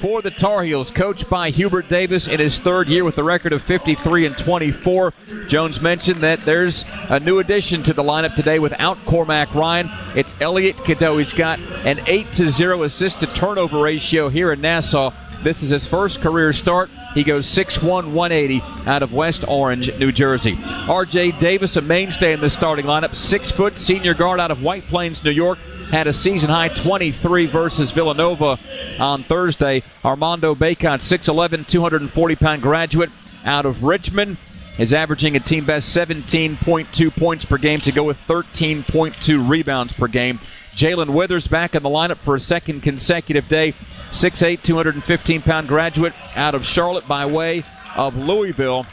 for the Tar Heels, coached by Hubert Davis in his third year with a record of 53-24. Jones mentioned that there's a new addition to the lineup today without Cormac Ryan. It's Elliot Cadeau. He's got an 8-0 assist-to-turnover ratio here in Nassau. This is his first career start. He goes 6'1", 180 out of West Orange, New Jersey. R.J. Davis, a mainstay in the starting lineup, 6 foot senior guard out of White Plains, New York. Had a season-high 23 versus Villanova on Thursday. Armando Bacot, 6'11", 240-pound graduate out of Richmond, is averaging a team-best 17.2 points per game to go with 13.2 rebounds per game. Jalen Withers back in the lineup for a second consecutive day. 6'8", 215-pound graduate out of Charlotte by way of Louisville.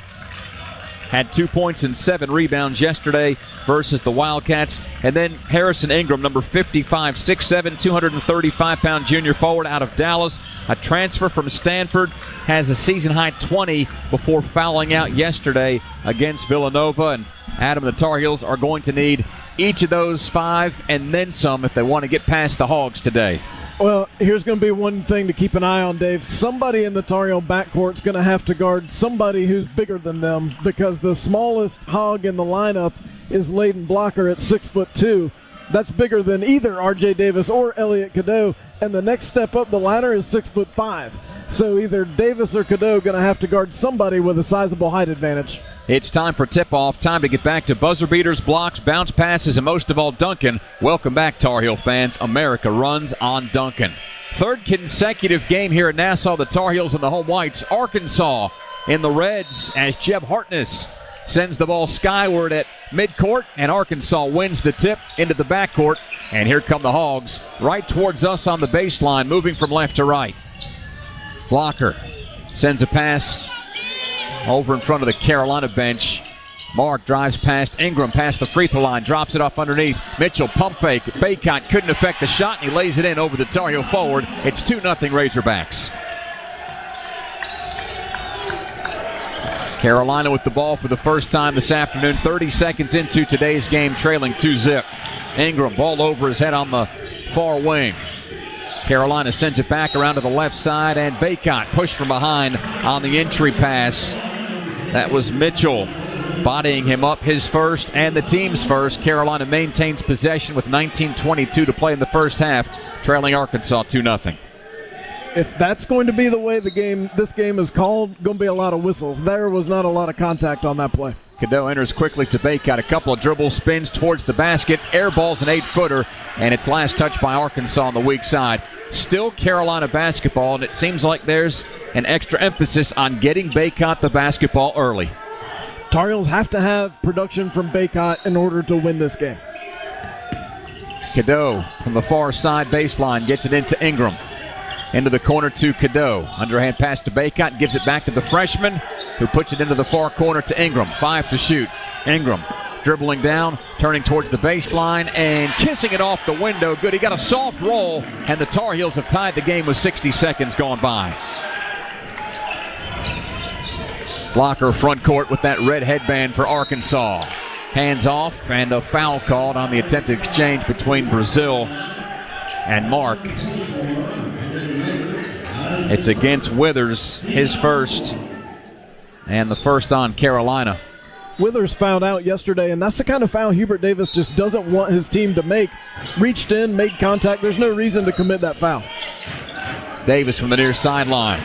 Had 2 points and 7 rebounds yesterday versus the Wildcats. And then Harrison Ingram, number 55, 6'7", 235-pound junior forward out of Dallas. A transfer from Stanford, has a season-high 20 before fouling out yesterday against Villanova. And Adam and the Tar Heels are going to need each of those 5 and then some if they want to get past the Hogs today. Well, here's going to be one thing to keep an eye on, Dave. Somebody in the Tar Heel backcourt is going to have to guard somebody who's bigger than them, because the smallest Hog in the lineup is Layden Blocker at 6'2". That's bigger than either R.J. Davis or Elliot Cadeau, and the next step up the ladder is 6'5". So either Davis or Cadeau going to have to guard somebody with a sizable height advantage. It's time for tip-off. Time to get back to buzzer beaters, blocks, bounce passes, and most of all, Duncan. Welcome back, Tar Heel fans. America runs on Duncan. Third consecutive game here in Nassau. The Tar Heels and the home whites. Arkansas in the reds as Jeb Hartness sends the ball skyward at midcourt, and Arkansas wins the tip into the backcourt. And here come the Hogs right towards us on the baseline, moving from left to right. Blocker sends a pass over in front of the Carolina bench. Mark drives past Ingram, past the free throw line, drops it off underneath. Mitchell pump fake. Bacot couldn't affect the shot, and he lays it in over the Tar Heel forward. It's 2-0 Razorbacks. Carolina with the ball for the first time this afternoon. 30 seconds into today's game, trailing 2-0. Ingram, ball over his head on the far wing. Carolina sends it back around to the left side, and Bacot pushed from behind on the entry pass. That was Mitchell bodying him up, his first and the team's first. Carolina maintains possession with 19:22 to play in the first half, trailing Arkansas 2-0. If that's going to be the way this game is called, going to be a lot of whistles. There was not a lot of contact on that play. Cadeau enters quickly to Bacot. A couple of dribbles, spins towards the basket, airballs an 8-footer, and it's last touched by Arkansas on the weak side. Still Carolina basketball, and it seems like there's an extra emphasis on getting Bacot the basketball early. Tar Heels have to have production from Bacot in order to win this game. Cadeau from the far side baseline gets it into Ingram. Into the corner to Cadeau. Underhand pass to Bacot, gives it back to the freshman, who puts it into the far corner to Ingram. 5 to shoot. Ingram dribbling down, turning towards the baseline, and kissing it off the window. Good. He got a soft roll, and the Tar Heels have tied the game with 60 seconds gone by. Blocker front court with that red headband for Arkansas. Hands off, and a foul called on the attempted exchange between Brazil and Mark. It's against Withers, his first, and the first on Carolina. Withers fouled out yesterday, and that's the kind of foul Hubert Davis just doesn't want his team to make. Reached in, made contact. There's no reason to commit that foul. Davis from the near sideline.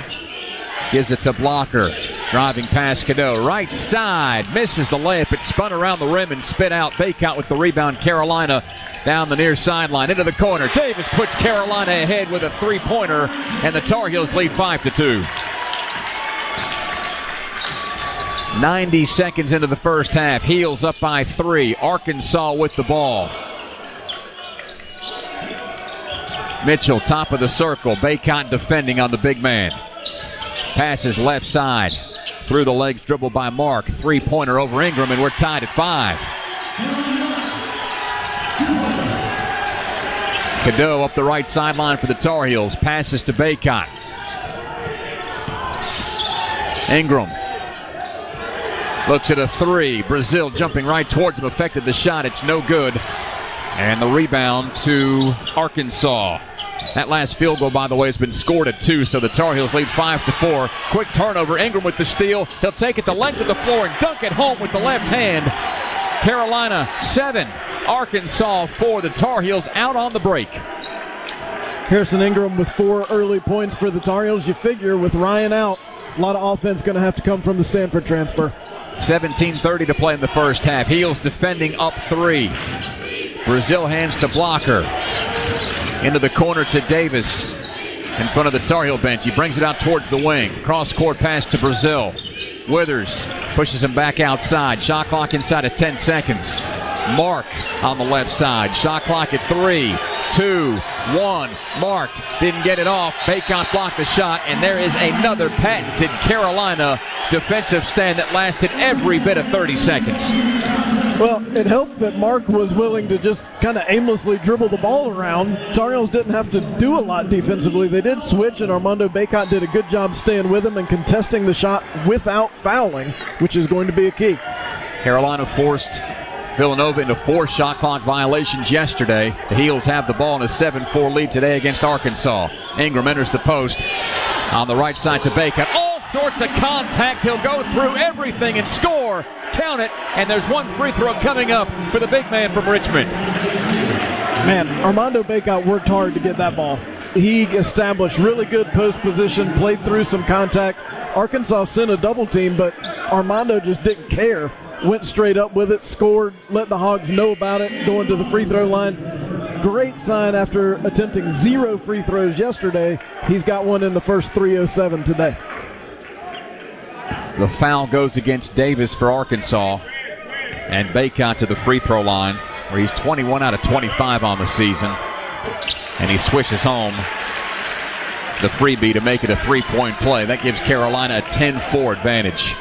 Gives it to Blocker. Driving past Cadeau. Right side. Misses the layup. It spun around the rim and spit out. Bacot with the rebound. Carolina down the near sideline. Into the corner. Davis puts Carolina ahead with a three-pointer, and the Tar Heels lead 5-2. 90 seconds into the first half. Heels up by 3. Arkansas with the ball. Mitchell, top of the circle. Bacot defending on the big man. Passes left side. Through the legs, dribbled by Mark. Three-pointer over Ingram, and we're tied at 5. Cadeau up the right sideline for the Tar Heels. Passes to Bacot. Ingram looks at a 3. Brazil jumping right towards him, affected the shot. It's no good. And the rebound to Arkansas. That last field goal, by the way, has been scored at 2, so the Tar Heels lead 5-4. Quick turnover. Ingram with the steal. He'll take it the length of the floor and dunk it home with the left hand. Carolina 7, Arkansas 4. The Tar Heels out on the break. Harrison Ingram with 4 early points for the Tar Heels. You figure with Ryan out, a lot of offense going to have to come from the Stanford transfer. 17:30 to play in the first half. Heels defending up 3. Brazil hands to Blocker. Into the corner to Davis in front of the Tar Heel bench. He brings it out towards the wing. Cross-court pass to Brazil. Withers pushes him back outside. Shot clock inside of 10 seconds. Mark on the left side. Shot clock at 3, 2, 1. Mark didn't get it off. Bacot blocked the shot, and there is another patented Carolina defensive stand that lasted every bit of 30 seconds. Well, it helped that Mark was willing to just kind of aimlessly dribble the ball around. Tar Heels didn't have to do a lot defensively. They did switch, and Armando Bacot did a good job staying with him and contesting the shot without fouling, which is going to be a key. Carolina forced Villanova into 4 shot clock violations yesterday. The Heels have the ball in a 7-4 lead today against Arkansas. Ingram enters the post on the right side to Bacot. All sorts of contact. He'll go through everything and score. Count it. And there's one free throw coming up for the big man from Richmond. Man, Armando Bacot worked hard to get that ball. He established really good post position, played through some contact. Arkansas sent a double team, but Armando just didn't care. Went straight up with it, scored, let the Hogs know about it, going to the free throw line. Great sign after attempting 0 free throws yesterday. He's got one in the first 3:07 today. The foul goes against Davis for Arkansas. And Bacot to the free throw line, where he's 21 out of 25 on the season. And he swishes home the freebie to make it a 3-point play. That gives Carolina a 10-4 advantage.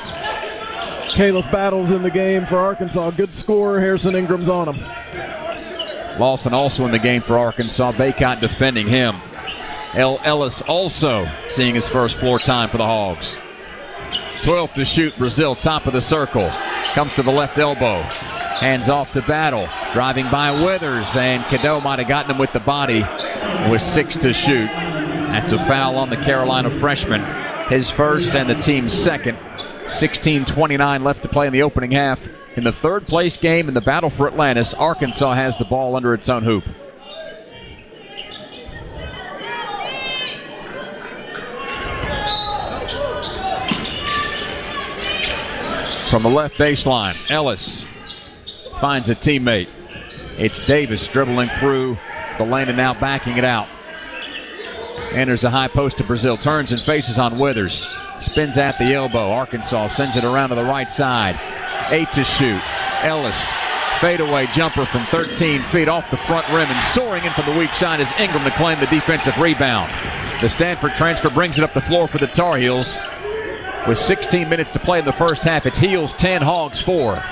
Caleb Battles in the game for Arkansas. Good scorer. Harrison Ingram's on him. Lawson also in the game for Arkansas. Bacot defending him. Ellis also seeing his first floor time for the Hogs. 12 to shoot. Brazil top of the circle. Comes to the left elbow. Hands off to Battle. Driving by Withers, and Cadeau might have gotten him with the body with 6 to shoot. That's a foul on the Carolina freshman. His first and the team's second. 16:29 left to play in the opening half. In the third place game in the battle for Atlantis, Arkansas has the ball under its own hoop. From the left baseline, Ellis finds a teammate. It's Davis dribbling through the lane and now backing it out. Enters a high post to Brazil, turns and faces on Withers. Spins at the elbow. Arkansas sends it around to the right side. 8 to shoot. Ellis, fadeaway jumper from 13 feet off the front rim, and soaring in from the weak side is Ingram to claim the defensive rebound. The Stanford transfer brings it up the floor for the Tar Heels. With 16 minutes to play in the first half, it's Heels 10, Hogs 4.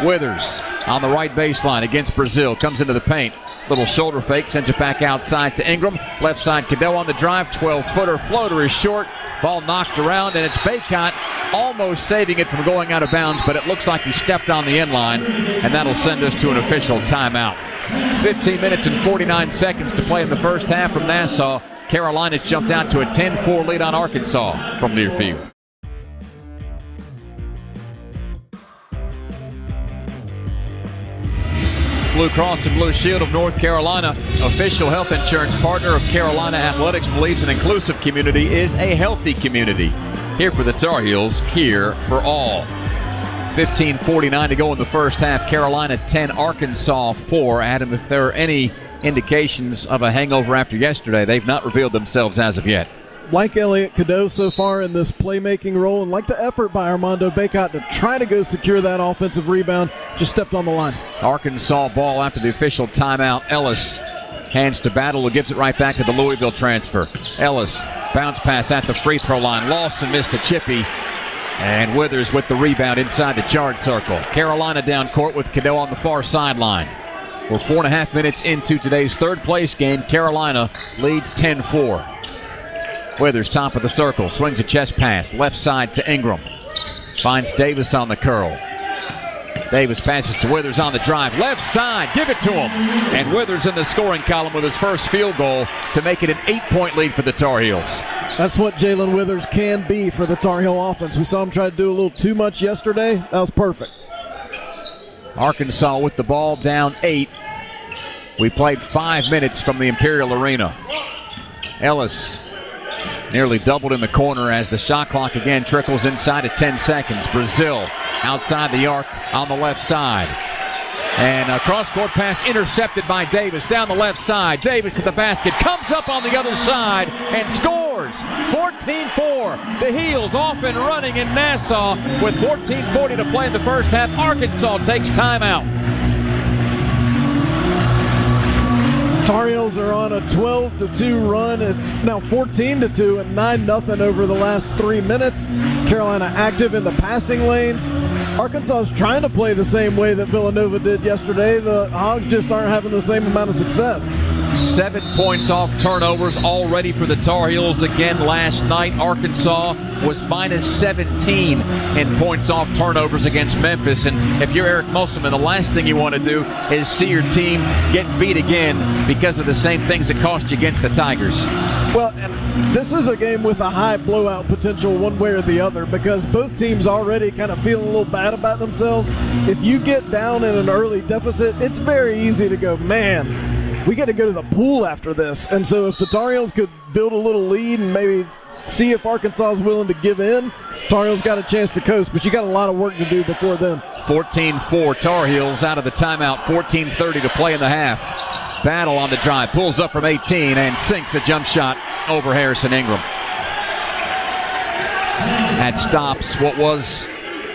Withers on the right baseline against Brazil. Comes into the paint. Little shoulder fake, sends it back outside to Ingram. Left side, Cadeau on the drive. 12-footer floater is short. Ball knocked around, and it's Bacot almost saving it from going out of bounds, but it looks like he stepped on the end line, and that'll send us to an official timeout. 15 minutes and 49 seconds to play in the first half from Nassau. Carolina's jumped out to a 10-4 lead on Arkansas from near field. Blue Cross and Blue Shield of North Carolina, official health insurance partner of Carolina Athletics, believes an inclusive community is a healthy community. Here for the Tar Heels, here for all. 15:49 to go in the first half. Carolina 10, Arkansas 4. Adam, if there are any indications of a hangover after yesterday, they've not revealed themselves as of yet. Like Elliot Cadeau so far in this playmaking role, and like the effort by Armando Bacot to try to go secure that offensive rebound, just stepped on the line. Arkansas ball after the official timeout. Ellis hands to Battle, who gives it right back to the Louisville transfer. Ellis, bounce pass at the free throw line. Lawson missed the chippy, and Withers with the rebound inside the charge circle. Carolina down court with Cadeau on the far sideline. We're 4.5 minutes into today's third place game. Carolina leads 10-4. Withers, top of the circle, swings a chest pass, left side to Ingram. Finds Davis on the curl. Davis passes to Withers on the drive. Left side, give it to him. And Withers in the scoring column with his first field goal to make it an 8-point lead for the Tar Heels. That's what Jalen Withers can be for the Tar Heel offense. We saw him try to do a little too much yesterday. That was perfect. Arkansas with the ball down 8. We played 5 minutes from the Imperial Arena. Ellis nearly doubled in the corner as the shot clock again trickles inside at 10 seconds. Brazil outside the arc on the left side. And a cross-court pass intercepted by Davis down the left side. Davis to the basket, comes up on the other side and scores. 14-4. The Heels off and running in Nassau with 14:40 to play in the first half. Arkansas takes timeout. Tar Heels are on a 12-2 run. It's now 14-2 and 9-0 over the last 3 minutes. Carolina active in the passing lanes. Arkansas is trying to play the same way that Villanova did yesterday. The Hogs just aren't having the same amount of success. 7 points off turnovers already for the Tar Heels again last night. Arkansas was minus 17 in points off turnovers against Memphis. And if you're Eric Musselman, the last thing you want to do is see your team get beat again because of the same things that cost you against the Tigers. Well, and this is a game with a high blowout potential one way or the other because both teams already kind of feel a little bad about themselves. If you get down in an early deficit, it's very easy to go, man, we got to go to the pool after this. And so if the Tar Heels could build a little lead and maybe see if Arkansas is willing to give in, Tar Heels got a chance to coast, but you got a lot of work to do before then. 14-4 Tar Heels out of the timeout, 14:30 to play in the half. Battle on the drive, pulls up from 18 and sinks a jump shot over Harrison Ingram. That stops what was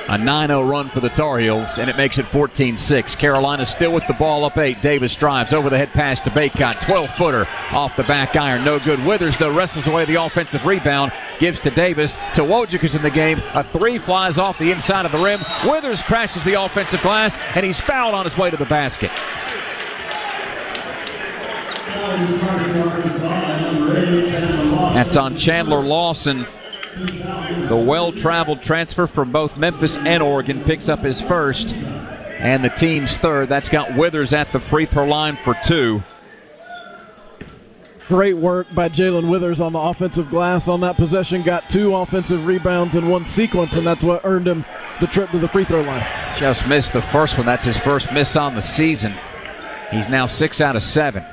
a 9-0 run for the Tar Heels, and it makes it 14-6. Carolina still with the ball up 8. Davis drives over the head pass to Bacot. 12-footer off the back iron. No good. Withers, though, wrestles away the offensive rebound. Gives to Davis. To Wojcik is in the game. A three flies off the inside of the rim. Withers crashes the offensive glass, and he's fouled on his way to the basket. That's on Chandler Lawson. The well-traveled transfer from both Memphis and Oregon picks up his first and the team's third. That's got Withers at the free throw line for 2. Great work by Jalen Withers on the offensive glass on that possession. Got 2 offensive rebounds in one sequence, and that's what earned him the trip to the free throw line. Just missed the first one. That's his first miss on the season. He's now 6 out of 7.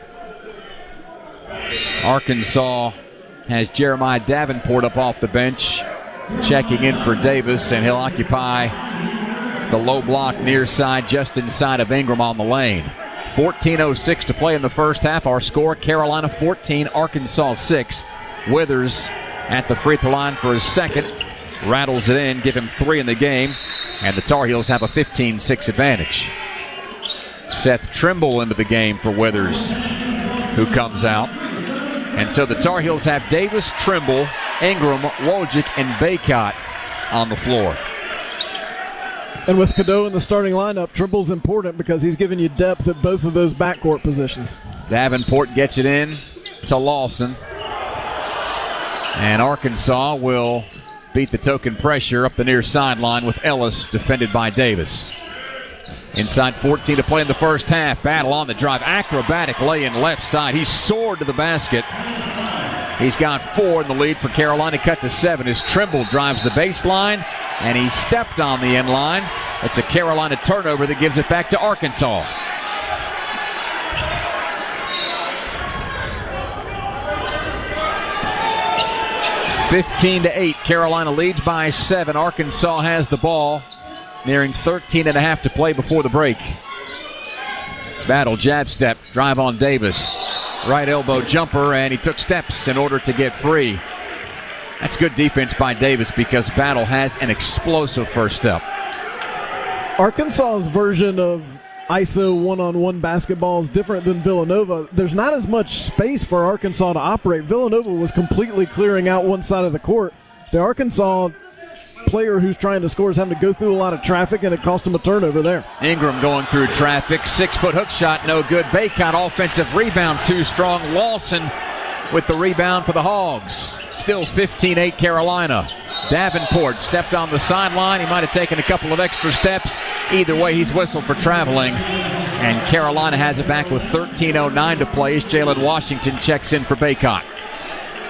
Arkansas has Jeremiah Davenport up off the bench, checking in for Davis, and he'll occupy the low block near side just inside of Ingram on the lane. 14:06 to play in the first half. Our score, Carolina 14, Arkansas 6. Withers at the free throw line for his second. Rattles it in, give him 3 in the game, and the Tar Heels have a 15-6 advantage. Seth Trimble into the game for Withers, who comes out. And so the Tar Heels have Davis, Trimble, Ingram, Wojcik, and Bacot on the floor. And with Cadeau in the starting lineup, Trimble's important because he's giving you depth at both of those backcourt positions. Davenport gets it in to Lawson. And Arkansas will beat the token pressure up the near sideline with Ellis defended by Davis. Inside 14 to play in the first half. Battle on the drive. Acrobatic lay-in left side. He soared to the basket. He's got 4 in the lead for Carolina. Cut to 7 as Trimble drives the baseline, and he stepped on the end line. It's a Carolina turnover that gives it back to Arkansas. (15-8). Carolina leads by 7. Arkansas has the ball. Nearing 13.5 to play before the break. Battle, jab step, drive on Davis. Right elbow jumper, and he took steps in order to get free. That's good defense by Davis because Battle has an explosive first step. Arkansas's version of ISO one-on-one basketball is different than Villanova. There's not as much space for Arkansas to operate. Villanova was completely clearing out one side of the court. The Arkansas player who's trying to score is having to go through a lot of traffic, and it cost him a turnover there. Ingram going through traffic. 6-foot hook shot, no good. Bacot offensive rebound, too strong. Lawson with the rebound for the Hogs. Still 15-8 Carolina. Davenport stepped on the sideline. He might have taken a couple of extra steps Either way, he's whistled for traveling. And Carolina has it back with 13:09 to play as Jalen Washington checks in for Baycott.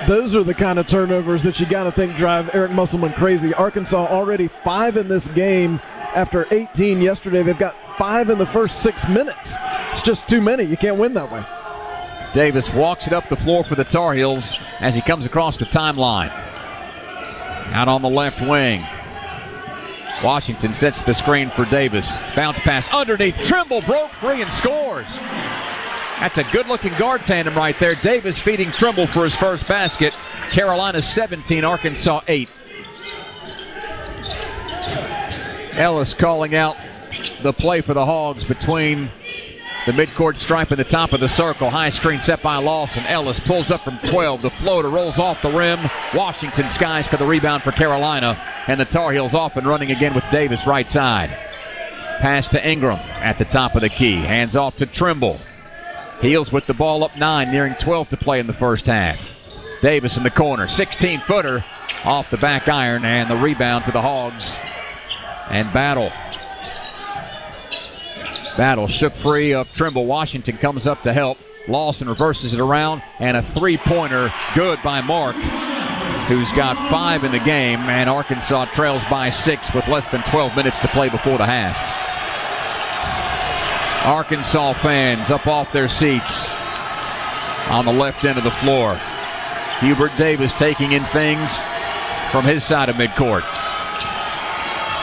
Those are the kind of turnovers that you got to think drive Eric Musselman crazy. Arkansas already 5 in this game after 18 yesterday. They've got 5 in the first 6 minutes. It's just too many. You can't win that way. Davis walks it up the floor for the Tar Heels as he comes across the timeline. Out on the left wing. Washington sets the screen for Davis. Bounce pass underneath. Trimble broke free and scores. That's a good-looking guard tandem right there. Davis feeding Trimble for his first basket. Carolina 17, Arkansas 8. Ellis calling out the play for the Hogs between the midcourt stripe and the top of the circle. High screen set by Lawson. Ellis pulls up from 12. The floater rolls off the rim. Washington skies for the rebound for Carolina. And the Tar Heels off and running again with Davis right side. Pass to Ingram at the top of the key. Hands off to Trimble. Heels with the ball up 9, nearing 12 to play in the first half. Davis in the corner. 16-footer off the back iron. And the rebound to the Hogs. And Battle shook free of Trimble. Washington comes up to help. Lawson reverses it around, and a three-pointer good by Mark, who's got 5 in the game, and Arkansas trails by 6 with less than 12 minutes to play before the half. Arkansas fans up off their seats on the left end of the floor. Hubert Davis taking in things from his side of midcourt.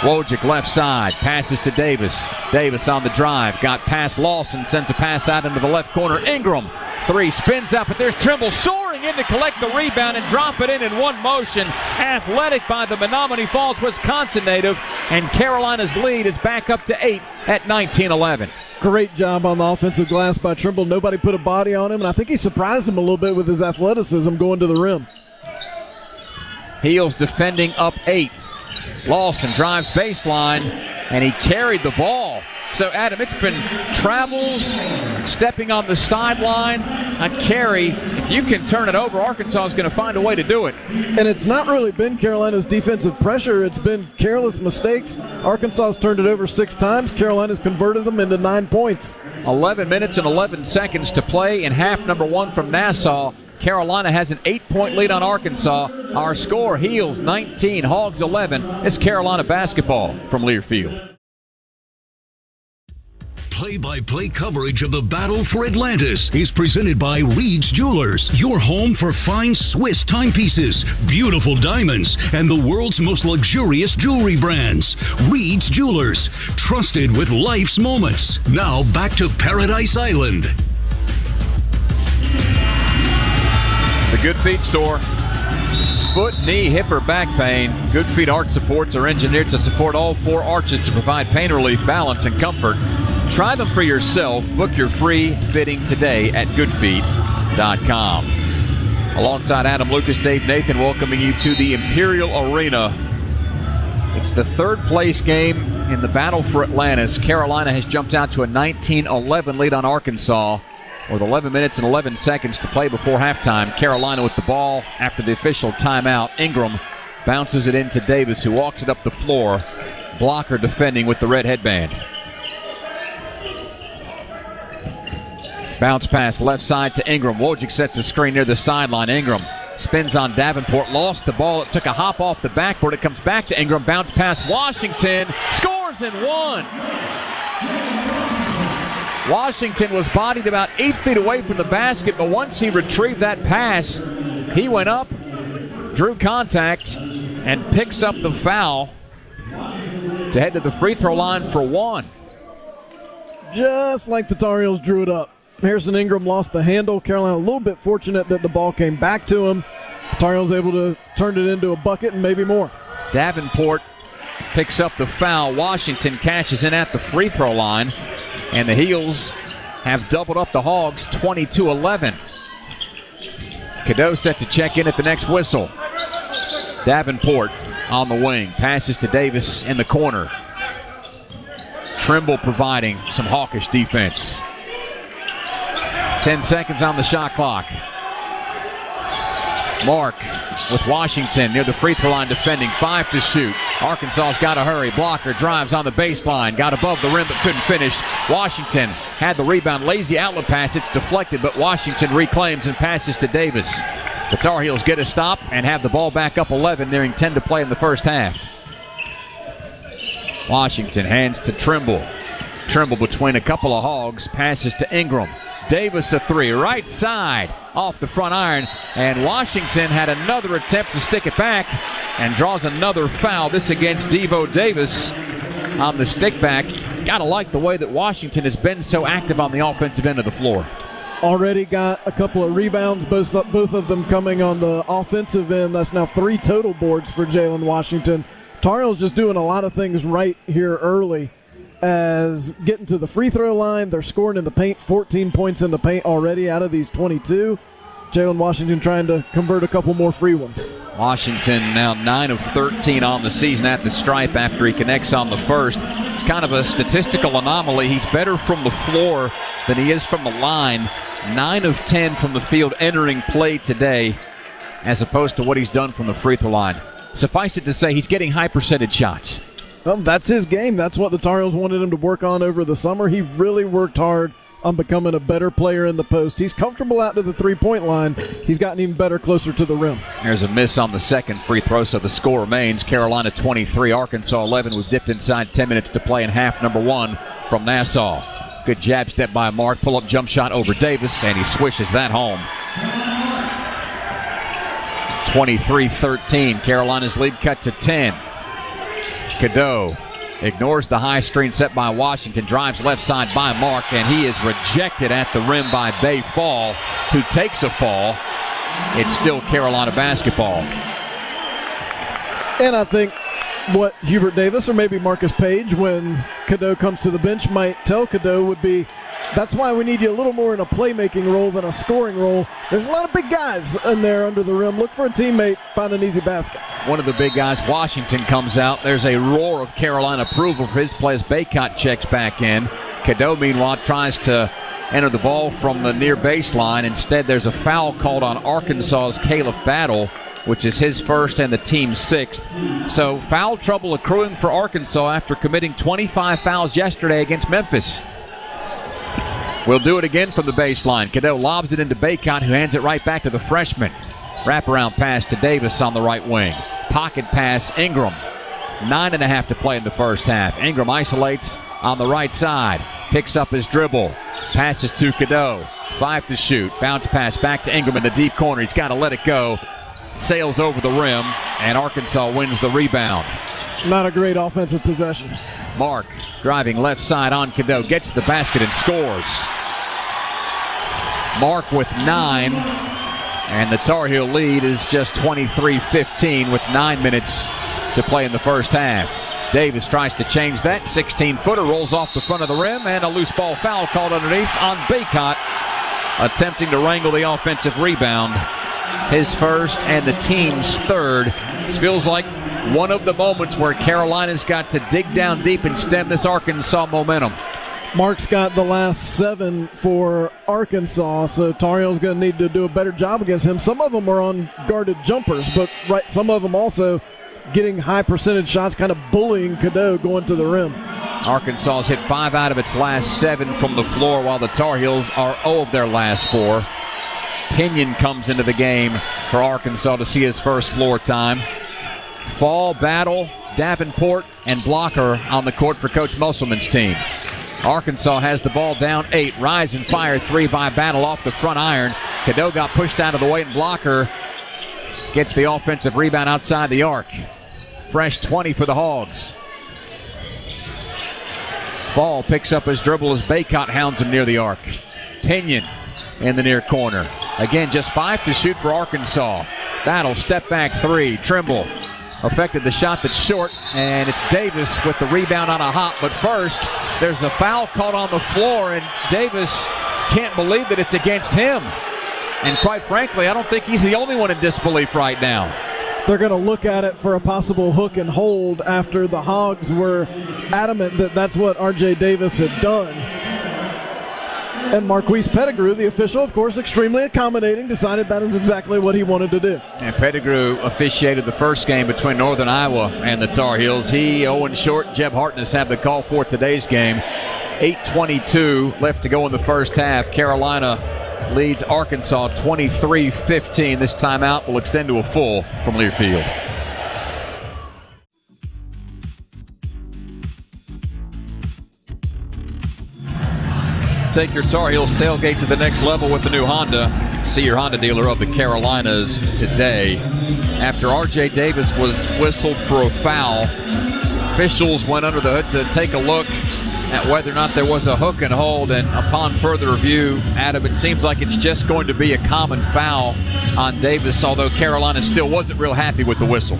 Wojcik left side, passes to Davis. Davis on the drive, got past Lawson, sends a pass out into the left corner. Ingram, 3, spins out, but there's Trimble soaring in to collect the rebound and drop it in one motion. Athletic by the Menominee Falls, Wisconsin native, and Carolina's lead is back up to 8 at 19-11. Great job on the offensive glass by Trimble. Nobody put a body on him, and I think he surprised him a little bit with his athleticism going to the rim. Heels defending up 8. Lawson drives baseline, and he carried the ball. So, Adam, it's been travels, stepping on the sideline, a carry. If you can turn it over, Arkansas is going to find a way to do it. And it's not really been Carolina's defensive pressure. It's been careless mistakes. Arkansas has turned it over 6 times. Carolina's converted them into 9 points. 11 minutes and 11 seconds to play in half number 1 from Nassau. Carolina has an 8-point lead on Arkansas. Our score, Heels 19, Hogs 11. It's Carolina basketball from Learfield. Play-by-play coverage of the Battle for Atlantis is presented by Reed's Jewelers, your home for fine Swiss timepieces, beautiful diamonds, and the world's most luxurious jewelry brands. Reed's Jewelers, trusted with life's moments. Now back to Paradise Island. The Good Feet store. Foot, knee, hip, or back pain. Good Feet arch supports are engineered to support all 4 arches to provide pain relief, balance, and comfort. Try them for yourself. Book your free fitting today at goodfeet.com. Alongside Adam Lucas, Dave Nathan, welcoming you to the Imperial Arena. It's the 3rd place game in the Battle for Atlantis. Carolina has jumped out to a 19-11 lead on Arkansas with 11 minutes and 11 seconds to play before halftime. Carolina with the ball after the official timeout. Ingram bounces it into Davis, who walks it up the floor. Blocker defending with the red headband. Bounce pass left side to Ingram. Wojcik sets the screen near the sideline. Ingram spins on Davenport. Lost the ball. It took a hop off the backboard. It comes back to Ingram. Bounce pass Washington. Scores in 1. Washington was bodied about 8 feet away from the basket, but once he retrieved that pass, he went up, drew contact, and picks up the foul to head to the free throw line for 1. Just like the Tar Heels drew it up. Harrison Ingram lost the handle. Carolina a little bit fortunate that the ball came back to him. The Tar Heels able to turn it into a bucket and maybe more. Davenport picks up the foul. Washington cashes in at the free throw line. And the Heels have doubled up the Hogs 22-11. Cadeau set to check in at the next whistle. Davenport on the wing. Passes to Davis in the corner. Trimble providing some hawkish defense. 10 seconds on the shot clock. Mark with Washington near the free throw line defending. 5 to shoot. Arkansas's got to hurry. Blocker drives on the baseline. Got above the rim but couldn't finish. Washington had the rebound. Lazy outlet pass. It's deflected, but Washington reclaims and passes to Davis. The Tar Heels get a stop and have the ball back up 11, nearing 10 to play in the first half. Washington hands to Trimble. Trimble between a couple of Hogs. Passes to Ingram. Davis a three, right side, off the front iron, and Washington had another attempt to stick it back and draws another foul. This against Devo Davis on the stick back. Gotta like the way that Washington has been so active on the offensive end of the floor. Already got a couple of rebounds, both of them coming on the offensive end. That's now 3 total boards for Jalen Washington. Tar Heels just doing a lot of things right here early. As getting to the free throw line, they're scoring in the paint, 14 points in the paint already out of these 22. Jalen Washington trying to convert a couple more free ones. Washington now 9 of 13 on the season at the stripe after he connects on the first. It's kind of a statistical anomaly. He's better from the floor than he is from the line. 9 of 10 from the field entering play today as opposed to what he's done from the free throw line. Suffice it to say, he's getting high percentage shots. Well, that's his game. That's what the Tar Heels wanted him to work on over the summer. He really worked hard on becoming a better player in the post. He's comfortable out to the three-point line. He's gotten even better closer to the rim. There's a miss on the second free throw, so the score remains Carolina 23, Arkansas 11. We've dipped inside 10 minutes to play in half number 1 from Nassau. Good jab step by Mark. Pull-up jump shot over Davis, and he swishes that home. 23-13. Carolina's lead cut to 10. Cadeau ignores the high screen set by Washington, drives left side by Mark, and he is rejected at the rim by Bay Fall, who takes a fall. It's still Carolina basketball. And I think what Hubert Davis or maybe Marcus Page, when Cadeau comes to the bench, might tell Cadeau would be, that's why we need you a little more in a playmaking role than a scoring role. There's a lot of big guys in there under the rim. Look for a teammate, find an easy basket. One of the big guys, Washington, comes out. There's a roar of Carolina approval for his play as Baycott checks back in. Cadeau, meanwhile, tries to enter the ball from the near baseline. Instead, there's a foul called on Arkansas's Caleb Battle, which is his first and the team's 6th. So foul trouble accruing for Arkansas after committing 25 fouls yesterday against Memphis. We'll do it again from the baseline. Cadeau lobs it into Baycott, who hands it right back to the freshman. Wraparound pass to Davis on the right wing. Pocket pass, Ingram. 9.5 to play in the first half. Ingram isolates on the right side. Picks up his dribble. Passes to Cadeau. 5 to shoot. Bounce pass back to Ingram in the deep corner. He's got to let it go. Sails over the rim, and Arkansas wins the rebound. Not a great offensive possession. Mark driving left side on Cadeau. Gets the basket and scores. Mark with 9. And the Tar Heel lead is just 23-15 with 9 minutes to play in the first half. Davis tries to change that. 16-footer rolls off the front of the rim, and a loose ball foul called underneath on Baycott, attempting to wrangle the offensive rebound. His first and the team's 3rd. This feels like one of the moments where Carolina's got to dig down deep and stem this Arkansas momentum. Mark's got the last 7 for Arkansas, so Tar Heel's going to need to do a better job against him. Some of them are on guarded jumpers, but some of them also getting high percentage shots, kind of bullying Cadeau going to the rim. Arkansas's hit 5 out of its last 7 from the floor, while the Tar Heels are 0 of their last 4. Pinion comes into the game for Arkansas to see his first floor time. Fall, Battle, Davenport, and Blocker on the court for Coach Musselman's team. Arkansas has the ball down 8. Rise and fire 3 by Battle off the front iron. Cadeau got pushed out of the way, and Blocker gets the offensive rebound outside the arc. Fresh 20 for the Hogs. Fall picks up his dribble as Baycott hounds him near the arc. Pinion in the near corner. Again, just 5 to shoot for Arkansas. Battle, step back 3. Trimble affected the shot that's short, and it's Davis with the rebound on a hop. But first, there's a foul called on the floor, and Davis can't believe that it's against him. And quite frankly, I don't think he's the only one in disbelief right now. They're going to look at it for a possible hook and hold after the Hogs were adamant that that's what R.J. Davis had done. And Marquise Pettigrew, the official, of course, extremely accommodating, decided that is exactly what he wanted to do. And Pettigrew officiated the first game between Northern Iowa and the Tar Heels. He 0 short. Jeb Hartness had the call for today's game. 8:22 left to go in the first half. Carolina leads Arkansas 23-15. This timeout will extend to a full from Learfield. Take your Tar Heels tailgate to the next level with the new Honda. See your Honda dealer of the Carolinas today. After R.J. Davis was whistled for a foul, officials went under the hood to take a look at whether or not there was a hook and hold, and upon further review, Adam, it seems like it's just going to be a common foul on Davis, although Carolina still wasn't real happy with the whistle.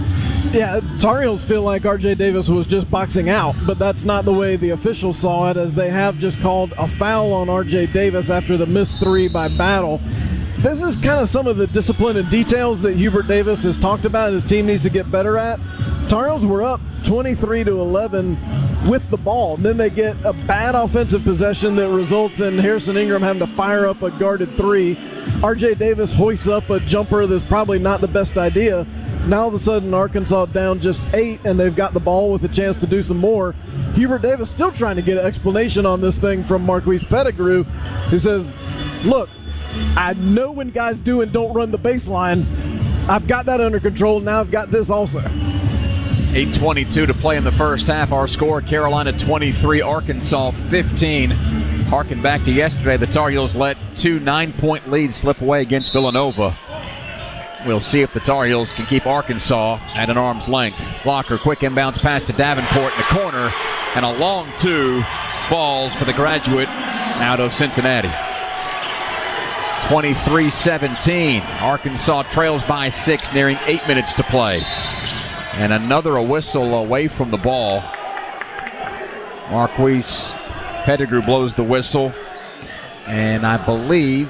Yeah, Tar Heels feel like R.J. Davis was just boxing out, but that's not the way the officials saw it, as they have just called a foul on R.J. Davis after the missed three by Battle. This is kind of some of the discipline and details that Hubert Davis has talked about his team needs to get better at. Tar Heels were up 23-11 with the ball. And then they get a bad offensive possession that results in Harrison Ingram having to fire up a guarded three. R.J. Davis hoists up a jumper that's probably not the best idea. Now all of a sudden Arkansas down just 8, and they've got the ball with a chance to do some more. Hubert Davis still trying to get an explanation on this thing from Marquise Pettigrew, who says, look, I know when guys do and don't run the baseline. I've got that under control. Now I've got this also. 8:22 to play in the first half. Our score, Carolina 23, Arkansas 15. Harken back to yesterday, the Tar Heels let 2 9-point leads slip away against Villanova. We'll see if the Tar Heels can keep Arkansas at an arm's length. Blocker, quick inbounds pass to Davenport in the corner, and a long two falls for the graduate out of Cincinnati. 23-17. Arkansas trails by 6, nearing 8 minutes to play. And a whistle away from the ball. Marquise Pettigrew blows the whistle, and I believe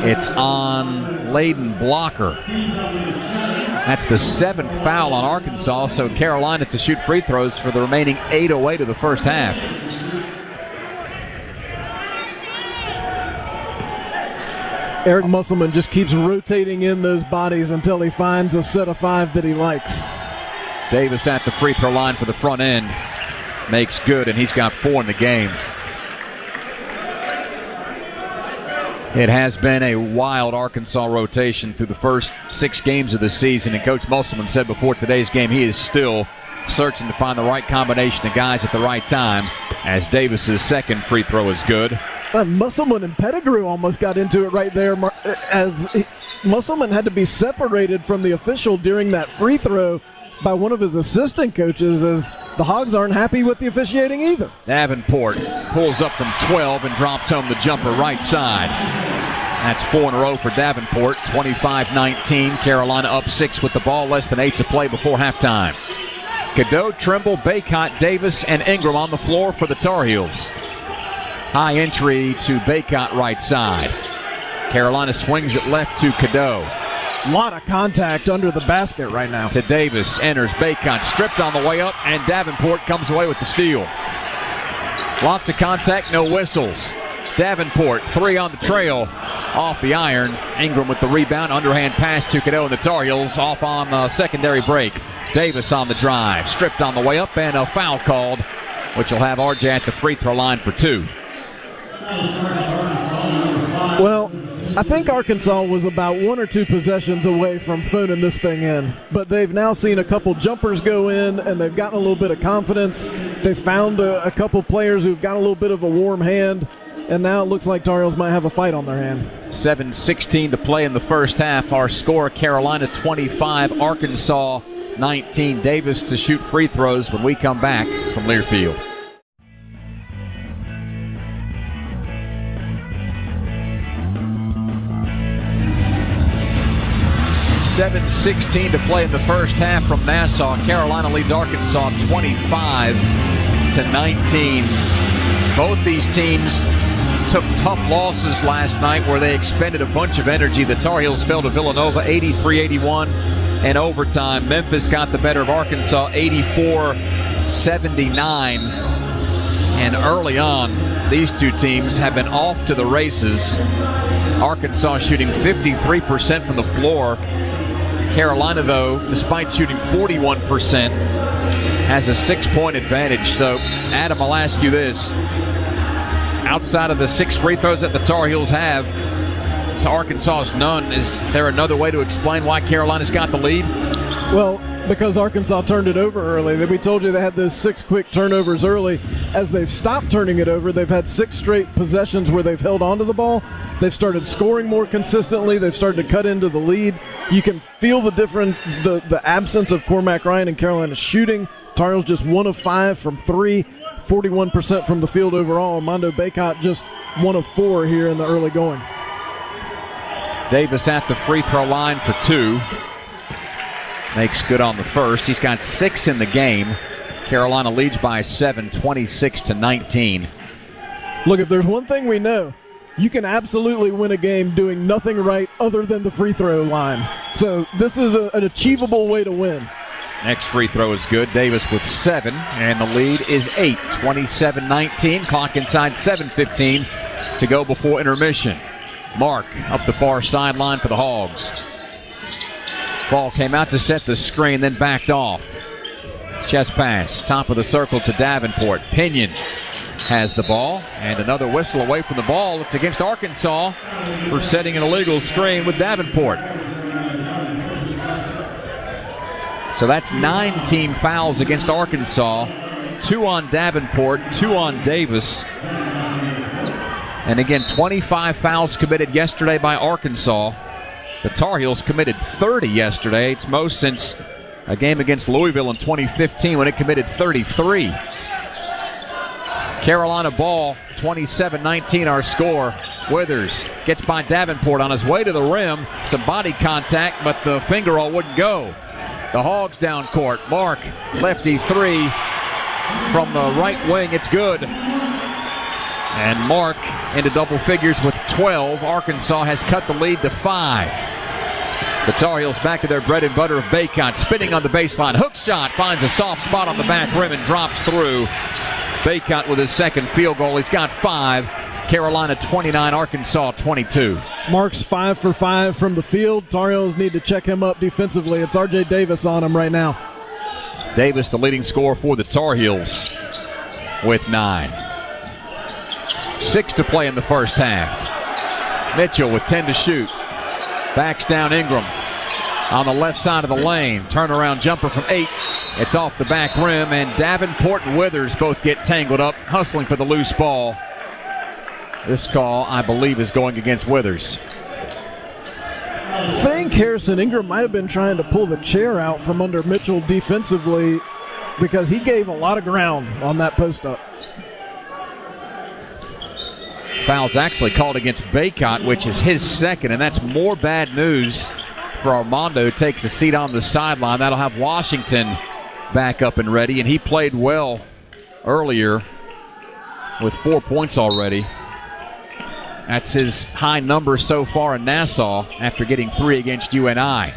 it's on Layden Blocker. That's the 7th foul on Arkansas, so Carolina to shoot free throws for the remaining 8:08 of the first half. Eric Musselman just keeps rotating in those bodies until he finds a set of 5 that he likes. Davis at the free throw line for the front end. Makes good, and he's got 4 in the game. It has been a wild Arkansas rotation through the first 6 games of the season, and Coach Musselman said before today's game he is still searching to find the right combination of guys at the right time, as Davis's second free throw is good. Musselman and Pettigrew almost got into it right there, as Musselman had to be separated from the official during that free throw by one of his assistant coaches, as the Hogs aren't happy with the officiating either. Davenport pulls up from 12 and drops home the jumper right side. That's 4 in a row for Davenport. 25-19. Carolina up 6 with the ball, less than 8 to play before halftime. Cadeau, Trimble, Baycott, Davis, and Ingram on the floor for the Tar Heels. High entry to Baycott right side. Carolina swings it left to Cadeau. A lot of contact under the basket right now. To Davis, enters Baycott, stripped on the way up, and Davenport comes away with the steal. Lots of contact, no whistles. Davenport, 3 on the trail, off the iron. Ingram with the rebound, underhand pass to Cadeau, and the Tar Heels off on the secondary break. Davis on the drive, stripped on the way up, and a foul called, which will have RJ at the free throw line for 2. Well, I think Arkansas was about 1 or 2 possessions away from phoning this thing in, but they've now seen a couple jumpers go in, and they've gotten a little bit of confidence. They've found a couple players who've got a little bit of a warm hand, and now it looks like Tar Heels might have a fight on their hand. 7:16 to play in the first half. Our score, Carolina 25, Arkansas 19. Davis to shoot free throws when we come back from Learfield. 7:16 to play in the first half from Nassau. Carolina leads Arkansas 25-19. Both these teams took tough losses last night where they expended a bunch of energy. The Tar Heels fell to Villanova 83-81 in overtime. Memphis got the better of Arkansas 84-79. And early on, these two teams have been off to the races. Arkansas shooting 53% from the floor. Carolina, though, despite shooting 41%, has a 6-point advantage. So, Adam, I'll ask you this. Outside of the 6 free throws that the Tar Heels have, to Arkansas's none, is there another way to explain why Carolina's got the lead? Well, because Arkansas turned it over early. We told you they had those 6 quick turnovers early. As they've stopped turning it over, they've had 6 straight possessions where they've held onto the ball. They've started scoring more consistently. They've started to cut into the lead. You can feel the difference, the absence of Cormac Ryan and Carolina shooting. Tar Heels just 1 of 5 from 3, 41% from the field overall. Mondo Baycott just 1 of 4 here in the early going. Davis at the free throw line for 2. Makes good on the first. He's got 6 in the game. Carolina leads by 7, 26-19. Look, if there's one thing we know, you can absolutely win a game doing nothing right other than the free throw line. So this is an achievable way to win. Next free throw is good. Davis with 7, and the lead is 8, 27-19. Clock inside 7:15 to go before intermission. Mark up the far sideline for the Hogs. Ball came out to set the screen, then backed off. Chest pass, top of the circle to Davenport. Pinion has the ball, and another whistle away from the ball. It's against Arkansas for setting an illegal screen with Davenport. So that's 9 team fouls against Arkansas. 2 on Davenport, 2 on Davis. And again, 25 fouls committed yesterday by Arkansas. The Tar Heels committed 30 yesterday. It's most since a game against Louisville in 2015 when it committed 33. Carolina ball, 27-19 our score. Withers gets by Davenport on his way to the rim. Some body contact, but the finger roll wouldn't go. The Hogs down court. Mark, lefty 3 from the right wing. It's good. And Mark into double figures with 12. Arkansas has cut the lead to 5. The Tar Heels back to their bread and butter of Baycott. Spinning on the baseline. Hook shot. Finds a soft spot on the back rim and drops through. Baycott with his second field goal. He's got 5. Carolina 29, Arkansas 22. Mark's 5 for 5 from the field. Tar Heels need to check him up defensively. It's R.J. Davis on him right now. Davis, the leading scorer for the Tar Heels, with 9. 6 to play in the first half. Mitchell with 10 to shoot. Backs down Ingram on the left side of the lane. Turnaround jumper from 8. It's off the back rim, and Davenport and Withers both get tangled up, hustling for the loose ball. This call, I believe, is going against Withers. I think Harrison Ingram might have been trying to pull the chair out from under Mitchell defensively because he gave a lot of ground on that post-up. Foul's actually called against Baycott, which is his second, and that's more bad news for Armando, who takes a seat on the sideline. That'll have Washington back up and ready, and he played well earlier with 4 points already. That's his high number so far in Nassau after getting 3 against UNI.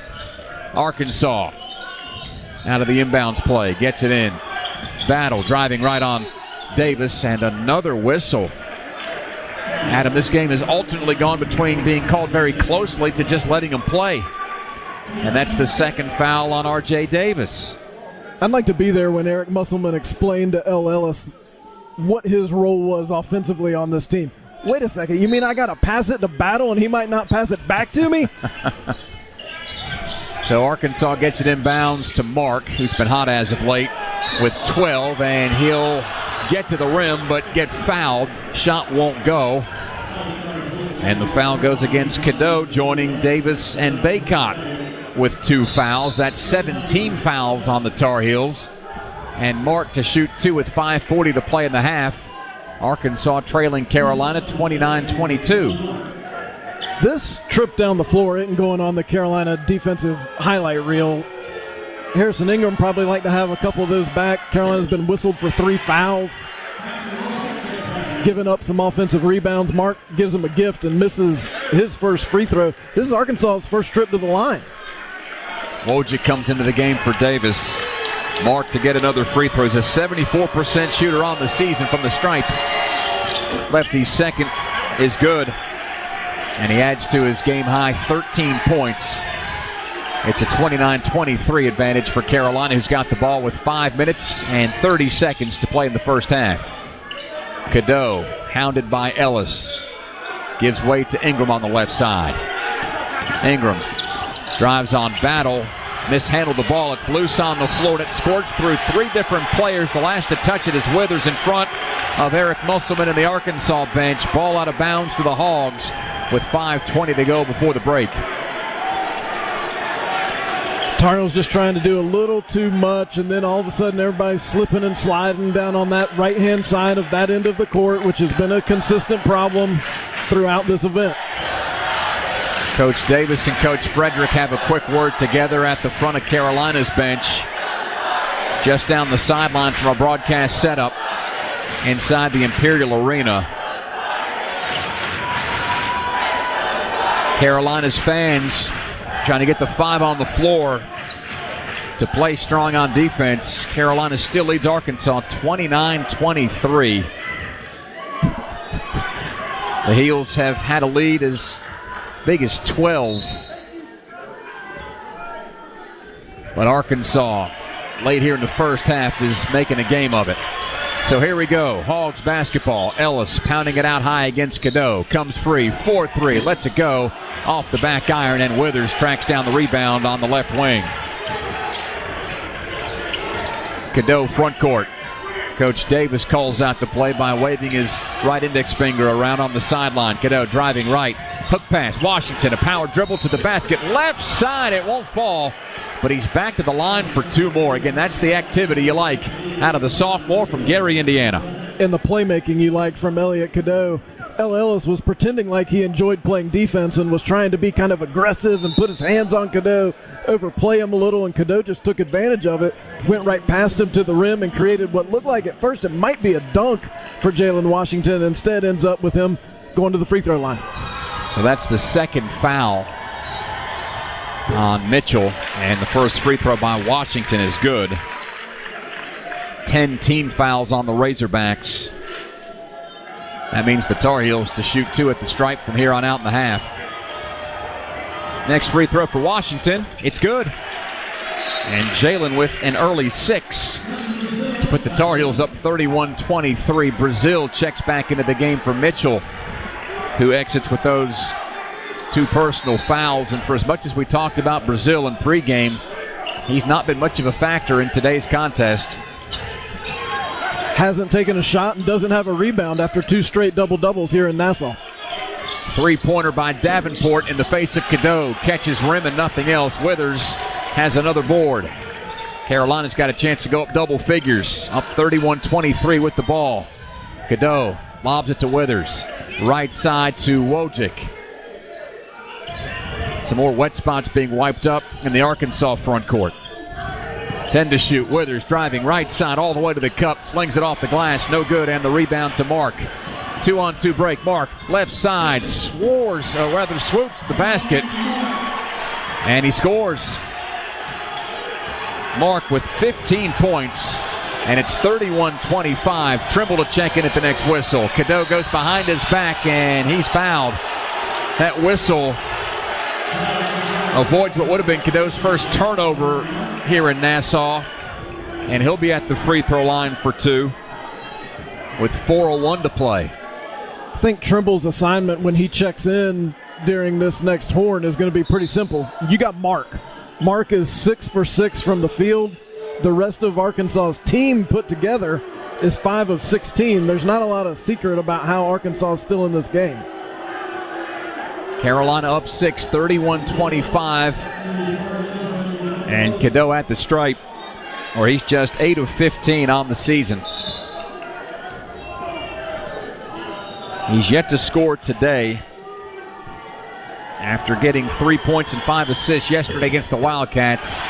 Arkansas out of the inbounds play, gets it in. Battle driving right on Davis, and another whistle. Adam, this game has alternately gone between being called very closely to just letting him play. And that's the second foul on R.J. Davis. I'd like to be there when Eric Musselman explained to L. Ellis what his role was offensively on this team. Wait a second, you mean I got to pass it to Battle and he might not pass it back to me? So Arkansas gets it inbounds to Mark, who's been hot as of late, with 12, and he'll get to the rim but get fouled. Shot won't go. And the foul goes against Cadeau, joining Davis and Baycott with 2 fouls. That's 17 fouls on the Tar Heels. And Mark to shoot 2 with 5:40 to play in the half. Arkansas trailing Carolina 29-22. This trip down the floor isn't going on the Carolina defensive highlight reel. Harrison Ingram probably like to have a couple of those back. Carolina's been whistled for 3 fouls. Giving up some offensive rebounds. Mark gives him a gift and misses his first free throw. This is Arkansas's first trip to the line. Wojcik comes into the game for Davis. Mark to get another free throw. He's a 74% shooter on the season from the stripe. Lefty's second is good. And he adds to his game-high 13 points. It's a 29-23 advantage for Carolina, who's got the ball with 5 minutes and 30 seconds to play in the first half. Cadeau, hounded by Ellis, gives way to Ingram on the left side. Ingram drives on Battle, mishandled the ball. It's loose on the floor, and it squirts through 3 different players. The last to touch it is Withers in front of Eric Musselman in the Arkansas bench. Ball out of bounds to the Hogs with 5:20 to go before the break. Tar Heels just trying to do a little too much, and then all of a sudden everybody's slipping and sliding down on that right-hand side of that end of the court, which has been a consistent problem throughout this event. Coach Davis and Coach Frederick have a quick word together at the front of Carolina's bench, just down the sideline from a broadcast setup inside the Imperial Arena. Carolina's fans trying to get the 5 on the floor to play strong on defense. Carolina still leads Arkansas 29-23. The Heels have had a lead as big as 12. But Arkansas, late here in the first half, is making a game of it. So here we go. Hogs basketball. Ellis pounding it out high against Cadeau. Comes free. 4-3. Lets it go. Off the back iron, and Withers tracks down the rebound on the left wing. Cadeau front court. Coach Davis calls out the play by waving his right index finger around on the sideline. Cadeau driving right. Hook pass. Washington, a power dribble to the basket. Left side, it won't fall. But he's back to the line for 2 more. Again, that's the activity you like out of the sophomore from Gary, Indiana. And the playmaking you like from Elliot Cadeau. Ellis was pretending like he enjoyed playing defense and was trying to be kind of aggressive and put his hands on Cadeau, overplay him a little, and Cadeau just took advantage of it, went right past him to the rim and created what looked like at first it might be a dunk for Jalen Washington. Instead ends up with him going to the free throw line. So that's the second foul on Mitchell, and the first free throw by Washington is good. 10 team fouls on the Razorbacks. That means the Tar Heels to shoot 2 at the stripe from here on out in the half. Next free throw for Washington. It's good. And Jalen with an early 6 to put the Tar Heels up 31-23. Brazil checks back into the game for Mitchell, who exits with those 2 personal fouls. And for as much as we talked about Brazil in pregame, he's not been much of a factor in today's contest. Hasn't taken a shot and doesn't have a rebound after 2 straight double-doubles here in Nassau. 3-pointer by Davenport in the face of Cadeau. Catches rim and nothing else. Withers has another board. Carolina's got a chance to go up double figures. Up 31-23 with the ball. Cadeau lobs it to Withers. Right side to Wojcik. Some more wet spots being wiped up in the Arkansas front court. 10 to shoot. Withers driving right side all the way to the cup. Slings it off the glass. No good. And the rebound to Mark. 2-on-2 break. Mark left side. Swoops to the basket. And he scores. Mark with 15 points. And it's 31-25. Trimble to check in at the next whistle. Cadeau goes behind his back and he's fouled. That whistle avoids what would have been Cadeau's first turnover here in Nassau, and he'll be at the free throw line for 2 with 4:01 to play. I think Trimble's assignment when he checks in during this next horn is going to be pretty simple. You got Mark. Mark is 6 for 6 from the field. The rest of Arkansas's team put together is 5 of 16. There's not a lot of secret about how Arkansas is still in this game. Carolina up 6, 31-25. And Cadeau at the stripe, or he's just 8 of 15 on the season. He's yet to score today after getting 3 points and 5 assists yesterday against the Wildcats.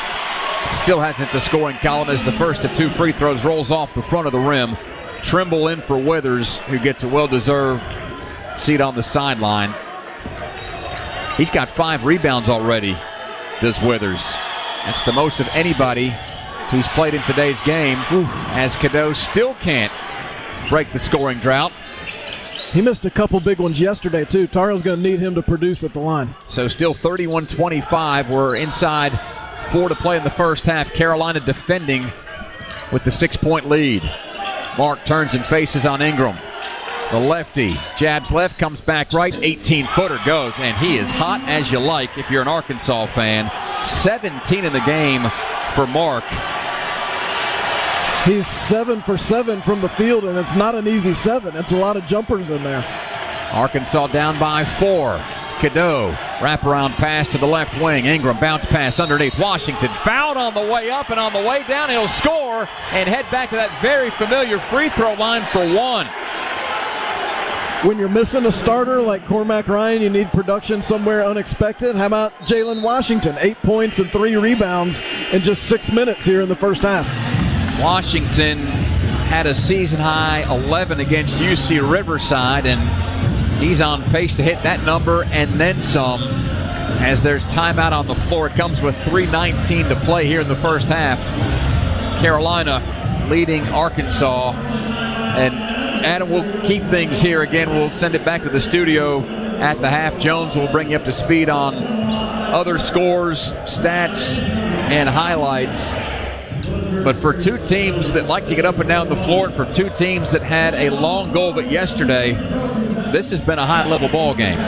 Still hasn't the scoring column as the first of 2 free throws rolls off the front of the rim. Trimble in for Withers, who gets a well-deserved seat on the sideline. He's got 5 rebounds already, does Withers. That's the most of anybody he's played in today's game, as Cadeau still can't break the scoring drought. He missed a couple big ones yesterday, too. Tar Heels going to need him to produce at the line. So still 31-25. We're inside 4 to play in the first half. Carolina defending with the 6-point lead. Mark turns and faces on Ingram. The lefty jabs left, comes back right, 18-footer goes, and he is hot as you like if you're an Arkansas fan. 17 in the game for Mark. He's 7 for 7 from the field, and it's not an easy 7. It's a lot of jumpers in there. Arkansas down by 4. Cadeau, wraparound pass to the left wing. Ingram, bounce pass underneath. Washington fouled on the way up, and on the way down he'll score and head back to that very familiar free throw line for 1. When you're missing a starter like Cormac Ryan, you need production somewhere unexpected. How about Jalen Washington? 8 points and 3 rebounds in just 6 minutes here in the first half. Washington had a season-high 11 against UC Riverside, and he's on pace to hit that number and then some as there's timeout on the floor. It comes with 3:19 to play here in the first half. Carolina leading Arkansas. And Adam, we'll keep things here again. We'll send it back to the studio at the half. Jones will bring you up to speed on other scores, stats, and highlights. But for two teams that like to get up and down the floor, and for two teams that had a long go of it yesterday, this has been a high-level ball game.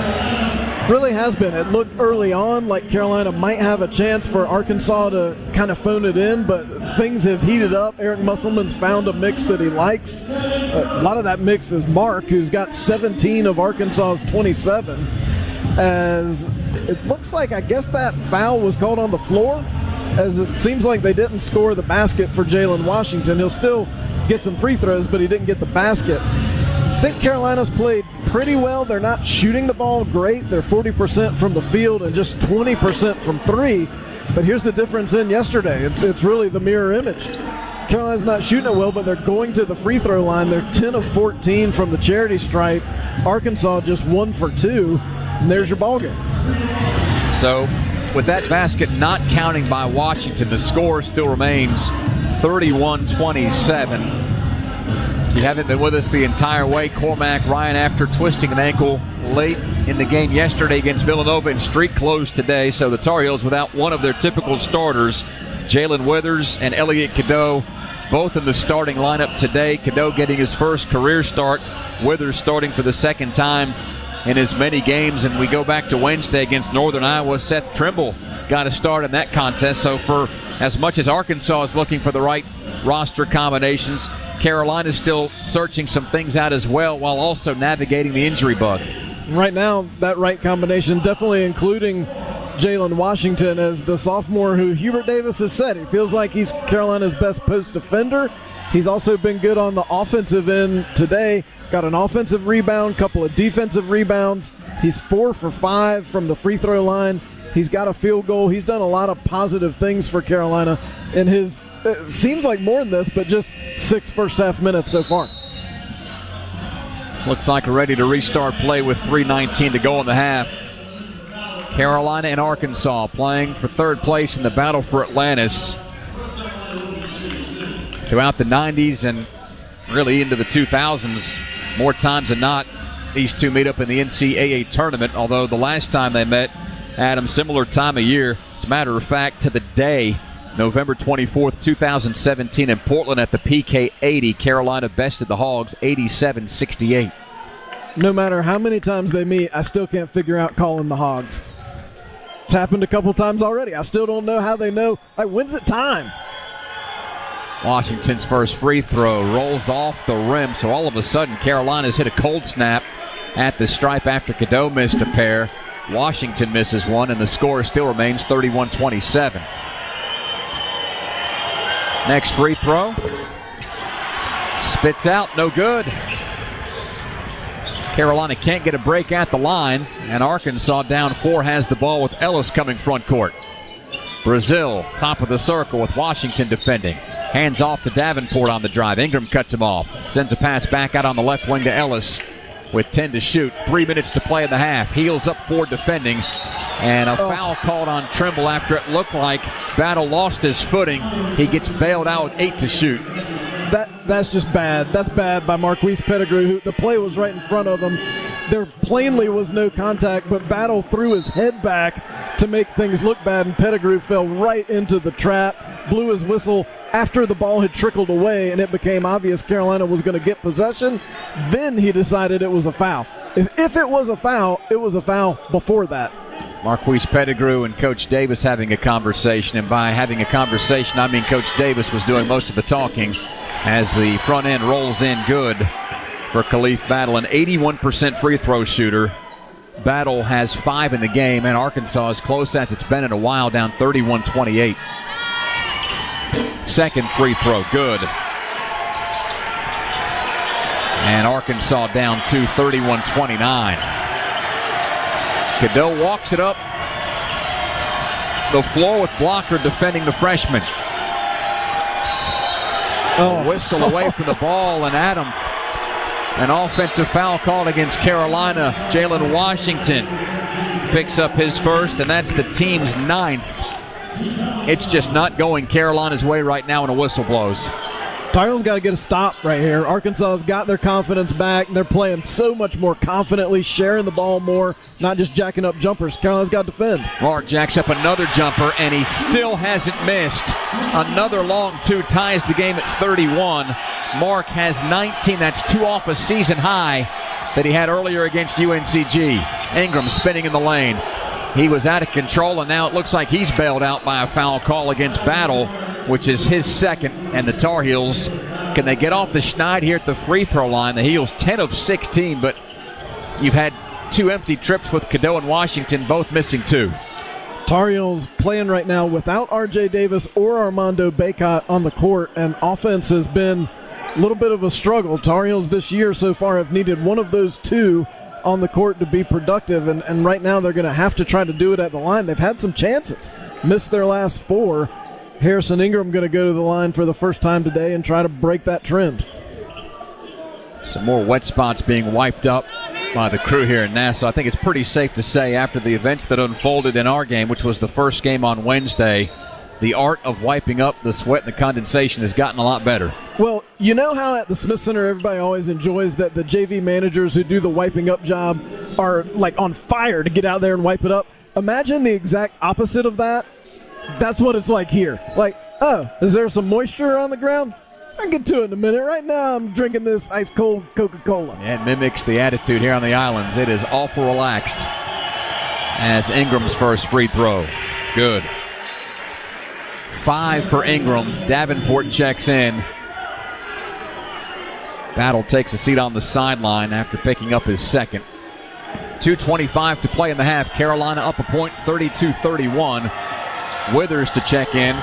Really has been. It looked early on like Carolina might have a chance for Arkansas to kind of phone it in, but things have heated up. Eric Musselman's found a mix that he likes. A lot of that mix is Mark, who's got 17 of Arkansas's 27. As it looks like, I guess that foul was called on the floor, as it seems like they didn't score the basket for Jalen Washington. He'll still get some free throws, but he didn't get the basket. I think Carolina's played pretty well. They're not shooting the ball great. They're 40% from the field and just 20% from three. But here's the difference in yesterday. It's really the mirror image. Carolina's not shooting it well, but they're going to the free throw line. They're 10 of 14 from the charity stripe. Arkansas just 1 for 2. And there's your ball game. So with that basket not counting by Washington, the score still remains 31-27. If you haven't been with us the entire way, Cormac Ryan, after twisting an ankle late in the game yesterday against Villanova, in street closed today. So the Tar Heels without one of their typical starters, Jalen Withers and Elliot Cadeau, both in the starting lineup today. Cadeau getting his first career start. Withers starting for the second time in as many games. And we go back to Wednesday against Northern Iowa. Seth Trimble got a start in that contest. So for as much as Arkansas is looking for the right roster combinations, Carolina's still searching some things out as well, while also navigating the injury bug. Right now, that right combination, definitely including Jalen Washington as the sophomore who Hubert Davis has said he feels like he's Carolina's best post defender. He's also been good on the offensive end today. Got an offensive rebound, couple of defensive rebounds. He's 4 for 5 from the free throw line. He's got a field goal. He's done a lot of positive things for Carolina in his, it seems like more than this, but just 6 first half minutes so far. Looks like we're ready to restart play with 3:19 to go in the half. Carolina and Arkansas playing for third place in the battle for Atlantis. Throughout the 90s and really into the 2000s, more times than not, these two meet up in the NCAA tournament, although the last time they met, Adam, similar time of year. As a matter of fact, to the day, November 24th, 2017 in Portland at the PK 80. Carolina bested the Hogs 87-68. No matter how many times they meet, I still can't figure out calling the Hogs. It's happened a couple times already. I still don't know how they know. Like, when's it time? Washington's first free throw rolls off the rim, so all of a sudden Carolina's hit a cold snap at the stripe after Cadeau missed a pair. Washington misses one, and the score still remains 31-27. Next free throw. Spits out, no good. Carolina can't get a break at the line, and Arkansas down 4 has the ball with Ellis coming front court. Brazil, top of the circle with Washington defending. Hands off to Davenport on the drive. Ingram cuts him off. Sends a pass back out on the left wing to Ellis with 10 to shoot. 3 minutes to play in the half. Heels up 4 defending. And a foul called on Trimble after it looked like Battle lost his footing. He gets bailed out with 8 to shoot. That's just bad. That's bad by Marquise Pettigrew. Who, the play was right in front of him. There plainly was no contact, but Battle threw his head back to make things look bad, and Pettigrew fell right into the trap, blew his whistle after the ball had trickled away, and it became obvious Carolina was going to get possession. Then he decided it was a foul. If it was a foul, it was a foul before that. Marquise Pettigrew and Coach Davis having a conversation, and by having a conversation, I mean Coach Davis was doing most of the talking as the front end rolls in good for Khalif Battle, an 81% free throw shooter. Battle has 5 in the game, and Arkansas is close as it's been in a while, down 31-28. Second free throw, good. And Arkansas down to 31-29. Cadeau walks it up the floor with Blocker defending the freshman. A whistle away from the ball, and Adam, an offensive foul called against Carolina. Jalen Washington picks up his first, and that's the team's 9th. It's just not going Carolina's way right now when a whistle blows. Tar Heels got to get a stop right here. Arkansas has got their confidence back. They're playing so much more confidently, sharing the ball more, not just jacking up jumpers. Carolina's got to defend. Mark jacks up another jumper, and he still hasn't missed. Another long 2 ties the game at 31. Mark has 19. That's 2 off a season high that he had earlier against UNCG. Ingram spinning in the lane. He was out of control, and now it looks like he's bailed out by a foul call against Battle, which is his second. And the Tar Heels, can they get off the schneid here at the free throw line? The Heels 10 of 16, but you've had 2 empty trips with Cadeau and Washington, both missing 2. Tar Heels playing right now without R.J. Davis or Armando Bacot on the court, and offense has been a little bit of a struggle. Tar Heels this year so far have needed one of those 2 on the court to be productive, and right now they're going to have to try to do it at the line. They've had some chances, missed their last 4. Harrison Ingram going to go to the line for the first time today and try to break that trend. Some more wet spots being wiped up by the crew here in Nassau. I think it's pretty safe to say after the events that unfolded in our game, which was the first game on Wednesday, the art of wiping up the sweat and the condensation has gotten a lot better. Well, you know how at the Smith Center everybody always enjoys that the JV managers who do the wiping up job are like on fire to get out there and wipe it up? Imagine the exact opposite of that. That's what it's like here. Like, oh, is there some moisture on the ground? I'll get to it in a minute. Right now I'm drinking this ice-cold Coca-Cola. It mimics the attitude here on the islands. It is awful relaxed as Ingram's first free throw. Good. 5 for Ingram. Davenport checks in. Battle takes a seat on the sideline after picking up his second. 2:25 to play in the half. Carolina up a point, 32-31. Withers to check in,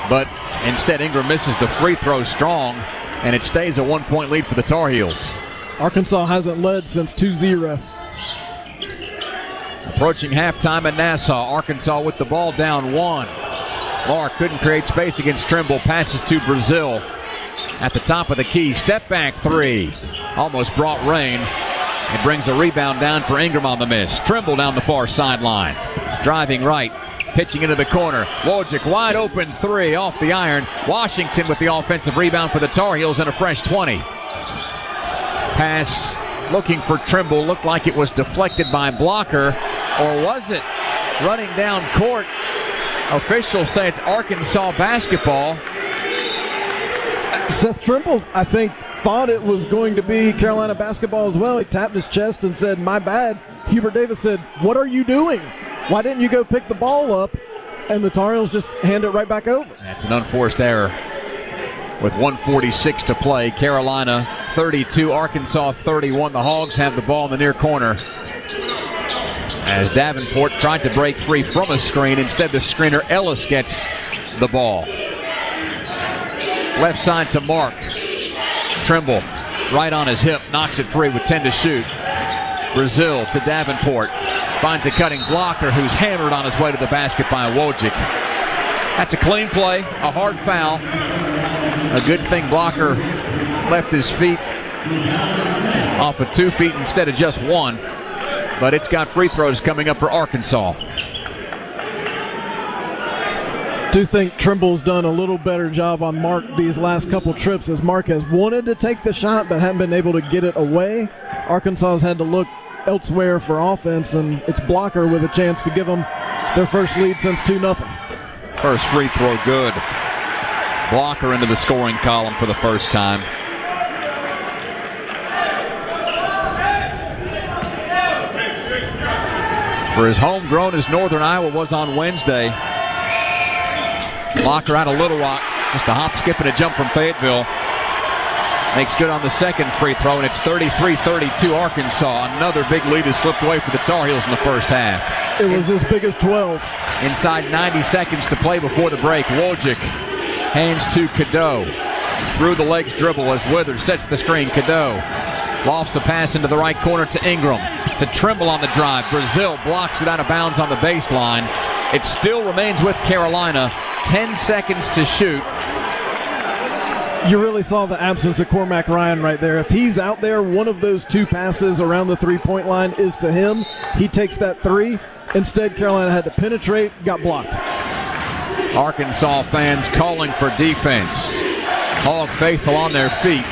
but instead Ingram misses the free throw strong, and it stays a 1-point lead for the Tar Heels. Arkansas hasn't led since 2-0. Approaching halftime in Nassau. Arkansas with the ball down 1. Lahr couldn't create space against Trimble. Passes to Brazil at the top of the key. Step back 3. Almost brought rain. It brings a rebound down for Ingram on the miss. Trimble down the far sideline. Driving right. Pitching into the corner. Wojcik wide open 3 off the iron. Washington with the offensive rebound for the Tar Heels and a fresh 20. Pass looking for Trimble. Looked like it was deflected by Blocker. Or was it running down court? Officials say it's Arkansas basketball. Seth Trimble, I think, thought it was going to be Carolina basketball as well. He tapped his chest and said, "My bad." Hubert Davis said, "What are you doing? Why didn't you go pick the ball up?" And the Tar Heels just hand it right back over. That's an unforced error. With 1:46 to play, Carolina 32, Arkansas 31. The Hogs have the ball in the near corner. As Davenport tried to break free from a screen, instead the screener Ellis gets the ball. Left side to Mark. Trimble right on his hip, knocks it free with 10 to shoot. Brazil to Davenport. Finds a cutting Blocker who's hammered on his way to the basket by Wojcik. That's a clean play, a hard foul. A good thing Blocker left his feet off of 2 feet instead of just 1. but it's got free throws coming up for Arkansas. Do think Trimble's done a little better job on Mark these last couple trips, as Mark has wanted to take the shot but hadn't been able to get it away. Arkansas has had to look elsewhere for offense, and it's Blocker with a chance to give them their first lead since 2-0. First free throw good. Blocker into the scoring column for the first time. For as homegrown as Northern Iowa was on Wednesday, Blocker out of Little Rock, just a hop, skip, and a jump from Fayetteville. Makes good on the second free throw, and it's 33-32 Arkansas. Another big lead has slipped away for the Tar Heels in the first half. It was as big as 12. Inside 90 seconds to play before the break. Wojcik hands to Cadeau. Through the legs dribble as Withers sets the screen. Cadeau lofts a pass into the right corner to Ingram. To Trimble on the drive. Brazil blocks it out of bounds on the baseline. It still remains with Carolina. 10 seconds to shoot. You really saw the absence of Cormac Ryan right there. If he's out there, one of those two passes around the three-point line is to him. He takes that three. Instead, Carolina had to penetrate, got blocked. Arkansas fans calling for defense. Hog faithful on their feet.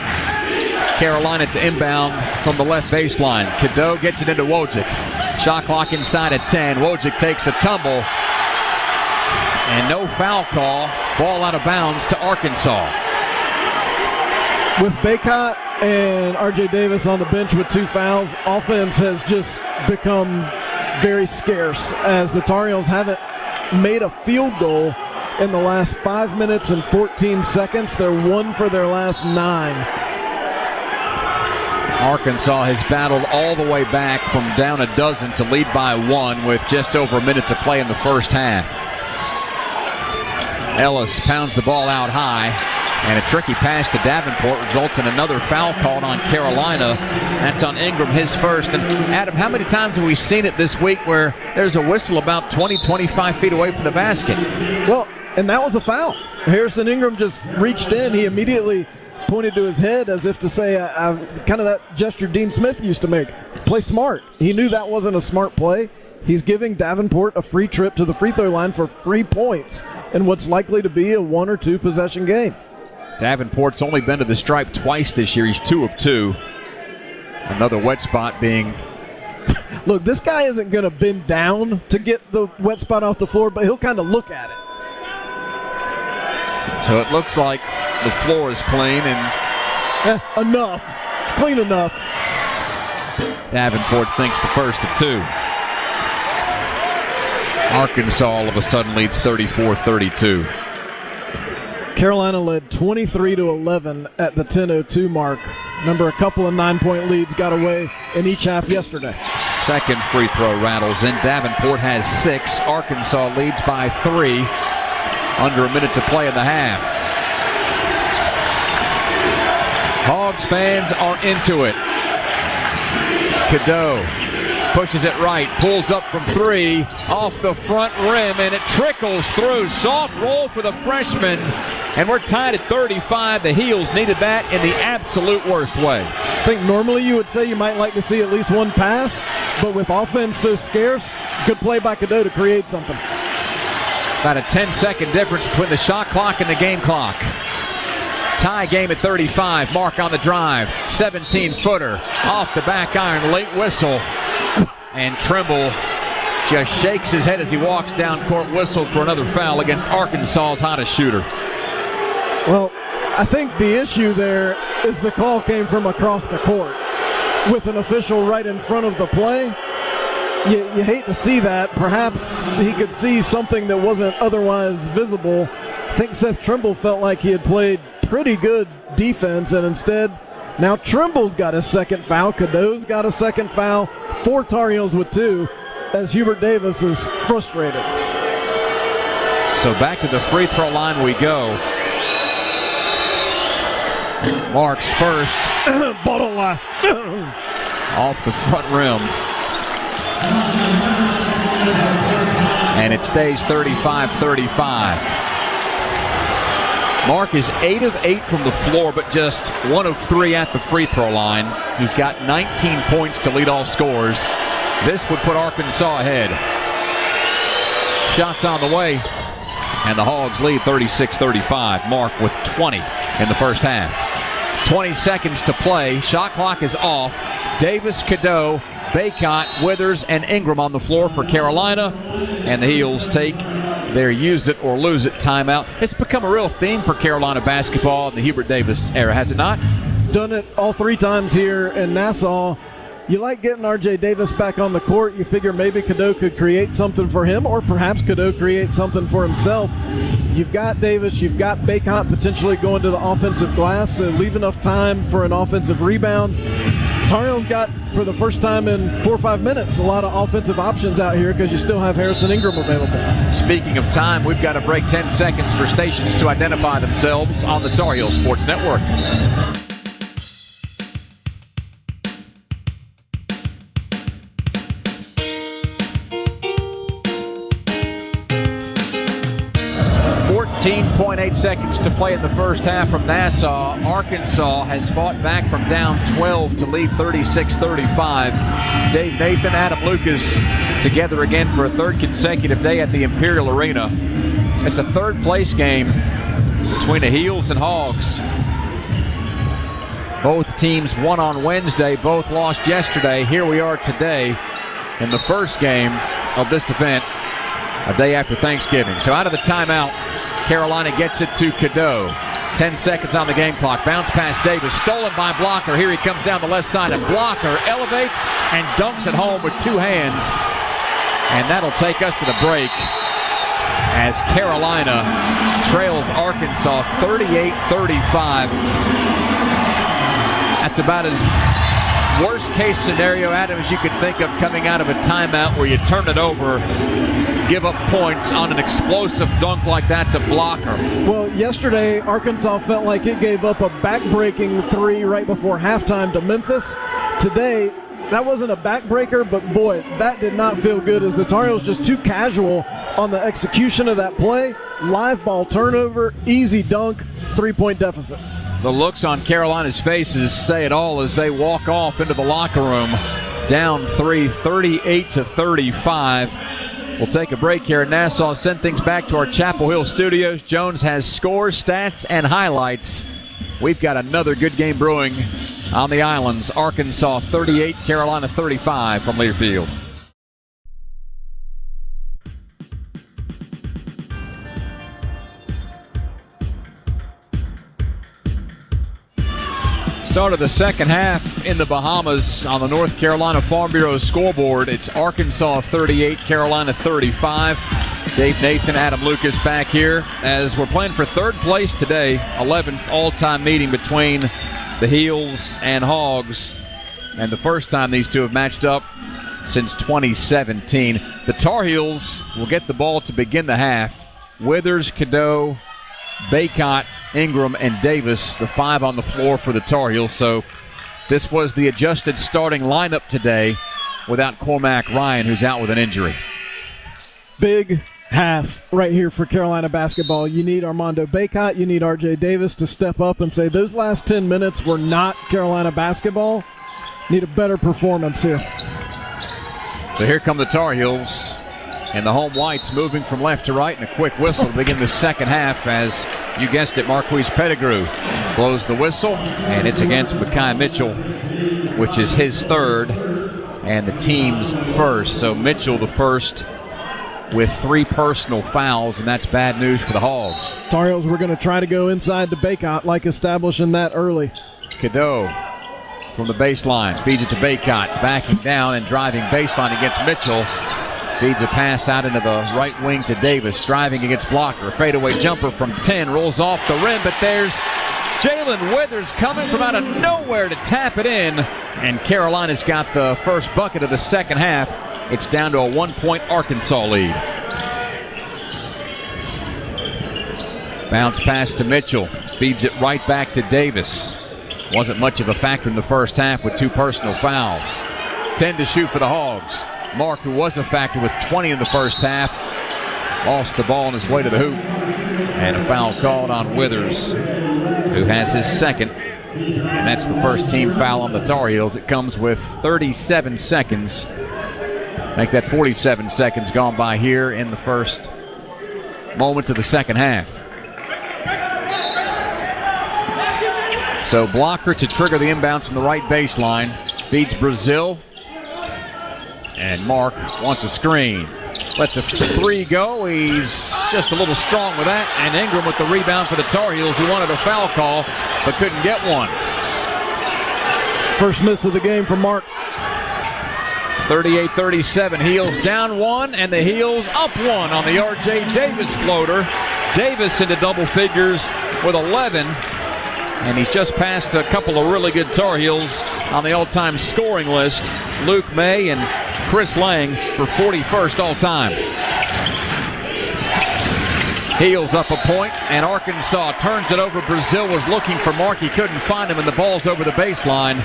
Carolina to inbound from the left baseline. Cadeau gets it into Wojcik. Shot clock inside at 10. Wojcik takes a tumble. And no foul call. Ball out of bounds to Arkansas. With Baycott and R.J. Davis on the bench with 2 fouls, offense has just become very scarce, as the Tar Heels haven't made a field goal in the last 5 minutes and 14 seconds. They're 1 for their last 9. Arkansas has battled all the way back from down a dozen to lead by 1 with just over a minute to play in the first half. Ellis pounds the ball out high, and a tricky pass to Davenport results in another foul called on Carolina. That's on Ingram, his first. And Adam, how many times have we seen it this week where there's a whistle about 20, 25 feet away from the basket? Well, and that was a foul. Harrison Ingram just reached in. He immediately pointed to his head as if to say, kind of that gesture Dean Smith used to make. Play smart. He knew that wasn't a smart play. He's giving Davenport a free trip to the free throw line for 3 points in what's likely to be a 1 or 2 possession game. Davenport's only been to the stripe twice this year. He's 2 of 2. Another wet spot being... Look, this guy isn't going to bend down to get the wet spot off the floor, but he'll kind of look at it. So it looks like the floor is clean and... enough. It's clean enough. Davenport sinks the first of 2. Arkansas all of a sudden leads 34-32. Carolina led 23-11 at the 10:02 mark. Remember, a couple of 9-point leads got away in each half yesterday. Second free throw rattles in. Davenport has 6. Arkansas leads by 3. Under a minute to play in the half. Hogs fans are into it. Cadeau pushes it right, pulls up from 3, off the front rim, and it trickles through. Soft roll for the freshman, and we're tied at 35. The Heels needed that in the absolute worst way. I think normally you would say you might like to see at least one pass, but with offense so scarce, good play by Cadeau to create something. About a 10-second difference between the shot clock and the game clock. Tie game at 35. Mark on the drive. 17-footer off the back iron. Late whistle. And Trimble just shakes his head as he walks down court, whistled for another foul against Arkansas's hottest shooter. Well, I think the issue there is the call came from across the court with an official right in front of the play. You hate to see that. Perhaps he could see something that wasn't otherwise visible. I think Seth Trimble felt like he had played pretty good defense, and instead now Trimble's got his second foul. Cadeau's got a second foul. 4 Tar Heels with 2 as Hubert Davis is frustrated. So back to the free throw line we go. Marks first. Off the front rim. And it stays 35-35. Mark is 8 of 8 from the floor, but just 1 of 3 at the free throw line. He's got 19 points to lead all scorers. This would put Arkansas ahead. Shots on the way, and the Hogs lead 36-35. Mark with 20 in the first half. 20 seconds to play. Shot clock is off. Davis, Cadeau, Baycott, Withers, and Ingram on the floor for Carolina. And the Heels take their use it or lose it timeout. It's become a real theme for Carolina basketball in the Hubert Davis era, has it not? Done it all 3 times here in Nassau. You like getting R.J. Davis back on the court. You figure maybe Cadeau could create something for him, or perhaps Cadeau create something for himself. You've got Davis, you've got Baycott potentially going to the offensive glass, so leave enough time for an offensive rebound. Tar Heels got, for the first time in 4 or 5 minutes, a lot of offensive options out here because you still have Harrison Ingram available. Speaking of time, we've got to break 10 seconds for stations to identify themselves on the Tar Heel Sports Network. .8 seconds to play in the first half from Nassau. Arkansas has fought back from down 12 to lead 36-35. Dave Nathan, Adam Lucas together again for a third consecutive day at the Imperial Arena. It's a third place game between the Heels and Hogs. Both teams won on Wednesday, both lost yesterday. Here we are today in the first game of this event, a day after Thanksgiving. So out of the timeout, Carolina gets it to Cadeau. 10 seconds on the game clock. Bounce pass Davis. Stolen by Blocker. Here he comes down the left side, and Blocker elevates and dunks it home with 2 hands. And that'll take us to the break as Carolina trails Arkansas 38-35. That's about as worst case scenario, Adam, as you could think of coming out of a timeout where you turn it over, give up points on an explosive dunk like that to Blocker. Well, yesterday, Arkansas felt like it gave up a back-breaking 3 right before halftime to Memphis. Today, that wasn't a backbreaker, but boy, that did not feel good as the Tar Heels just too casual on the execution of that play. Live ball turnover, easy dunk, 3-point deficit. The looks on Carolina's faces say it all as they walk off into the locker room. Down 3, 38-35. We'll take a break here in Nassau, send things back to our Chapel Hill studios. Jones has scores, stats, and highlights. We've got another good game brewing on the islands. Arkansas 38, Carolina 35 from Learfield. Start of the second half in the Bahamas on the North Carolina Farm Bureau scoreboard. It's Arkansas 38, Carolina 35. Dave Nathan, Adam Lucas back here as we're playing for third place today. 11th all-time meeting between the Heels and Hogs, and the first time these two have matched up since 2017. The Tar Heels will get the ball to begin the half. Withers, Cadeau, Baycott, Ingram, and Davis, the 5 on the floor for the Tar Heels. So this was the adjusted starting lineup today without Cormac Ryan, who's out with an injury. Big half right here for Carolina basketball. You need Armando Baycott, you need R.J. Davis to step up and say those last 10 minutes were not Carolina basketball. Need a better performance here. So here come the Tar Heels. And the home whites moving from left to right, and a quick whistle to begin the second half as, you guessed it, Marquise Pettigrew blows the whistle, and it's against Mekhi Mitchell, which is his third and the team's first. So Mitchell the first with 3 personal fouls, and that's bad news for the Hogs. Tar Heels were going to try to go inside to Baycott, like establishing that early. Cadeau from the baseline feeds it to Baycott, backing down and driving baseline against Mitchell. Feeds a pass out into the right wing to Davis, driving against Blocker. Fadeaway jumper from 10, rolls off the rim, but there's Jalen Withers coming from out of nowhere to tap it in. And Carolina's got the first bucket of the second half. It's down to a 1-point Arkansas lead. Bounce pass to Mitchell, feeds it right back to Davis. Wasn't much of a factor in the first half with 2 personal fouls. 10 to shoot for the Hogs. Mark, who was a factor with 20 in the first half, lost the ball on his way to the hoop. And a foul called on Withers, who has his second. And that's the first team foul on the Tar Heels. It comes with 37 seconds Make that 47 seconds gone by here in the first moments of the second half. So Blocker to trigger the inbounds from the right baseline. Feeds Brazil. And Mark wants a screen. Lets a three go. He's just a little strong with that. And Ingram with the rebound for the Tar Heels, who wanted a foul call but couldn't get one. First miss of the game for Mark. 38-37. Heels down one, and the Heels up one on the R.J. Davis floater. Davis into double figures with 11. And he's just passed a couple of really good Tar Heels on the all-time scoring list. Luke May and Chris Lang for 41st all-time. Heels up a point, and Arkansas turns it over. Brazil was looking for Mark. He couldn't find him, and the ball's over the baseline.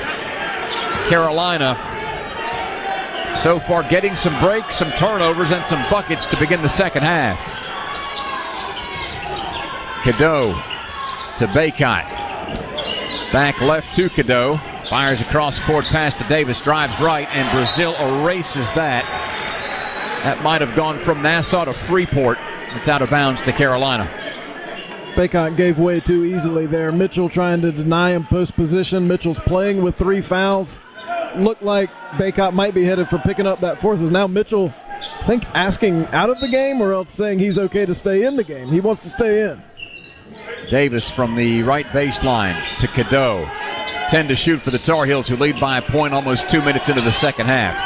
Carolina so far getting some breaks, some turnovers, and some buckets to begin the second half. Cadeau to Baycott. Back left to Cadeau. Fires across court pass to Davis. Drives right, and Brazil erases that. That might have gone from Nassau to Freeport. It's out of bounds to Carolina. Baycott gave way too easily there. Mitchell trying to deny him post position. Mitchell's playing with 3 fouls. Looked like Baycott might be headed for picking up that fourth. Is now Mitchell, I think, asking out of the game or else saying he's okay to stay in the game. He wants to stay in. Davis from the right baseline to Cadeau. 10 to shoot for the Tar Heels, who lead by a point almost 2 minutes into the second half.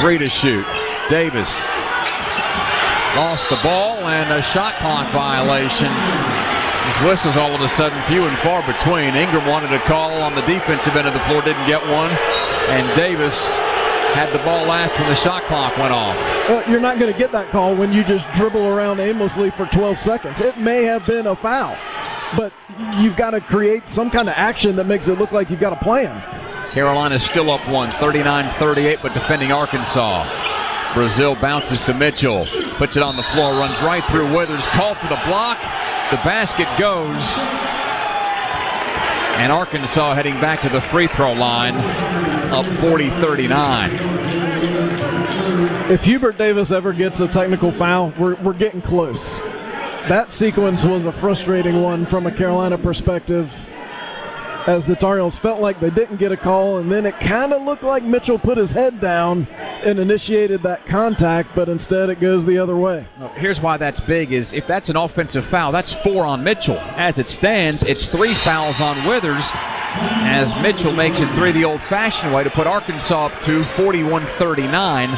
3 to shoot. Davis lost the ball and a shot clock violation. His whistles all of a sudden few and far between. Ingram wanted a call on the defensive end of the floor, didn't get one. And Davis had the ball last when the shot clock went off. You're not going to get that call when you just dribble around aimlessly for 12 seconds. It may have been a foul, but you've got to create some kind of action that makes it look like you've got a plan. Carolina's still up one, 39-38, but defending Arkansas. Brazil bounces to Mitchell, puts it on the floor, runs right through Withers, called for the block. The basket goes, and Arkansas heading back to the free throw line, up 40-39. If Hubert Davis ever gets a technical foul, we're getting close. That sequence was a frustrating one from a Carolina perspective, as the Tar Heels felt like they didn't get a call, and then it kind of looked like Mitchell put his head down and initiated that contact, but instead it goes the other way. Here's why that's big is if that's an offensive foul, that's 4 on Mitchell. As it stands, it's 3 fouls on Withers, as Mitchell makes it 3 the old-fashioned way to put Arkansas up to 41-39.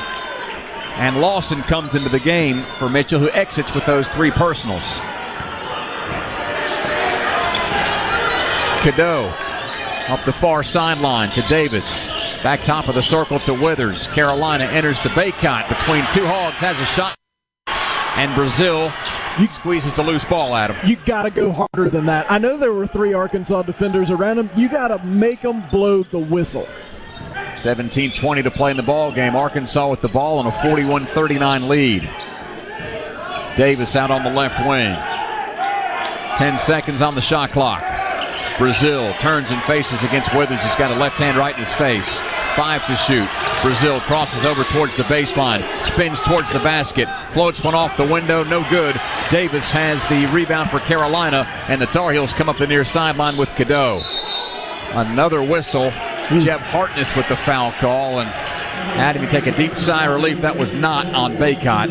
And Lawson comes into the game for Mitchell, who exits with those 3 personals. Cadeau up the far sideline to Davis. Back top of the circle to Withers. Carolina enters to Baycott between 2 hogs, has a shot. And Brazil squeezes the loose ball at him. You got to go harder than that. I know there were 3 Arkansas defenders around him. You got to make them blow the whistle. 17:20 to play in the ball game. Arkansas with the ball on a 41-39 lead. Davis out on the left wing. 10 seconds on the shot clock. Brazil turns and faces against Withers. He's got a left hand right in his face. 5 to shoot. Brazil crosses over towards the baseline. Spins towards the basket. Floats one off the window. No good. Davis has the rebound for Carolina, and the Tar Heels come up the near sideline with Cadeau. Another whistle. Jeb Hartness with the foul call, and had him take a deep sigh of relief. That was not on Baycott.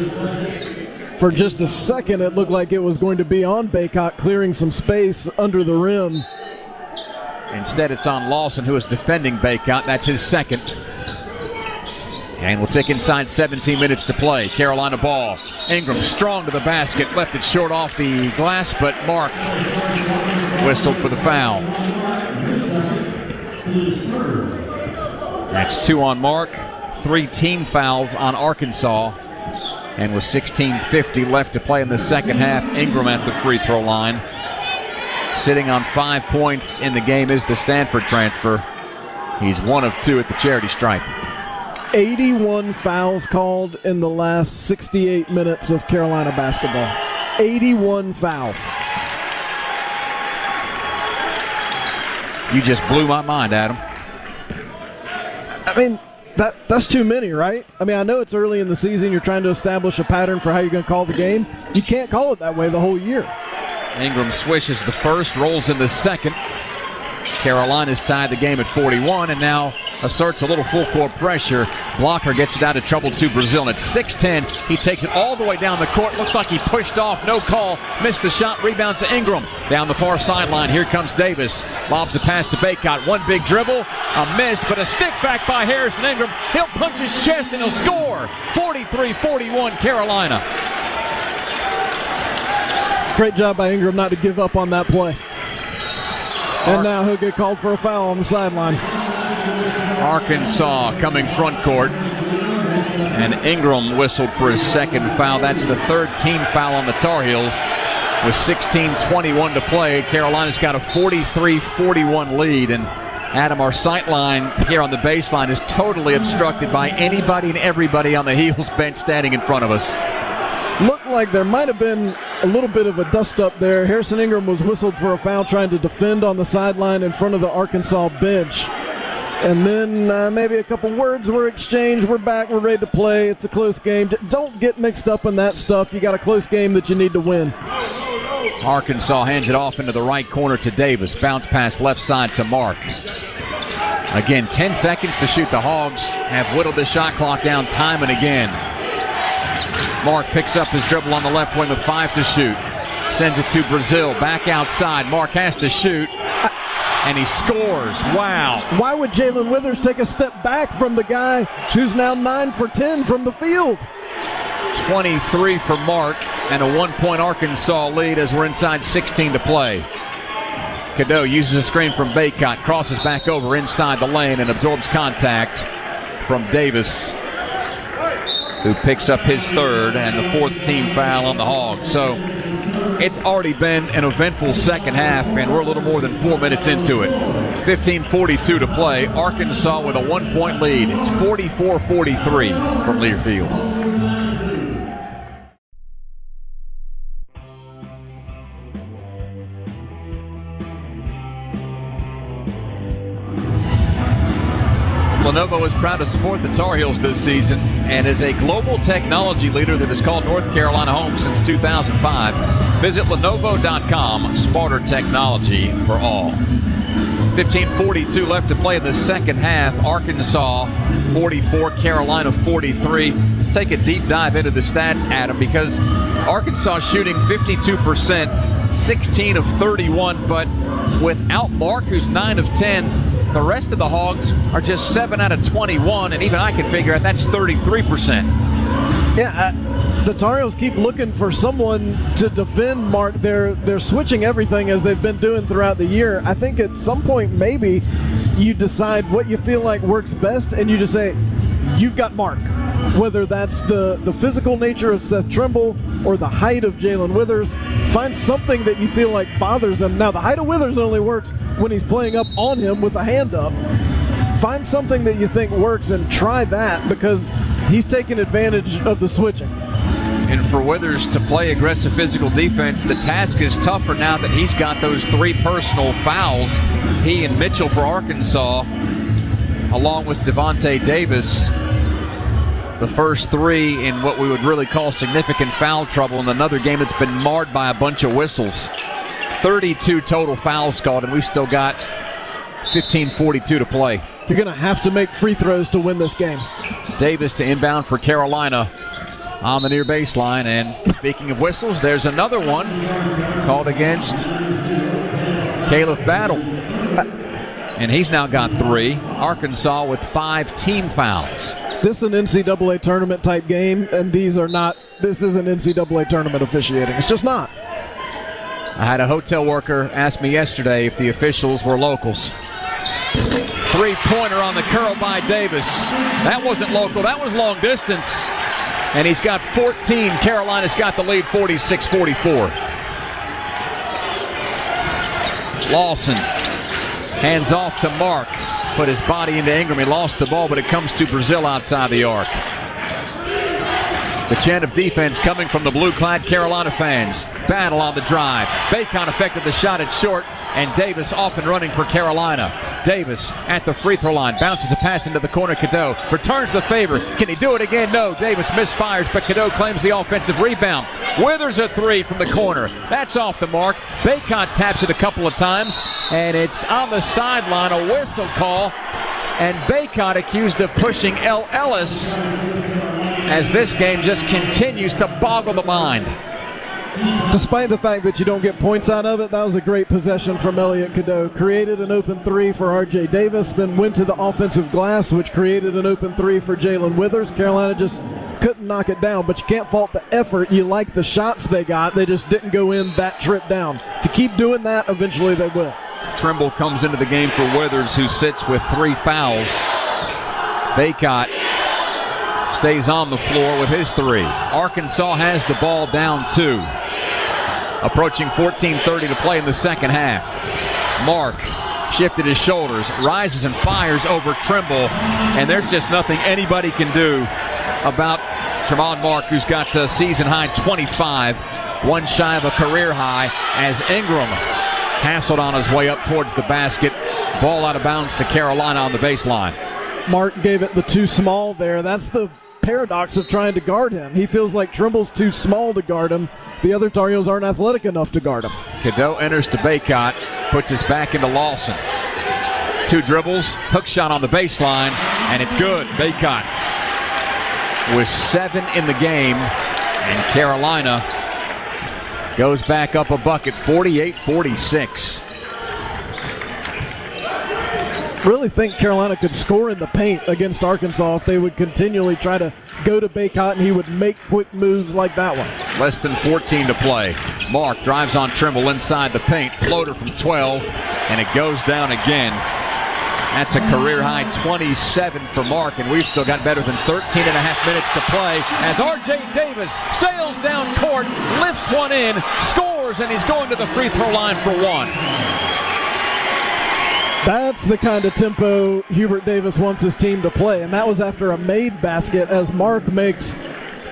For just a second, it looked like it was going to be on Baycott, clearing some space under the rim. Instead, it's on Lawson, who is defending Baycott. That's his second. And we'll take inside 17 minutes to play. Carolina ball. Ingram strong to the basket. Left it short off the glass, but Mark whistled for the foul. That's 2 on Mark. 3 team fouls on Arkansas. And with 16:50 left to play in the second half, Ingram at the free throw line. Sitting on 5 points in the game is the Stanford transfer. He's 1 of 2 at the charity stripe. 81 fouls called in the last 68 minutes of Carolina basketball. 81 fouls. You just blew my mind, Adam. I mean, That's too many, right? I mean, I know it's early in the season. You're trying to establish a pattern for how you're going to call the game. You can't call it that way the whole year. Ingram swishes the first, rolls in the second. Carolina's tied the game at 41 and now asserts a little full court pressure. Blocker gets it out of trouble to Brazil. And at 6'10", he takes it all the way down the court. Looks like he pushed off, no call. Missed the shot, rebound to Ingram. Down the far sideline, here comes Davis. Lobs a pass to Baycott. One big dribble, a miss, but a stick back by Harrison Ingram. He'll punch his chest and he'll score. 43-41 Carolina. Great job by Ingram not to give up on that play. And now he'll get called for a foul on the sideline. Arkansas coming front court. And Ingram whistled for his second foul. That's the third team foul on the Tar Heels. With 16:21 to play, Carolina's got a 43-41 lead. And Adam, our sight line here on the baseline is totally obstructed by anybody and everybody on the Heels bench standing in front of us. Looked like there might have been a little bit of a dust-up there. Harrison Ingram was whistled for a foul trying to defend on the sideline in front of the Arkansas bench. And then maybe a couple words were exchanged. We're back. We're ready to play. It's a close game. Don't get mixed up in that stuff. You got a close game that you need to win. Arkansas hands it off into the right corner to Davis. Bounce pass left side to Mark. Again, 10 seconds to shoot. The Hogs have whittled the shot clock down time and again. Mark picks up his dribble on the left wing with 5 to shoot. Sends it to Brazil. Back outside. Mark has to shoot. And he scores. Wow. Why would Jalen Withers take a step back from the guy who's now 9 for 10 from the field? 23 for Mark and a 1-point Arkansas lead as we're inside 16 to play. Cadeau uses a screen from Baycott. Crosses back over inside the lane and absorbs contact from Davis, who picks up his third and the fourth team foul on the Hogs. So it's already been an eventful second half, and we're a little more than 4 minutes into it. 15:42 to play. Arkansas with a 1-point lead. It's 44-43 from Learfield. Villanova is proud to support the Tar Heels this season and is a global technology leader that has called North Carolina home since 2005. Visit Lenovo.com, smarter technology for all. 15:42 left to play in the second half. Arkansas 44, Carolina 43. Let's take a deep dive into the stats, Adam, because Arkansas shooting 52%, 16 of 31, but without Mark, who's 9 of 10, the rest of the Hogs are just 7 out of 21, and even I can figure out that's 33%. Yeah, the Tar Heels keep looking for someone to defend Mark. They're switching everything as they've been doing throughout the year. I think at some point maybe you decide what you feel like works best, and you just say, you've got Mark. Whether that's the physical nature of Seth Trimble or the height of Jalen Withers, find something that you feel like bothers him. Now, the height of Withers only works when he's playing up on him with a hand up. Find something that you think works and try that, because he's taking advantage of the switching. And for Withers to play aggressive physical defense, the task is tougher now that he's got those 3 personal fouls. He and Mitchell for Arkansas, along with Devontae Davis, the first 3 in what we would really call significant foul trouble in another game that's been marred by a bunch of whistles. 32 total fouls called, and we've still got 15:42 to play. You're going to have to make free throws to win this game. Davis to inbound for Carolina on the near baseline. And speaking of whistles, there's another one called against Caleb Battle. And he's now got 3. Arkansas with 5 team fouls. This is an NCAA tournament type game, and this isn't NCAA tournament officiating. It's just not. I had a hotel worker ask me yesterday if the officials were locals. 3-pointer on the curl by Davis. That wasn't local, that was long distance. And he's got 14. Carolina's got the lead, 46-44. Lawson hands off to Mark. Put his body into Ingram. He lost the ball, but it comes to Brazil outside the arc. The chant of defense coming from the blue-clad Carolina fans. Battle on the drive. Bacon affected the shot. It's short. and Davis off and running for Carolina. Davis at the free throw line, bounces a pass into the corner. Cadeau returns the favor. Can he do it again? No. Davis misfires, but Cadeau claims the offensive rebound. Withers a three from the corner. That's off the mark. Bacot taps it a couple of times, and it's on the sideline. A whistle call, and Bacot accused of pushing L. Ellis as this game just continues to boggle the mind. Despite the fact that you don't get points out of it, that was a great possession from Elliot Cadeau. Created an open three for R.J. Davis, then went to the offensive glass, which created an open three for Jalen Withers. Carolina just couldn't knock it down, but you can't fault the effort. You like the shots they got. They just didn't go in that trip down. If you keep doing that, eventually they will. Trimble comes into the game for Withers, who sits with 3 fouls. Bacot stays on the floor with his 3. Arkansas has the ball down 2. Approaching 14:30 to play in the second half. Mark shifted his shoulders, rises and fires over Trimble, and there's just nothing anybody can do about Tremont Mark, who's got a season-high 25, one shy of a career high, as Ingram hassled on his way up towards the basket. Ball out of bounds to Carolina on the baseline. Mark gave it the too small there. That's the paradox of trying to guard him. He feels like Trimble's too small to guard him. The other Tar Heels aren't athletic enough to guard him. Cadeau enters to Bacot, puts his back into Lawson. 2 dribbles, hook shot on the baseline, and it's good. Bacot with 7 in the game, and Carolina goes back up a bucket, 48-46. Really think Carolina could score in the paint against Arkansas if they would continually try to go to Bacot and he would make quick moves like that one. Less than 14 to play. Mark drives on Trimble inside the paint. Floater from 12, and it goes down again. That's a career-high 27 for Mark, and we've still got better than 13 and a half minutes to play as R.J. Davis sails down court, lifts one in, scores, and he's going to the free throw line for 1. That's the kind of tempo Hubert Davis wants his team to play, and that was after a made basket as Mark makes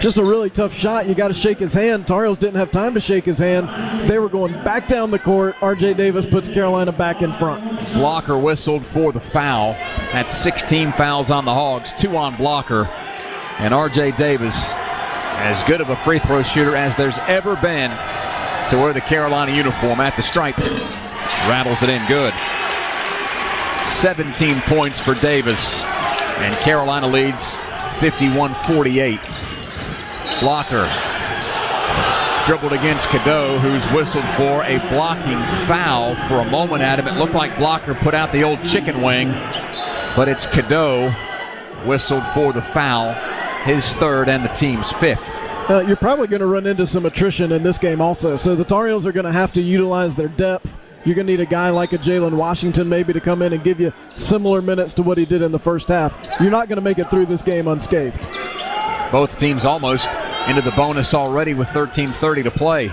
just a really tough shot. You got to shake his hand. Tar Heels didn't have time to shake his hand. They were going back down the court. R.J. Davis puts Carolina back in front. Blocker whistled for the foul. That's 16 fouls on the Hogs, 2 on Blocker. And R.J. Davis, as good of a free throw shooter as there's ever been to wear the Carolina uniform at the stripe. Rattles it in good. 17 points for Davis, and Carolina leads 51-48. Blocker dribbled against Cadeau, who's whistled for a blocking foul. For a moment at him, it looked like Blocker put out the old chicken wing, but it's Cadeau whistled for the foul, his 3rd and the team's 5th. You're probably going to run into some attrition in this game also, so the Tar Heels are going to have to utilize their depth. You're going to need a guy like a Jalen Washington maybe to come in and give you similar minutes to what he did in the first half. You're not going to make it through this game unscathed. Both teams almost into the bonus already with 13:30 to play.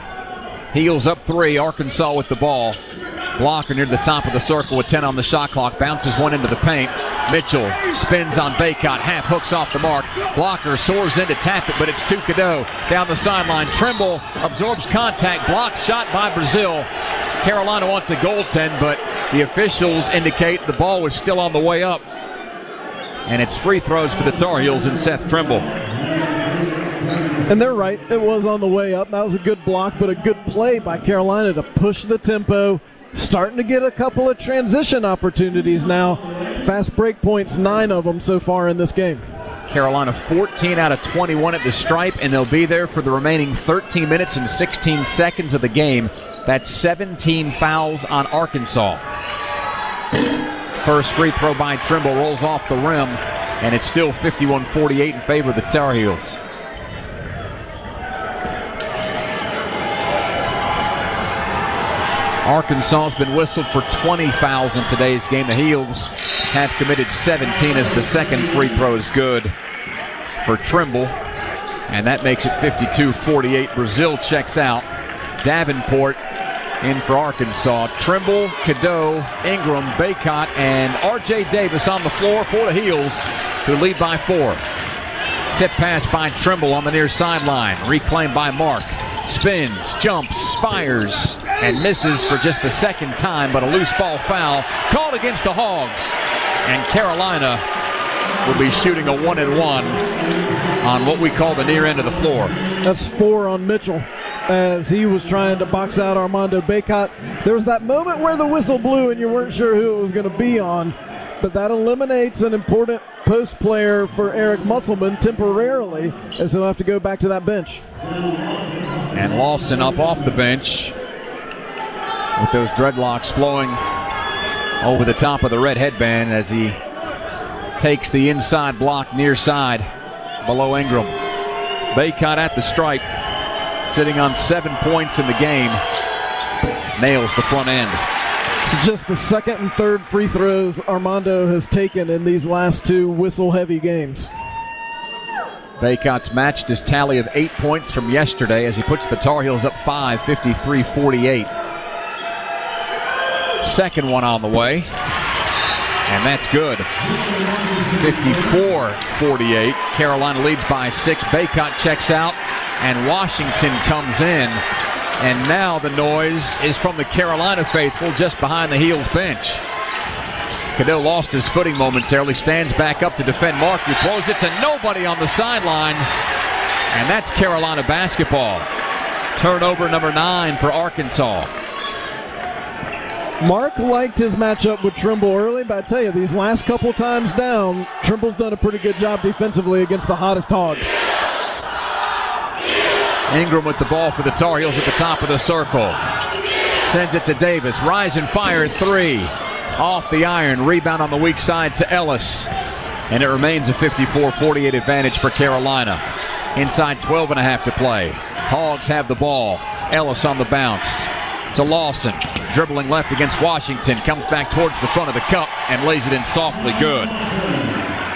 Heels up 3, Arkansas with the ball. Blocker near the top of the circle with 10 on the shot clock. Bounces one into the paint. Mitchell spins on Bacot. Half hooks off the mark. Blocker soars in to tap it, but it's to Cadeau. Down the sideline. Trimble absorbs contact. Blocked shot by Brazil. Carolina wants a goaltend, but the officials indicate the ball was still on the way up. And it's free throws for the Tar Heels and Seth Trimble. And they're right. It was on the way up. That was a good block, but a good play by Carolina to push the tempo. Starting to get a couple of transition opportunities now. Fast break points, 9 of them so far in this game. Carolina 14 out of 21 at the stripe, and they'll be there for the remaining 13 minutes and 16 seconds of the game. That's 17 fouls on Arkansas. First free throw by Trimble rolls off the rim, and it's still 51-48 in favor of the Tar Heels. Arkansas has been whistled for 20 fouls in today's game. The Heels have committed 17 as the second free throw is good for Trimble. And that makes it 52-48. Brazil checks out. Davenport in for Arkansas. Trimble, Cadeau, Ingram, Bacot, and R.J. Davis on the floor for the Heels, who lead by 4. Tip pass by Trimble on the near sideline. Reclaimed by Mark. Spins, jumps, fires, and misses for just the second time, but a loose ball foul called against the Hogs. And Carolina will be shooting a 1-and-1 on what we call the near end of the floor. That's 4 on Mitchell as he was trying to box out Armando Bacot. There was that moment where the whistle blew and you weren't sure who it was going to be on, but that eliminates an important post player for Eric Musselman temporarily, as he'll have to go back to that bench. And Lawson up off the bench with those dreadlocks flowing over the top of the red headband as he takes the inside block near side below Ingram. Bacot at the stripe, sitting on 7 points in the game, nails the front end. It's just the second and third free throws Armando has taken in these last 2 whistle-heavy games. Bacot's matched his tally of 8 points from yesterday as he puts the Tar Heels up 5, 53-48. Second one on the way, and that's good. 54-48. Carolina leads by 6. Bacot checks out, and Washington comes in. And now the noise is from the Carolina faithful just behind the Heels bench. Cadeau lost his footing momentarily, stands back up to defend Mark, who throws it to nobody on the sideline. And that's Carolina basketball. Turnover number 9 for Arkansas. Mark liked his matchup with Trimble early, but I tell you, these last couple times down, Trimble's done a pretty good job defensively against the hottest hog. Ingram with the ball for the Tar Heels at the top of the circle. Sends it to Davis. Rise and fire 3. Off the iron. Rebound on the weak side to Ellis. And it remains a 54-48 advantage for Carolina. Inside 12.5 to play. Hogs have the ball. Ellis on the bounce to Lawson. Dribbling left against Washington. Comes back towards the front of the cup and lays it in softly good.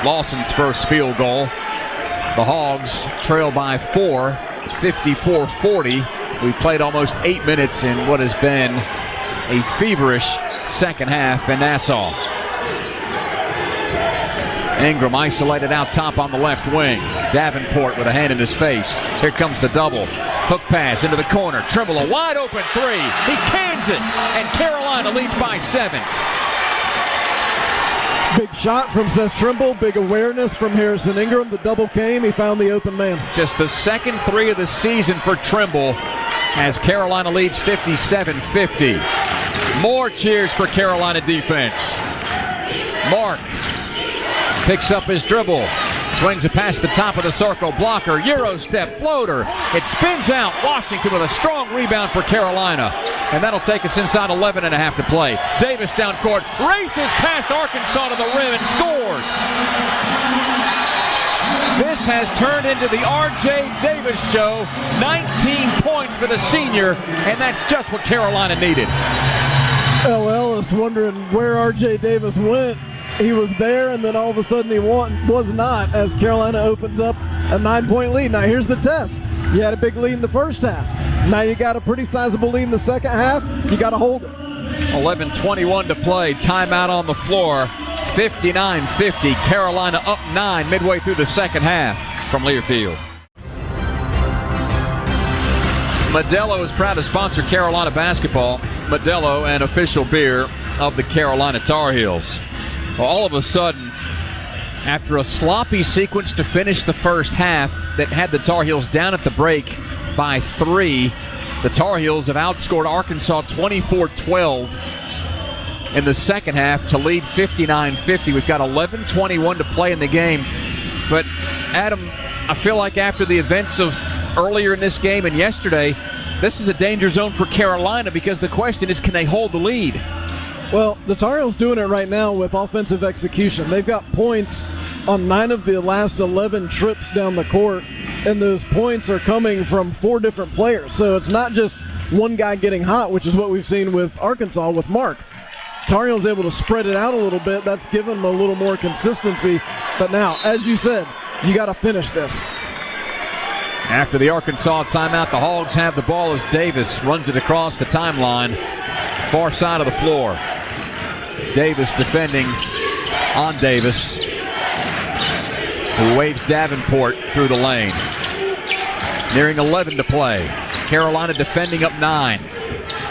Lawson's first field goal. The Hogs trail by 4. 54-40. We've played almost 8 minutes in what has been a feverish second half in Nassau. Ingram isolated out top on the left wing. Davenport with a hand in his face. Here comes the double. Hook pass into the corner. Trimble a wide open 3. He cans it, and Carolina leads by 7. Big shot from Seth Trimble, big awareness from Harrison Ingram. The double came, he found the open man. Just the second 3 of the season for Trimble as Carolina leads 57-50. More cheers for Carolina defense. Mark picks up his dribble, swings it past the top of the circle. Blocker, Euro step, floater. It spins out. Washington with a strong rebound for Carolina. And that'll take us inside 11.5 to play. Davis down court, races past Arkansas to the rim and scores. This has turned into the R.J. Davis show. 19 points for the senior, and that's just what Carolina needed. LL is wondering where R.J. Davis went. He was there, and then all of a sudden he was not, as Carolina opens up a 9-point lead. Now here's the test. You had a big lead in the first half. Now you got a pretty sizable lead in the second half. You got to hold it. 11:21 to play. Timeout on the floor. 59-50. Carolina up 9 midway through the second half from Learfield. Modelo is proud to sponsor Carolina basketball. Modelo, an official beer of the Carolina Tar Heels. Well, all of a sudden, after a sloppy sequence to finish the first half that had the Tar Heels down at the break by 3, the Tar Heels have outscored Arkansas 24-12 in the second half to lead 59-50. We've got 11:21 to play in the game. But, Adam, I feel like after the events of earlier in this game and yesterday, this is a danger zone for Carolina because the question is, can they hold the lead? Well, the Tar Heels doing it right now with offensive execution. They've got points on 9 of the last 11 trips down the court, and those points are coming from 4 different players. So it's not just one guy getting hot, which is what we've seen with Arkansas with Mark. Tar Heels able to spread it out a little bit. That's given them a little more consistency. But now, as you said, you got to finish this. After the Arkansas timeout, the Hogs have the ball as Davis runs it across the timeline, far side of the floor. Davis defending on Davis, who waves Davenport through the lane. Nearing 11 to play. Carolina defending up 9.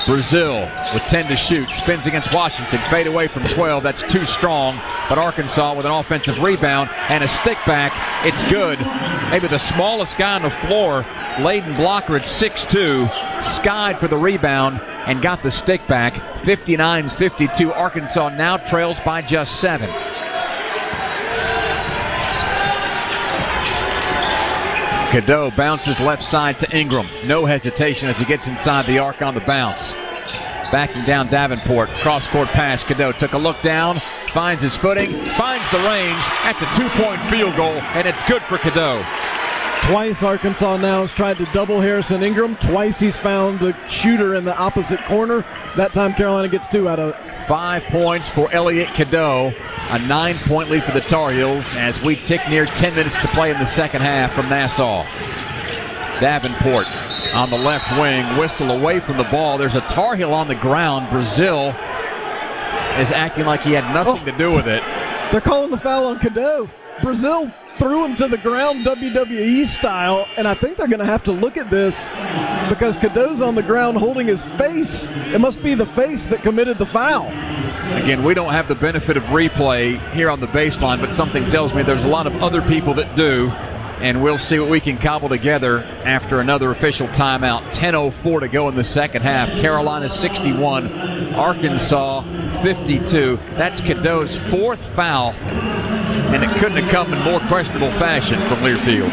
Brazil with 10 to shoot. Spins against Washington. Fade away from 12. That's too strong. But Arkansas with an offensive rebound and a stick back. It's good. Maybe the smallest guy on the floor, Layden Blocker at 6'2", skied for the rebound and got the stick back. 59-52. Arkansas now trails by just 7. Cadeau bounces left side to Ingram. No hesitation as he gets inside the arc on the bounce. Backing down Davenport. Cross-court pass. Cadeau took a look down, finds his footing, finds the range. That's a 2-point field goal, and it's good for Cadeau. Twice Arkansas now has tried to double Harrison Ingram. Twice he's found the shooter in the opposite corner. That time Carolina gets 2 out of it. 5 points for Elliot Cadeau. A 9-point lead for the Tar Heels as we tick near 10 minutes to play in the second half from Nassau. Davenport on the left wing, whistle away from the ball. There's a Tar Heel on the ground. Brazil is acting like he had nothing to do with it. They're calling the foul on Cadeau. Brazil threw him to the ground WWE style, and I think they're going to have to look at this because Cadeau's on the ground holding his face. It must be the face that committed the foul. Again, we don't have the benefit of replay here on the baseline, but something tells me there's a lot of other people that do, and we'll see what we can cobble together after another official timeout. 10:04 to go in the second half. Carolina 61, Arkansas 52. That's Cadeau's 4th foul, and it couldn't have come in more questionable fashion from Learfield.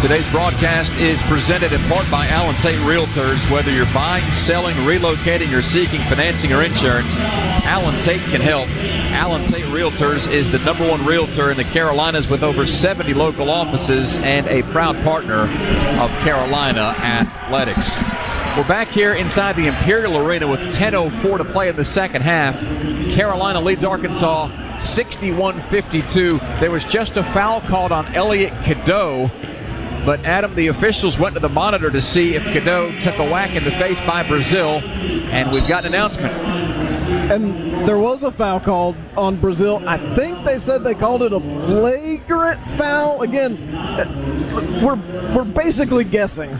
Today's broadcast is presented in part by Allen Tate Realtors. Whether you're buying, selling, relocating, or seeking financing or insurance, Allen Tate can help. Allen Tate Realtors is the #1 realtor in the Carolinas with over 70 local offices and a proud partner of Carolina Athletics. We're back here inside the Imperial Arena with 10:04 to play in the second half. Carolina leads Arkansas 61-52. There was just a foul called on Elliot Cadeau. But, Adam, the officials went to the monitor to see if Cadeau took a whack in the face by Brazil, and we've got an announcement. And there was a foul called on Brazil. I think they said they called it a flagrant foul. Again, we're basically guessing.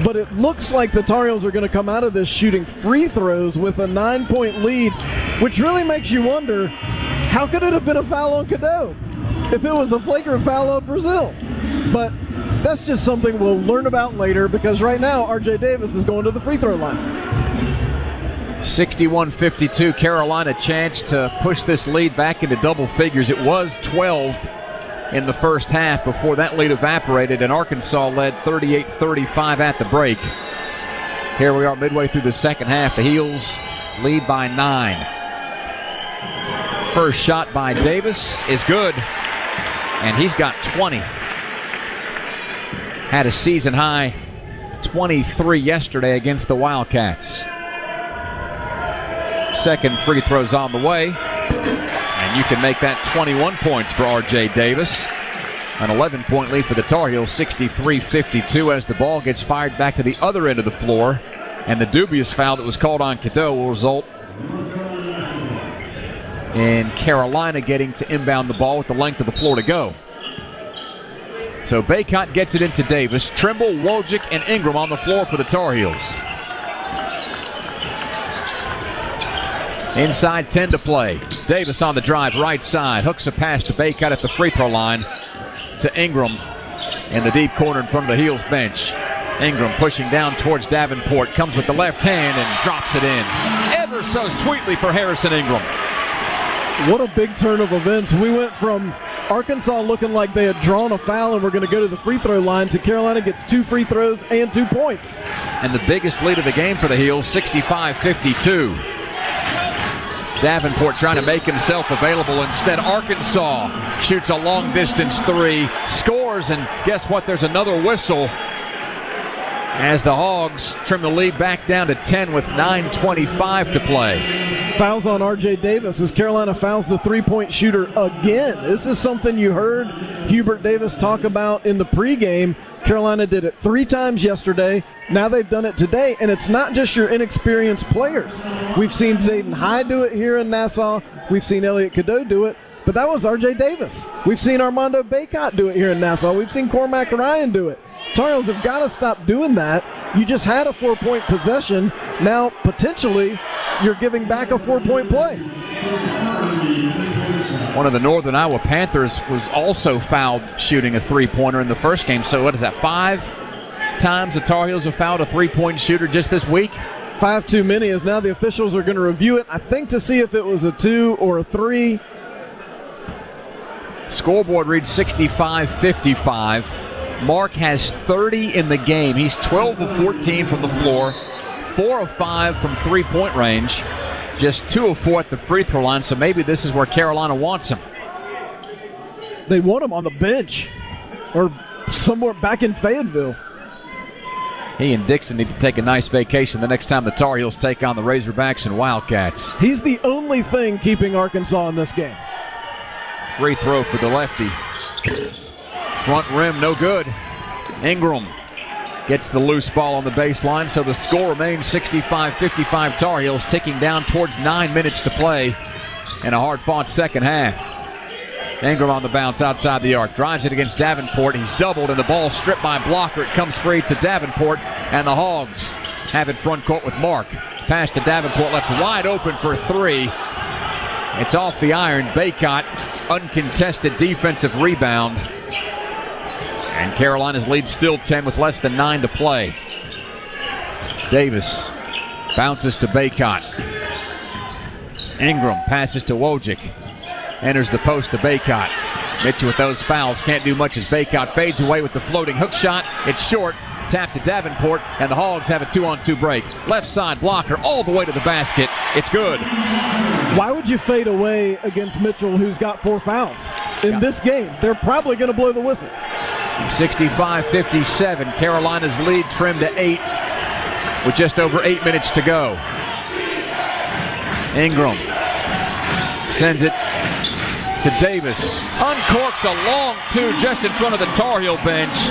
But it looks like the Tar Heels are going to come out of this shooting free throws with a 9-point lead, which really makes you wonder, how could it have been a foul on Cadeau if it was a flagrant foul on Brazil? But that's just something we'll learn about later because right now R.J. Davis is going to the free throw line. 61-52, Carolina chance to push this lead back into double figures. It was 12 in the first half before that lead evaporated, and Arkansas led 38-35 at the break. Here we are midway through the second half. The Heels lead by 9. First shot by Davis is good, and he's got 20. Had a season-high 23 yesterday against the Wildcats. Second free throw's on the way, and you can make that 21 points for R.J. Davis. An 11-point lead for the Tar Heels, 63-52, as the ball gets fired back to the other end of the floor, and the dubious foul that was called on Cadeau will result in Carolina getting to inbound the ball with the length of the floor to go. So Baycott gets it into Davis. Trimble, Wojcik, and Ingram on the floor for the Tar Heels. Inside 10 to play. Davis on the drive, right side. Hooks a pass to Baycott at the free throw line to Ingram in the deep corner in front of the Heels bench. Ingram pushing down towards Davenport. Comes with the left hand and drops it in. Ever so sweetly for Harrison Ingram. What a big turn of events. We went from Arkansas looking like they had drawn a foul and were going to go to the free throw line to Carolina gets 2 free throws and 2 points. And the biggest lead of the game for the Heels, 65-52. Davenport trying to make himself available. Instead, Arkansas shoots a long-distance 3, scores, and guess what? There's another whistle as the Hogs trim the lead back down to 10 with 9:25 to play. Fouls on R.J. Davis as Carolina fouls the three-point shooter again. This is something you heard Hubert Davis talk about in the pregame. Carolina did it 3 times yesterday. Now they've done it today, and it's not just your inexperienced players. We've seen Zayden Hyde do it here in Nassau. We've seen Elliot Cadeau do it, but that was R.J. Davis. We've seen Armando Bacot do it here in Nassau. We've seen Cormac Ryan do it. Tar Heels have got to stop doing that. You just had a 4-point possession. Now, potentially, you're giving back a 4-point play. One of the Northern Iowa Panthers was also fouled shooting a 3-pointer in the first game. So what is that, 5 times the Tar Heels have fouled a 3-point shooter just this week? 5 too many, as now the officials are going to review it, I think, to see if it was a 2 or a 3. Scoreboard reads 65-55. Mark has 30 in the game. He's 12 of 14 from the floor, 4 of 5 from three-point range, just 2 of 4 at the free throw line, so maybe this is where Carolina wants him. They want him on the bench or somewhere back in Fayetteville. He and Dixon need to take a nice vacation the next time the Tar Heels take on the Razorbacks and Wildcats. He's the only thing keeping Arkansas in this game. Free throw for the lefty. Front rim, no good. Ingram gets the loose ball on the baseline, so the score remains 65-55 Tar Heels, ticking down towards 9 minutes to play in a hard-fought second half. Ingram on the bounce outside the arc, drives it against Davenport. He's doubled, and the ball stripped by Blocker. It comes free to Davenport, and the Hogs have it front court with Mark. Pass to Davenport, left wide open for 3. It's off the iron. Bacot, uncontested defensive rebound. And Carolina's lead still 10 with less than 9 to play. Davis bounces to Bacot. Ingram passes to Wojcik. Enters the post to Bacot. Mitchell with those fouls can't do much as Bacot fades away with the floating hook shot. It's short. Tap to Davenport, and the Hogs have a 2-on-2 break. Left side Blocker all the way to the basket. It's good. Why would you fade away against Mitchell, who's got 4 fouls in this game? They're probably going to blow the whistle. 65-57. Carolina's lead trimmed to 8 with just over 8 minutes to go. Ingram sends it to Davis. Uncorks a long 2 just in front of the Tar Heel bench.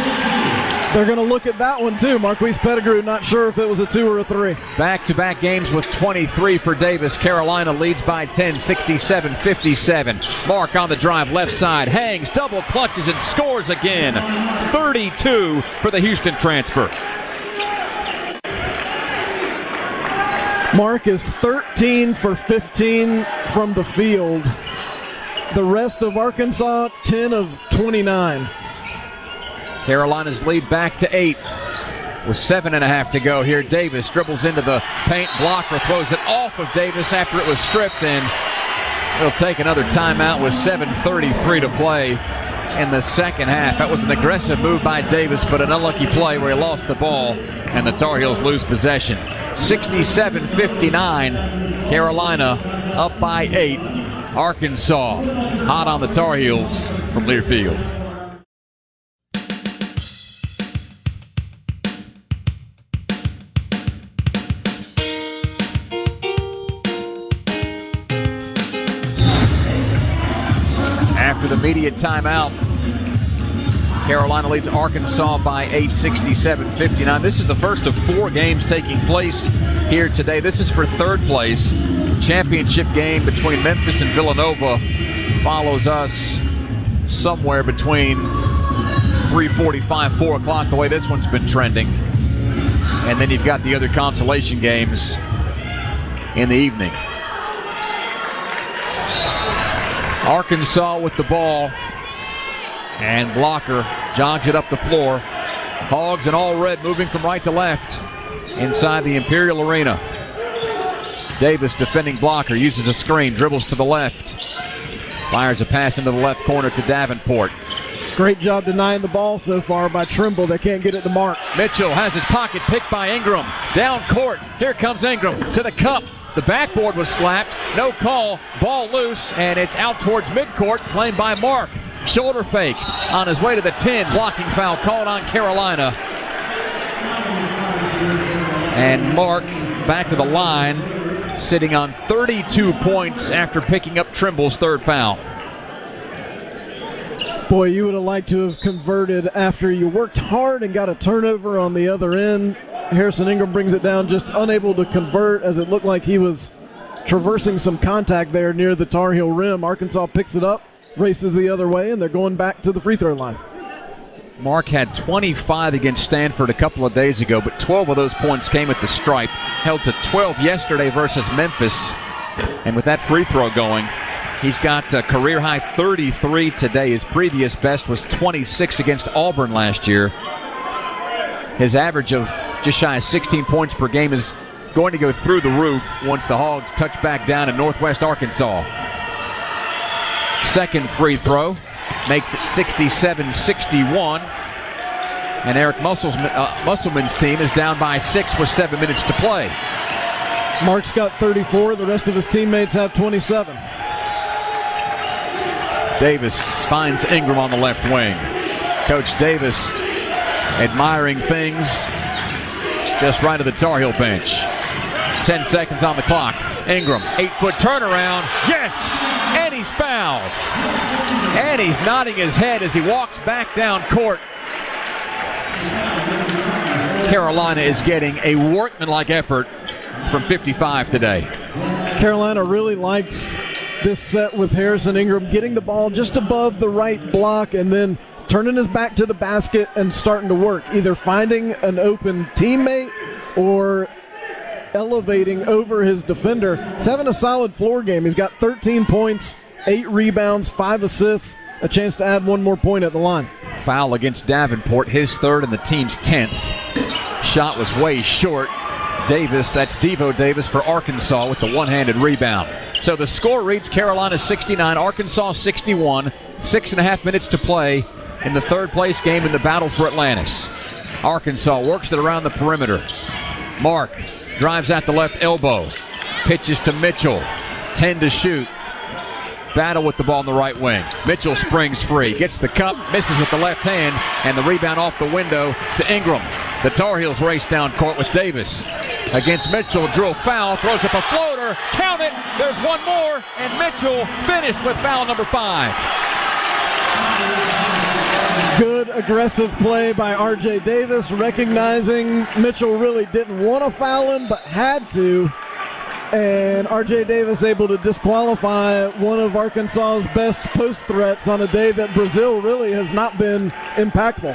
They're going to look at that one too. Marquise Pettigrew not sure if it was a 2 or a 3. Back-to-back games with 23 for Davis. Carolina leads by 10, 67-57. Mark on the drive, left side, hangs, double clutches, and scores again. 32 for the Houston transfer. Mark is 13 for 15 from the field. The rest of Arkansas, 10 of 29. Carolina's lead back to 8 with 7.5 to go here. Davis dribbles into the paint. Blocker throws it off of Davis after it was stripped, and he'll take another timeout with 7:33 to play in the second half. That was an aggressive move by Davis, but an unlucky play where he lost the ball, and the Tar Heels lose possession. 67-59, Carolina up by 8. Arkansas hot on the Tar Heels from Learfield. After the media timeout, Carolina leads Arkansas by 8, 67-59. This is the first of 4 games taking place here today. This is for third place. Championship game between Memphis and Villanova follows us somewhere between 3:45, 4 o'clock, the way this one's been trending. And then you've got the other consolation games in the evening. Arkansas with the ball, and Blocker jogs it up the floor. Hogs in all red moving from right to left inside the Imperial Arena. Davis defending Blocker, uses a screen, dribbles to the left. Fires a pass into the left corner to Davenport. Great job denying the ball so far by Trimble. They can't get it to Mark. Mitchell has his pocket picked by Ingram. Down court, here comes Ingram to the cup. The backboard was slapped, no call, ball loose, and it's out towards midcourt, claimed by Mark. Shoulder fake on his way to the 10, blocking foul called on Carolina. And Mark back to the line, sitting on 32 points after picking up Trimble's third foul. Boy, you would have liked to have converted after you worked hard and got a turnover on the other end. Harrison Ingram brings it down, just unable to convert as it looked like he was traversing some contact there near the Tar Heel rim. Arkansas picks it up, races the other way, and they're going back to the free throw line. Mark had 25 against Stanford a couple of days ago, but 12 of those points came at the stripe. Held to 12 yesterday versus Memphis. And with that free throw going, he's got a career-high 33 today. His previous best was 26 against Auburn last year. His average of just shy of 16 points per game is going to go through the roof once the Hogs touch back down in Northwest Arkansas. Second free throw makes it 67-61. And Eric Musselman's team is down by 6 with 7 minutes to play. Mark's got 34. The rest of his teammates have 27. Davis finds Ingram on the left wing. Coach Davis admiring things just right of the Tar Heel bench. 10 seconds on the clock. Ingram, 8-foot turnaround. Yes! And he's fouled. And he's nodding his head as he walks back down court. Carolina is getting a workmanlike effort from 55 today. Carolina really likes this set with Harrison Ingram getting the ball just above the right block and then turning his back to the basket and starting to work, either finding an open teammate or elevating over his defender. He's having a solid floor game. He's got 13 points, 8 rebounds, 5 assists, a chance to add one more point at the line. Foul against Davenport, his third and the team's 10th. Shot was way short. Davis, that's Devo Davis for Arkansas with the one-handed rebound. So the score reads Carolina 69, Arkansas 61, 6.5 minutes to play in the third place game in the battle for Atlantis. Arkansas works it around the perimeter. Mark drives at the left elbow, pitches to Mitchell, 10 to shoot. Battle with the ball in the right wing. Mitchell springs free, gets the cup, misses with the left hand, and the rebound off the window to Ingram. The Tar Heels race down court with Davis. Against Mitchell, drill foul, throws up a floater, count it, there's one more, and Mitchell finished with foul number 5. Good aggressive play by R.J. Davis, recognizing Mitchell really didn't want to foul him, but had to. And R.J. Davis able to disqualify one of Arkansas's best post threats on a day that Brazil really has not been impactful.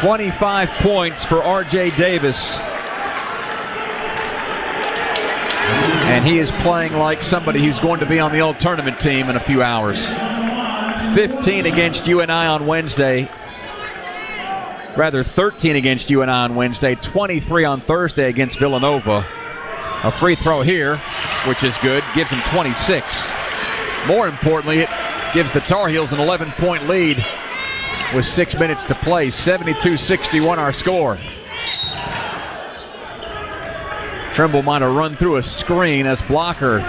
25 points for R.J. Davis. And he is playing like somebody who's going to be on the all-tournament team in a few hours. 15 against UNI on Wednesday. Rather, 13 against UNI on Wednesday. 23 on Thursday against Villanova. A free throw here, which is good, gives him 26. More importantly, it gives the Tar Heels an 11-point lead with 6 minutes to play. 72-61 our score. Trimble might have run through a screen as Blocker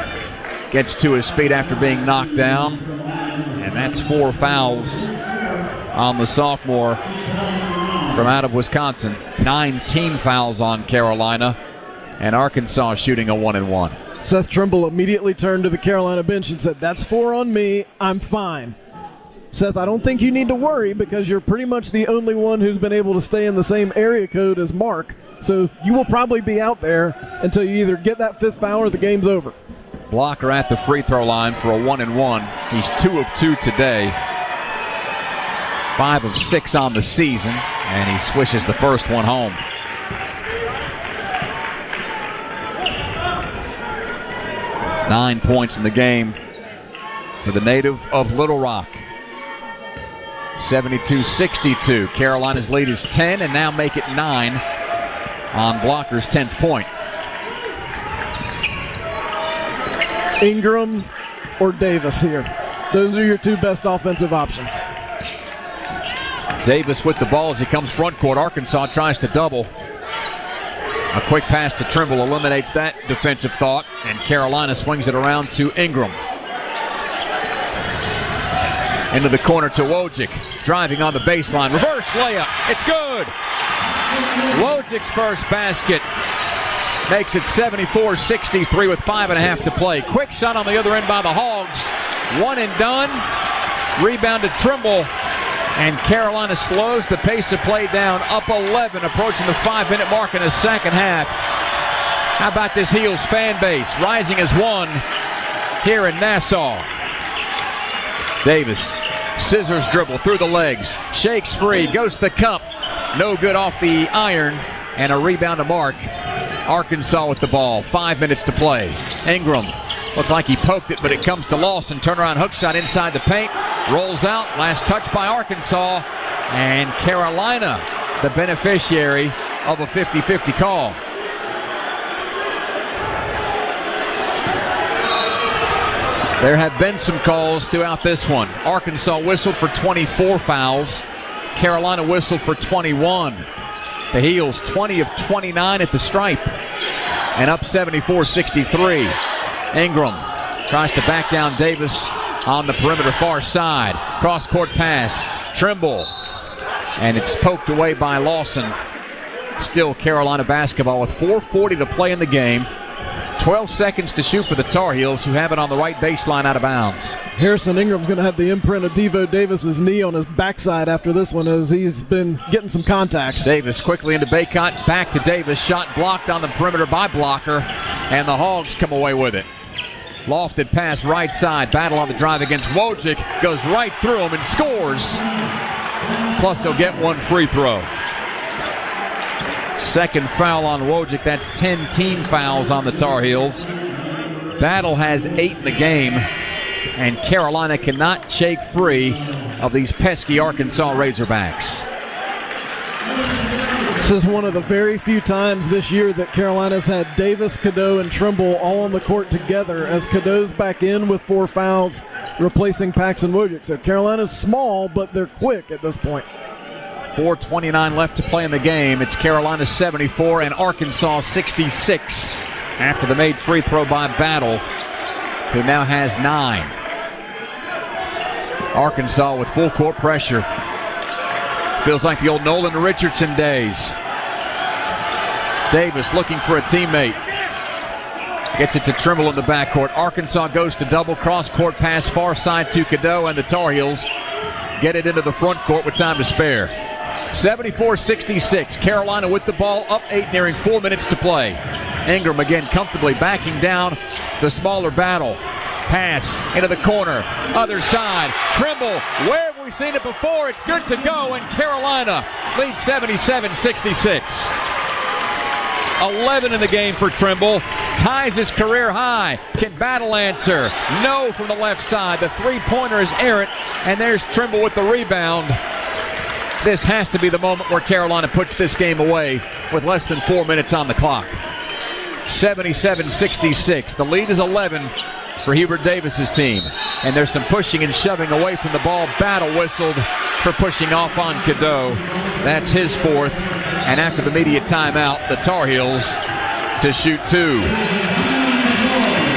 gets to his feet after being knocked down. And that's 4 fouls on the sophomore from out of Wisconsin. 9 team fouls on Carolina. And Arkansas shooting a 1-and-1. Seth Trimble immediately turned to the Carolina bench and said, "That's 4 on me. I'm fine." Seth, I don't think you need to worry because you're pretty much the only one who's been able to stay in the same area code as Mark. So you will probably be out there until you either get that 5th foul or the game's over. Blocker at the free throw line for a 1-and-1. He's 2 of 2 today. 5 of 6 on the season. And he swishes the first one home. Nine points in the game for the native of Little Rock. 72-62. Carolina's lead is 10 and now make it 9 on Blocker's 10th point. Ingram or Davis here. Those are your 2 best offensive options. Davis with the ball as he comes front court. Arkansas tries to double. A quick pass to Trimble eliminates that defensive thought, and Carolina swings it around to Ingram. Into the corner to Wojcik, driving on the baseline. Reverse layup, it's good! Wojcik's first basket makes it 74-63 with 5.5 to play. Quick shot on the other end by the Hogs. 1 and done. Rebound to Trimble. And Carolina slows the pace of play down, up 11, approaching the 5-minute mark in the second half. How about this Heels fan base, rising as one here in Nassau. Davis, scissors dribble through the legs, shakes free, goes to the cup. No good off the iron, and a rebound to Mark. Arkansas with the ball, 5 minutes to play. Ingram looked like he poked it, but it comes to Lawson. Turnaround hook shot inside the paint. Rolls out. Last touch by Arkansas. And Carolina, the beneficiary of a 50-50 call. There have been some calls throughout this one. Arkansas whistled for 24 fouls. Carolina whistled for 21. The Heels 20 of 29 at the stripe. And up 74-63. Ingram tries to back down Davis on the perimeter far side. Cross-court pass. Trimble. And it's poked away by Lawson. Still Carolina basketball with 4:40 to play in the game. 12 seconds to shoot for the Tar Heels, who have it on the right baseline out of bounds. Harrison Ingram's going to have the imprint of Devo Davis's knee on his backside after this one, as he's been getting some contact. Davis quickly into Baycott, back to Davis. Shot blocked on the perimeter by Blocker, and the Hogs come away with it. Lofted pass right side, battle on the drive against Wojcik, goes right through him and scores. Plus he'll get one free throw. Second foul on Wojcik. That's 10 team fouls on the Tar Heels. Battle has 8 in the game, and Carolina cannot shake free of these pesky Arkansas Razorbacks. This is one of the very few times this year that Carolina's had Davis, Cadeau, and Trimble all on the court together, as Cadeau's back in with 4 fouls, replacing Paxson Wojcik. So Carolina's small, but they're quick at this point. 4:29 left to play in the game. It's Carolina 74 and Arkansas 66 after the made free throw by Battle, who now has 9. Arkansas with full court pressure. Feels like the old Nolan Richardson days. Davis looking for a teammate. Gets it to Trimble in the backcourt. Arkansas goes to double, cross-court pass far side to Cadeau, and the Tar Heels get it into the front court with time to spare. 74-66. Carolina with the ball, up 8, nearing 4 minutes to play. Ingram again comfortably backing down the smaller Battle. Pass into the corner, other side. Trimble, where have we seen it before? It's good to go, and Carolina leads 77-66. 11 in the game for Trimble. Ties his career high. Can Battle answer? No from the left side. The three-pointer is errant, and there's Trimble with the rebound. This has to be the moment where Carolina puts this game away with less than 4 minutes on the clock. 77-66. The lead is 11 for Hubert Davis's team. And there's some pushing and shoving away from the ball. Battle whistled for pushing off on Cadeau. That's his 4th. And after the media timeout, the Tar Heels to shoot 2.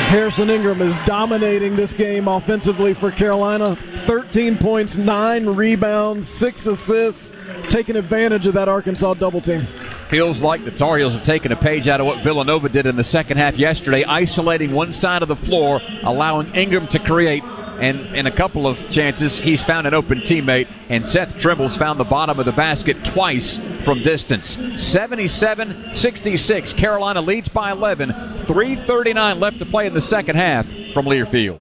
Harrison Ingram is dominating this game offensively for Carolina. 13 points, 9 rebounds, 6 assists, taking advantage of that Arkansas double team. Feels like the Tar Heels have taken a page out of what Villanova did in the second half yesterday, isolating one side of the floor, allowing Ingram to create, and in a couple of chances, he's found an open teammate, and Seth Trimble's found the bottom of the basket twice from distance. 77-66. Carolina leads by 11. 3:39 left to play in the second half from Learfield.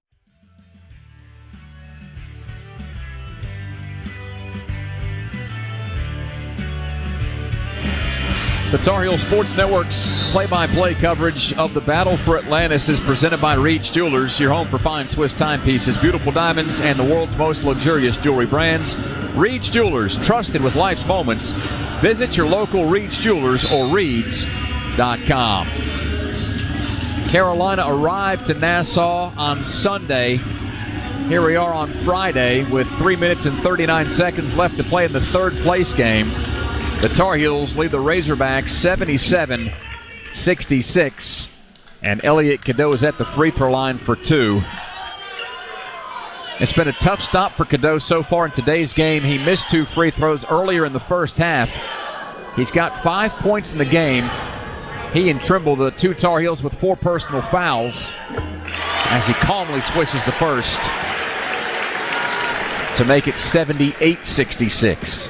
The Tar Heel Sports Network's play-by-play coverage of the Battle for Atlantis is presented by Reed's Jewelers, your home for fine Swiss timepieces, beautiful diamonds, and the world's most luxurious jewelry brands. Reed's Jewelers, trusted with life's moments. Visit your local Reed's Jewelers or Reeds.com. Carolina arrived to Nassau on Sunday. Here we are on Friday with 3 minutes and 39 seconds left to play in the third place game. The Tar Heels lead the Razorbacks 77-66. And Elliot Cadeau is at the free throw line for 2. It's been a tough stop for Cadeau so far in today's game. He missed 2 free throws earlier in the first half. He's got 5 points in the game. He and Trimble, the 2 Tar Heels, with 4 personal fouls as he calmly switches the first. to make it 78-66.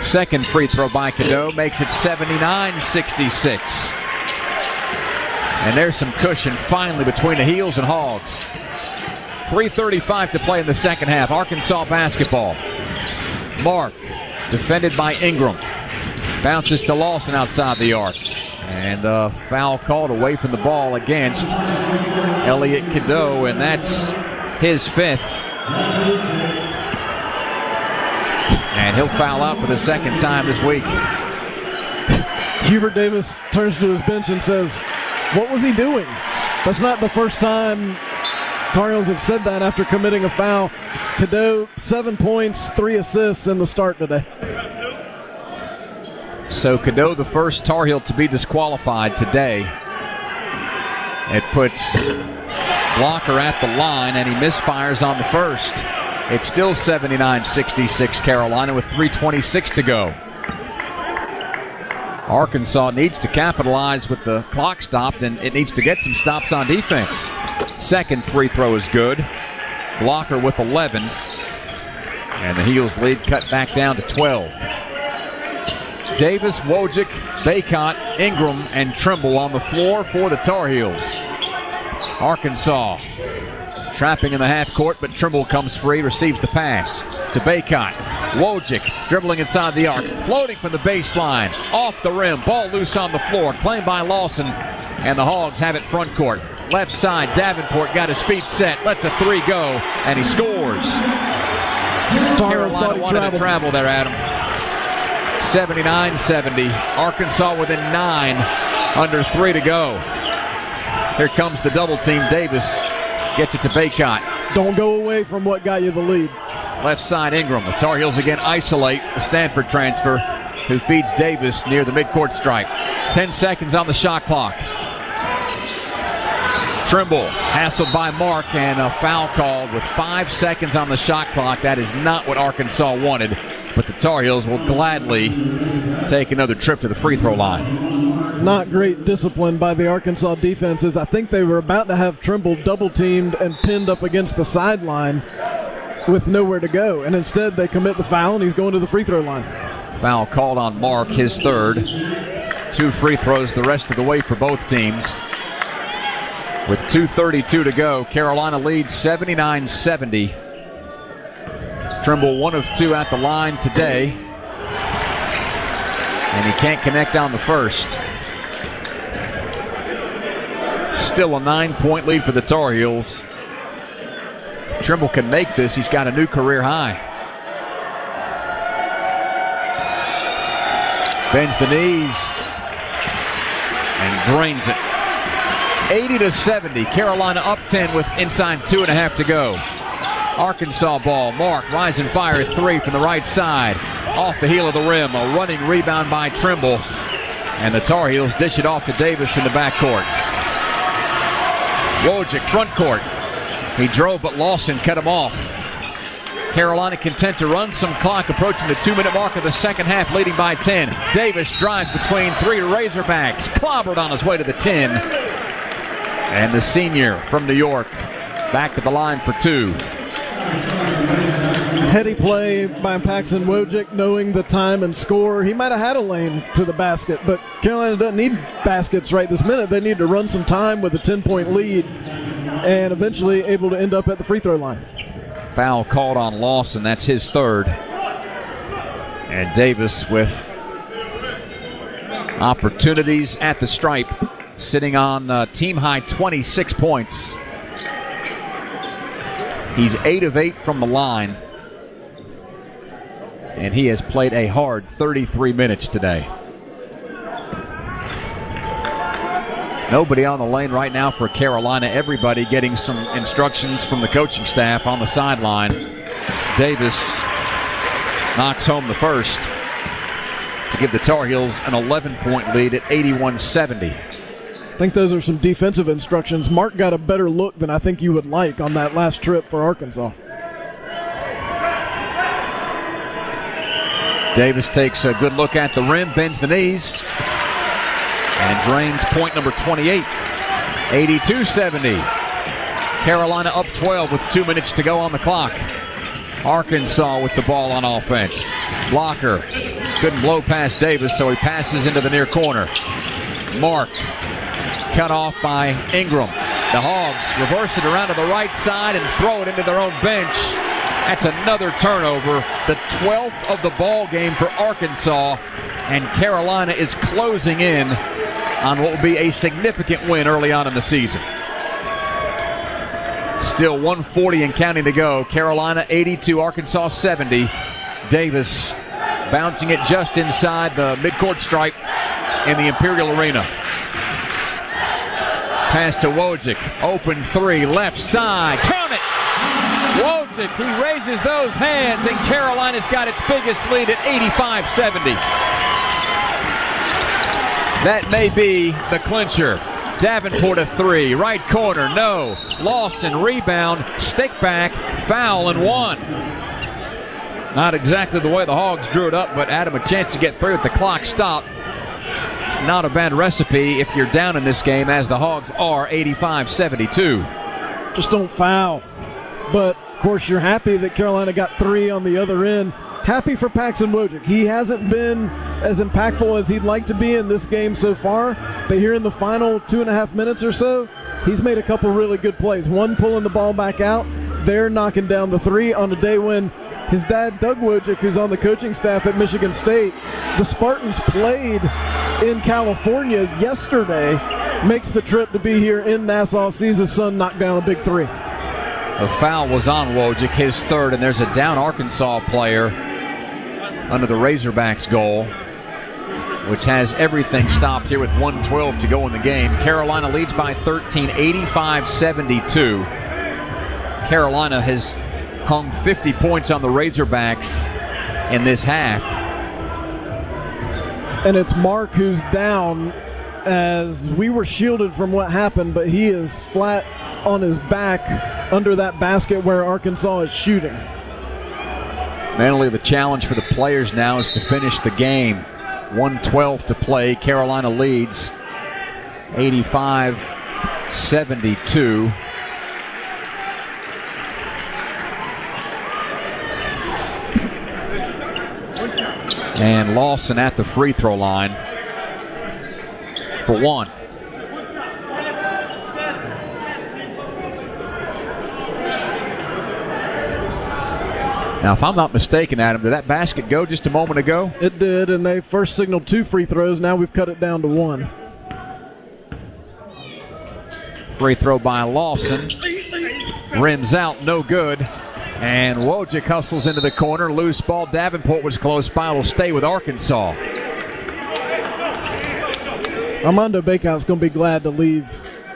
Second free throw by Cadeau makes it 79-66. And there's some cushion finally between the Heels and Hogs. 3:35 to play in the second half. Arkansas basketball. Mark, defended by Ingram. Bounces to Lawson outside the arc. And a foul called away from the ball against Elliot Cadeau, and that's his fifth. And he'll foul out for the second time this week. Hubert Davis turns to his bench and says, what was he doing? That's not the first time Tar Heels have said that after committing a foul. Cadeau, 7 points, 3 assists in the start today. So Cadeau, the first Tar Heel to be disqualified today. It puts Blocker at the line, and he misfires on the first. It's still 79-66 Carolina with 3:26 to go. Arkansas needs to capitalize with the clock stopped, and it needs to get some stops on defense. Second free throw is good. Blocker with 11. And the Heels lead cut back down to 12. Davis, Wojcik, Bacot, Ingram, and Trimble on the floor for the Tar Heels. Arkansas trapping in the half court, but Trimble comes free, receives the pass to Bacot. Wojcik dribbling inside the arc, floating from the baseline, off the rim, ball loose on the floor, claimed by Lawson, and the Hogs have it front court. Left side, Davenport got his feet set, lets a three go, and he scores. Carolina wanted to travel there, Adam. 79-70. Arkansas within 9, under 3 to go. Here comes the double team. Davis gets it to Bacot. Don't go away from what got you the lead. Left side, Ingram. The Tar Heels again isolate the Stanford transfer, who feeds Davis near the midcourt stripe. 10 seconds on the shot clock. Trimble hassled by Mark, and a foul called with 5 seconds on the shot clock. That is not what Arkansas wanted, but the Tar Heels will gladly take another trip to the free throw line. Not great discipline by the Arkansas defenses. I think they were about to have Trimble double teamed and pinned up against the sideline with nowhere to go, and instead they commit the foul, and he's going to the free throw line. Foul called on Mark, his third. 2 free throws the rest of the way for both teams. With 2:32 to go, Carolina leads 79-70. Trimble 1 of 2 at the line today, and he can't connect on the first. Still a 9-point lead for the Tar Heels. Trimble can make this. He's got a new career high. Bends the knees and drains it. 80-70. Carolina up 10 with inside 2.5 to go. Arkansas ball. Mark, rise and fire a 3 from the right side. Off the heel of the rim. A running rebound by Trimble. And the Tar Heels dish it off to Davis in the backcourt. Wojcik, front court. He drove, but Lawson cut him off. Carolina content to run some clock, approaching the 2-minute mark of the second half, leading by 10. Davis drives between 3 Razorbacks. Clobbered on his way to the 10. And the senior from New York back to the line for 2. Heady play by Paxton Wojcik, knowing the time and score. He might have had a lane to the basket, but Carolina doesn't need baskets right this minute. They need to run some time with a 10-point lead and eventually able to end up at the free throw line. Foul called on Lawson. That's his third. And Davis with opportunities at the stripe, sitting on team-high 26 points. He's 8 of 8 from the line, and he has played a hard 33 minutes today. Nobody on the lane right now for Carolina. Everybody getting some instructions from the coaching staff on the sideline. Davis knocks home the first to give the Tar Heels an 11-point lead at 81-70. I think those are some defensive instructions. Mark got a better look than I think you would like on that last trip for Arkansas. Davis takes a good look at the rim, bends the knees, and drains point number 28. 82-70. Carolina up 12 with 2 minutes to go on the clock. Arkansas with the ball on offense. Blocker couldn't blow past Davis, so he passes into the near corner. Mark cut off by Ingram. The Hogs reverse it around to the right side and throw it into their own bench. That's another turnover, the 12th of the ball game for Arkansas, and Carolina is closing in on what will be a significant win early on in the season. Still 1:40 and counting to go. Carolina 82, Arkansas 70. Davis bouncing it just inside the midcourt stripe in the Imperial Arena. Pass to Wojcik, open three, left side, count it! Wojcik, he raises those hands, and Carolina's got its biggest lead at 85-70. That may be the clincher. Davenport a three, right corner, no. Lawson, rebound, stick back, foul, and one. Not exactly the way the Hogs drew it up, but Adam a chance to get through at the clock stop. It's not a bad recipe if you're down in this game, as the Hogs are 85-72. Just don't foul. But, of course, you're happy that Carolina got three on the other end. Happy for Paxton Wojcik. He hasn't been as impactful as he'd like to be in this game so far, but here in the final 2.5 minutes or so, he's made a couple really good plays. One pulling the ball back out, they're knocking down the three on a day when his dad, Doug Wojcik, who's on the coaching staff at Michigan State, the Spartans played in California yesterday, makes the trip to be here in Nassau, sees his son knock down a big three. The foul was on Wojcik, his third, and there's a down Arkansas player under the Razorbacks goal, which has everything stopped here with 1:12 to go in the game. Carolina leads by 13, 85-72. Carolina has hung 50 points on the Razorbacks in this half. And it's Mark who's down, as we were shielded from what happened, but he is flat on his back under that basket where Arkansas is shooting. Mentally, the challenge for the players now is to finish the game. 1:12 to play. Carolina leads 85-72. And Lawson at the free throw line for one. Now, if I'm not mistaken, Adam, did that basket go just a moment ago? It did, and they first signaled 2 free throws. Now we've cut it down to 1. Free throw by Lawson. Rims out, no good. And Wojcik hustles into the corner. Loose ball. Davenport was close by. Will stay with Arkansas. Armando Bakehouse going to be glad to leave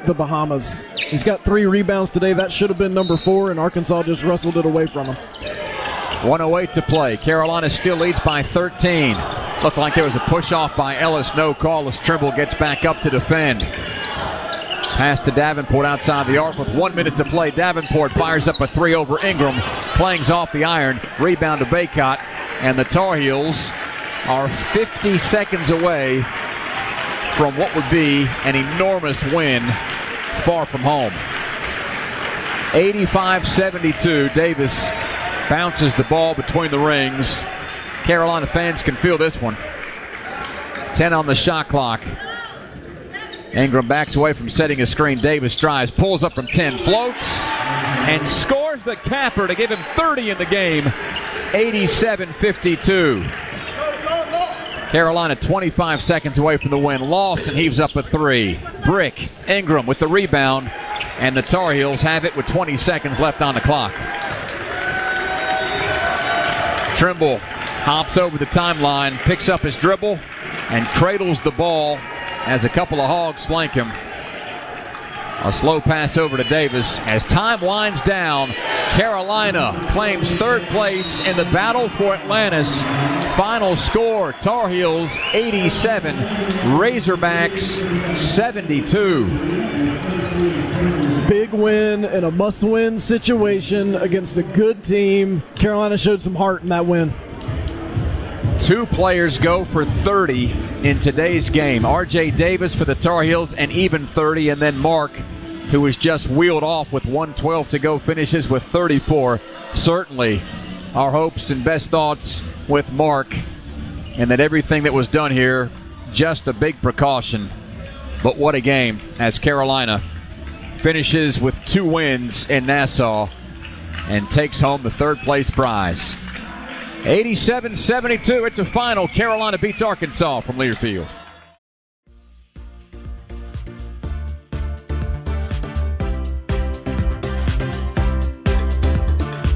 the Bahamas. He's got 3 rebounds today. That should have been number 4, and Arkansas just wrestled it away from him. 1:08 to play. Carolina still leads by 13. Looked like there was a push-off by Ellis. No call as Trimble gets back up to defend. Pass to Davenport outside the arc with 1 minute to play. Davenport fires up a three over Ingram. Plangs off the iron. Rebound to Baycott. And the Tar Heels are 50 seconds away from what would be an enormous win far from home. 85-72. Davis bounces the ball between the rings. Carolina fans can feel this one. 10 on the shot clock. Ingram backs away from setting a screen. Davis drives, pulls up from 10, floats, and scores the capper to give him 30 in the game. 87-52. Carolina 25 seconds away from the win. Lawson heaves up a three. Brick, Ingram with the rebound, and the Tar Heels have it with 20 seconds left on the clock. Trimble hops over the timeline, picks up his dribble, and cradles the ball as a couple of Hogs flank him. A slow pass over to Davis. As time winds down, Carolina claims third place in the battle for Atlantis. Final score, Tar Heels 87, Razorbacks 72. Big win in a must-win situation against a good team. Carolina showed some heart in that win. 2 players go for 30 in today's game. R.J. Davis for the Tar Heels, and even 30, and then Mark who was just wheeled off with 1:12 to go, finishes with 34. Certainly our hopes and best thoughts with Mark, and that everything that was done here, just a big precaution. But what a game as Carolina finishes with 2 wins in Nassau and takes home the third-place prize. 87-72, it's a final. Carolina beats Arkansas from Learfield.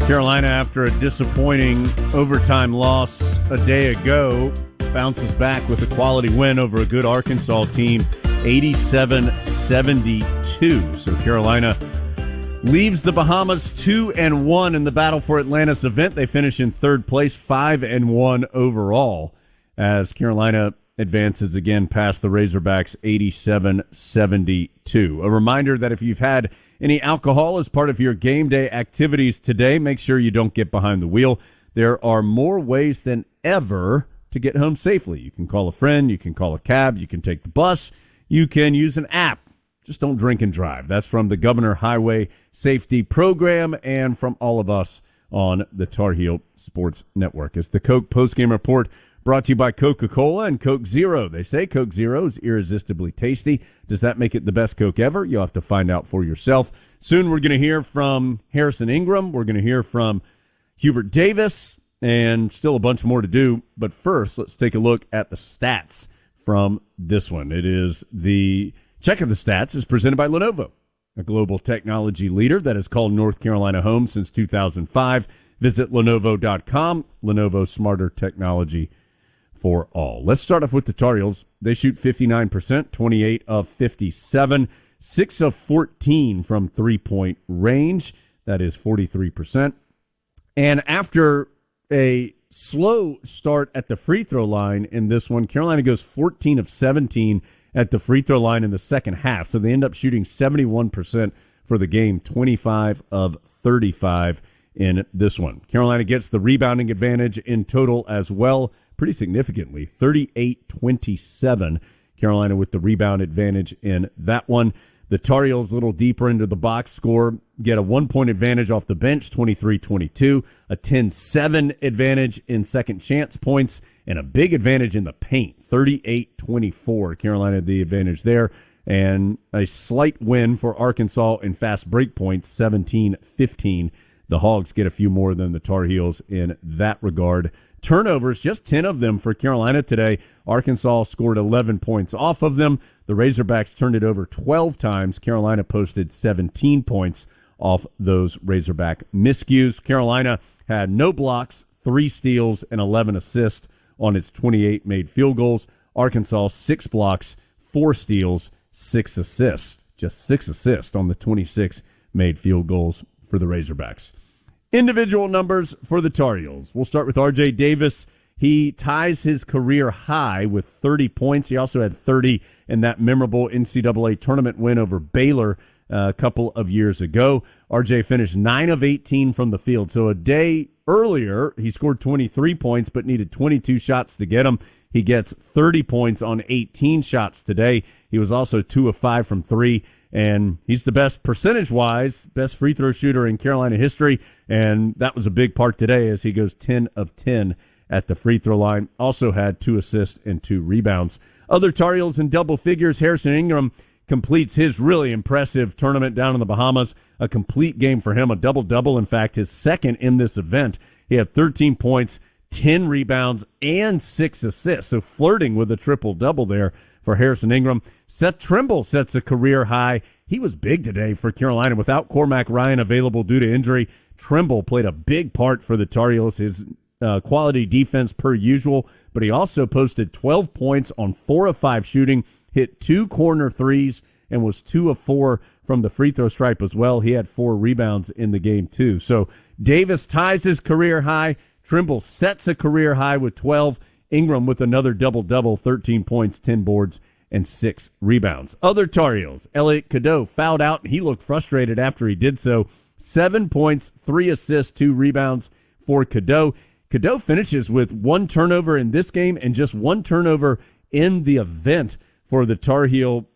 Carolina, after a disappointing overtime loss a day ago, bounces back with a quality win over a good Arkansas team, 87-72. So Carolina leaves the Bahamas 2-1 in the Battle for Atlantis event. They finish in third place, 5-1 overall, as Carolina advances again past the Razorbacks, 87-72. A reminder that if you've had any alcohol as part of your game day activities today, make sure you don't get behind the wheel. There are more ways than ever to get home safely. You can call a friend, you can call a cab, you can take the bus, you can use an app. Just don't drink and drive. That's from the Governor Highway Safety Program and from all of us on the Tar Heel Sports Network. It's the Coke Postgame Report, brought to you by Coca-Cola and Coke Zero. They say Coke Zero is irresistibly tasty. Does that make it the best Coke ever? You'll have to find out for yourself. Soon we're going to hear from Harrison Ingram. We're going to hear from Hubert Davis, and still a bunch more to do. But first, let's take a look at the stats from this one. It is the check of the stats is presented by Lenovo, a global technology leader that has called North Carolina home since 2005. Visit Lenovo.com. Lenovo, smarter technology for all. Let's start off with the Tar Heels. They shoot 59%, 28 of 57, 6 of 14 from three-point range. That is 43%. And after a slow start at the free throw line in this one, Carolina goes 14 of 17 at the free throw line in the second half. So they end up shooting 71% for the game, 25 of 35 in this one. Carolina gets the rebounding advantage in total as well, pretty significantly, 38-27. Carolina with the rebound advantage in that one. The Tar Heels a little deeper into the box score, get a 1-point advantage off the bench, 23-22, a 10-7 advantage in second chance points, and a big advantage in the paint, 38-24. Carolina had the advantage there, and a slight win for Arkansas in fast break points, 17-15. The Hogs get a few more than the Tar Heels in that regard. Turnovers, just 10 of them for Carolina today. Arkansas scored 11 points off of them. The Razorbacks turned it over 12 times. Carolina posted 17 points off those Razorback miscues. Carolina had no blocks, 3 steals, and 11 assists on its 28 made field goals. Arkansas, 6 blocks, 4 steals, 6 assists. Just 6 assists on the 26 made field goals for the Razorbacks. Individual numbers for the Tar Heels. We'll start with R.J. Davis. He ties his career high with 30 points. He also had 30 in that memorable NCAA tournament win over Baylor a couple of years ago. R.J. finished 9 of 18 from the field. So a day earlier, he scored 23 points but needed 22 shots to get them. He gets 30 points on 18 shots today. He was also 2 of 5 from 3. And he's the best percentage-wise, best free throw shooter in Carolina history, and that was a big part today as he goes 10 of 10 at the free throw line. Also had 2 assists and 2 rebounds. Other Tar Heels in double figures. Harrison Ingram completes his really impressive tournament down in the Bahamas. A complete game for him, a double-double, in fact, his second in this event. He had 13 points, 10 rebounds, and 6 assists, so flirting with a triple-double there for Harrison Ingram. Seth Trimble sets a career high. He was big today for Carolina. Without Cormac Ryan available due to injury, Trimble played a big part for the Tar Heels. His quality defense per usual, but he also posted 12 points on 4 of 5 shooting, hit 2 corner threes, and was 2 of 4 from the free throw stripe as well. He had 4 rebounds in the game too. So Davis ties his career high. Trimble sets a career high with 12. Ingram with another double-double, 13 points, 10 boards, and 6 rebounds. Other Tar Heels, Elliot Cadeau fouled out, and he looked frustrated after he did so. 7 points, 3 assists, 2 rebounds for Cadeau. Cadeau finishes with 1 turnover in this game and just 1 turnover in the event for the Tar Heel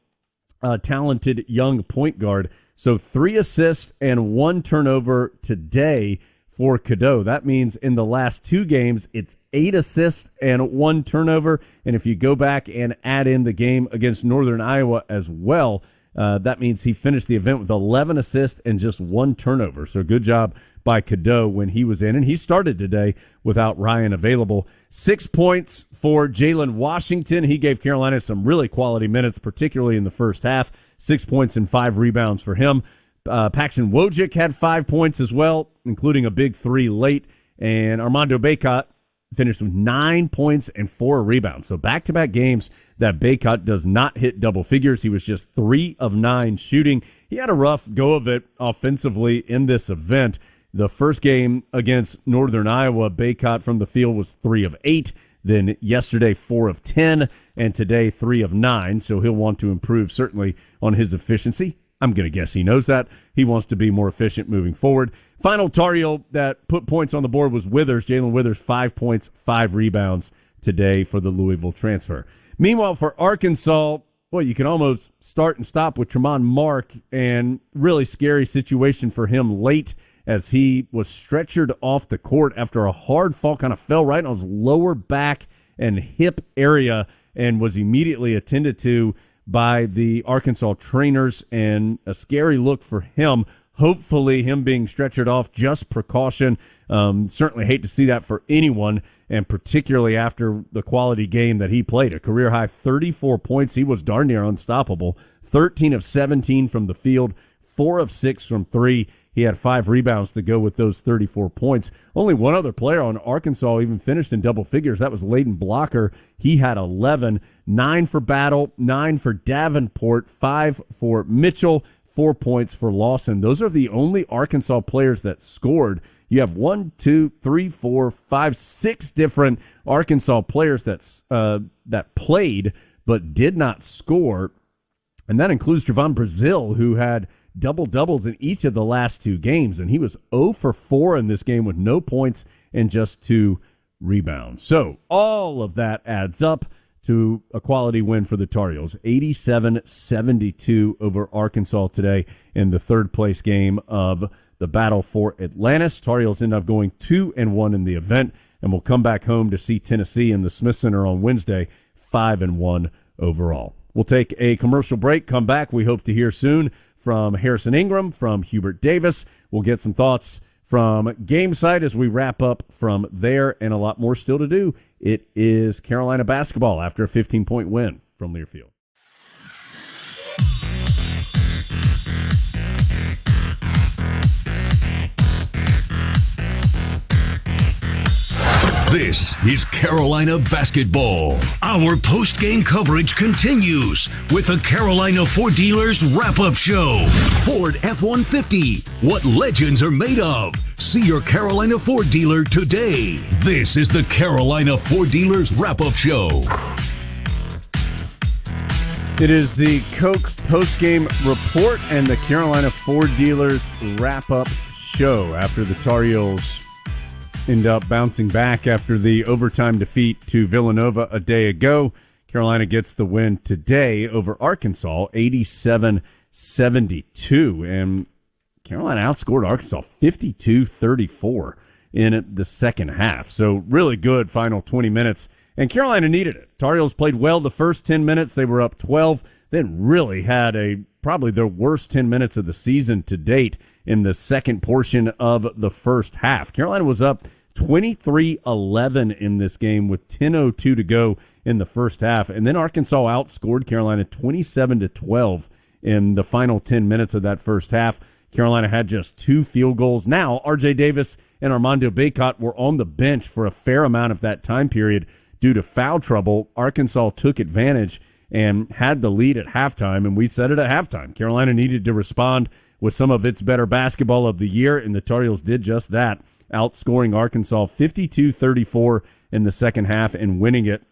talented young point guard. So 3 assists and 1 turnover today for Cadeau. That means in the last 2 games, it's 8 assists and 1 turnover. And if you go back and add in the game against Northern Iowa as well, that means he finished the event with 11 assists and just 1 turnover. So good job by Cadeau when he was in. And he started today without Ryan available. 6 points for Jalen Washington. He gave Carolina some really quality minutes, particularly in the first half. 6 points and 5 rebounds for him. Paxton Wojcik had 5 points as well, including a big 3 late. And Armando Bacot finished with 9 points and 4 rebounds. So back-to-back games that Bacot does not hit double figures. He was just 3 of 9 shooting. He had a rough go of it offensively in this event. The first game against Northern Iowa, Bacot from the field was 3 of 8. Then yesterday, 4 of 10. And today, 3 of 9. So he'll want to improve certainly on his efficiency. I'm going to guess he knows that. He wants to be more efficient moving forward. Final Tar Heel that put points on the board was Withers. Jalen Withers, 5 points, 5 rebounds today for the Louisville transfer. Meanwhile, for Arkansas, well, you can almost start and stop with Tremont Mark, and really scary situation for him late as he was stretchered off the court after a hard fall, kind of fell right on his lower back and hip area and was immediately attended to by the Arkansas trainers, and a scary look for him. Hopefully him being stretchered off, just precaution. Certainly hate to see that for anyone, and particularly after the quality game that he played. A career-high 34 points. He was darn near unstoppable. 13 of 17 from the field, 4 of 6 from 3. He had 5 rebounds to go with those 34 points. Only one other player on Arkansas even finished in double figures. That was Layden Blocker. He had 11. 9 for Battle, 9 for Davenport, 5 for Mitchell, 4 points for Lawson. Those are the only Arkansas players that scored. You have 6 different Arkansas players that played but did not score. And that includes Javon Brazil, who had double-doubles in each of the last 2 games, and he was 0 for 4 in this game with no points and just 2 rebounds. So all of that adds up to a quality win for the Tar Heels, 87-72 over Arkansas today in the third-place game of the Battle for Atlantis. Tar Heels end up going 2-1 in the event, and will come back home to see Tennessee in the Smith Center on Wednesday, 5-1 overall. We'll take a commercial break, come back. We hope to hear soon from Harrison Ingram, from Hubert Davis. We'll get some thoughts from GameSide as we wrap up from there, and a lot more still to do. It is Carolina basketball after a 15-point win from Learfield. This is Carolina basketball. Our post-game coverage continues with the Carolina Ford Dealers Wrap-Up Show. Ford F-150, what legends are made of. See your Carolina Ford dealer today. This is the Carolina Ford Dealers Wrap-Up Show. It is the Coke post-game report and the Carolina Ford Dealers Wrap-Up Show after the Tar Heels end up bouncing back after the overtime defeat to Villanova a day ago. Carolina gets the win today over Arkansas, 87-72. And Carolina outscored Arkansas 52-34 in the second half. So really good final 20 minutes. And Carolina needed it. Tar Heels played well the first 10 minutes. They were up 12. Then really had probably their worst 10 minutes of the season to date in the second portion of the first half. Carolina was up 23-11 in this game with 10:02 to go in the first half. And then Arkansas outscored Carolina 27-12 in the final 10 minutes of that first half. Carolina had just 2 field goals. Now, R.J. Davis and Armando Bacot were on the bench for a fair amount of that time period due to foul trouble. Arkansas took advantage and had the lead at halftime, and we said it at halftime. Carolina needed to respond with some of its better basketball of the year, and the Tar Heels did just that, outscoring Arkansas 52-34 in the second half and winning it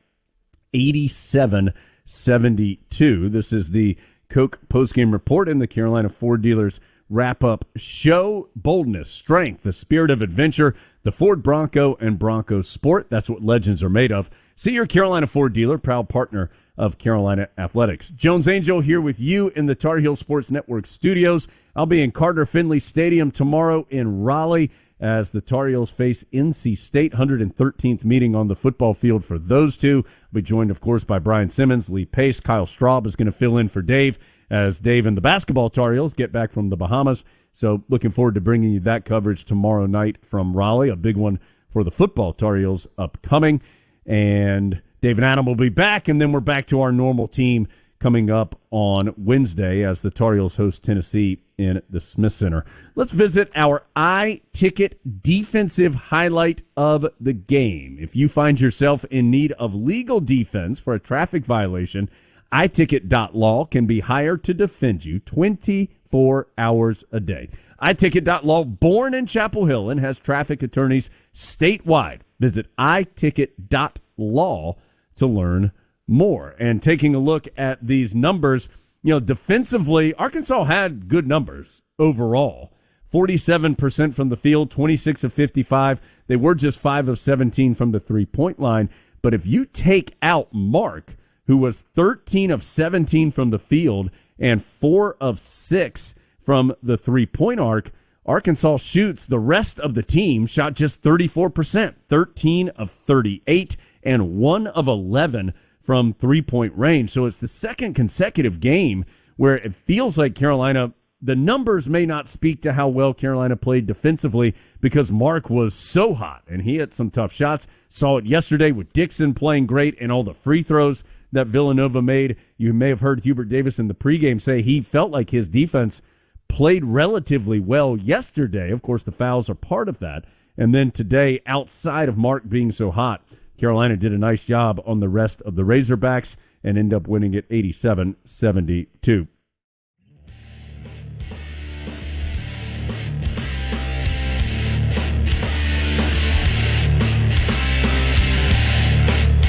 87-72. This is the Coke postgame report in the Carolina Ford Dealers Wrap-Up Show. Boldness, strength, the spirit of adventure, the Ford Bronco and Bronco Sport. That's what legends are made of. See your Carolina Ford dealer, proud partner of Carolina Athletics. Jones Angel here with you in the Tar Heel Sports Network studios. I'll be in Carter Finley Stadium tomorrow in Raleigh as the Tar Heels face NC State, 113th meeting on the football field for those two. I'll be joined, of course, by Brian Simmons, Lee Pace. Kyle Straub is going to fill in for Dave as Dave and the basketball Tar Heels get back from the Bahamas. So looking forward to bringing you that coverage tomorrow night from Raleigh, a big one for the football Tar Heels upcoming. And Dave and Adam will be back, and then we're back to our normal team coming up on Wednesday as the Tar Heels host Tennessee in the Smith Center. Let's visit our iTicket defensive highlight of the game. If you find yourself in need of legal defense for a traffic violation, iTicket.law can be hired to defend you 24 hours a day. iTicket.law, born in Chapel Hill, and has traffic attorneys statewide. Visit iTicket.law to learn more. And taking a look at these numbers, defensively, Arkansas had good numbers overall. 47% from the field, 26 of 55. They were just 5 of 17 from the three-point line. But if you take out Mark, who was 13 of 17 from the field and 4 of 6 from the three-point arc, Arkansas shoots. The rest of the team shot just 34%, 13 of 38, and 1 of 11 from three-point range. So it's the second consecutive game where it feels like Carolina, the numbers may not speak to how well Carolina played defensively because Mark was so hot, and he had some tough shots. Saw it yesterday with Dixon playing great and all the free throws that Villanova made. You may have heard Hubert Davis in the pregame say he felt like his defense played relatively well yesterday. Of course, the fouls are part of that. And then today, outside of Mark being so hot, Carolina did a nice job on the rest of the Razorbacks and end up winning it 87-72.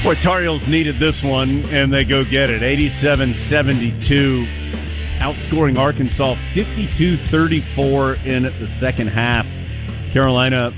Boy, Tar Heels needed this one, and they go get it. 87-72, outscoring Arkansas 52-34 in the second half. Carolina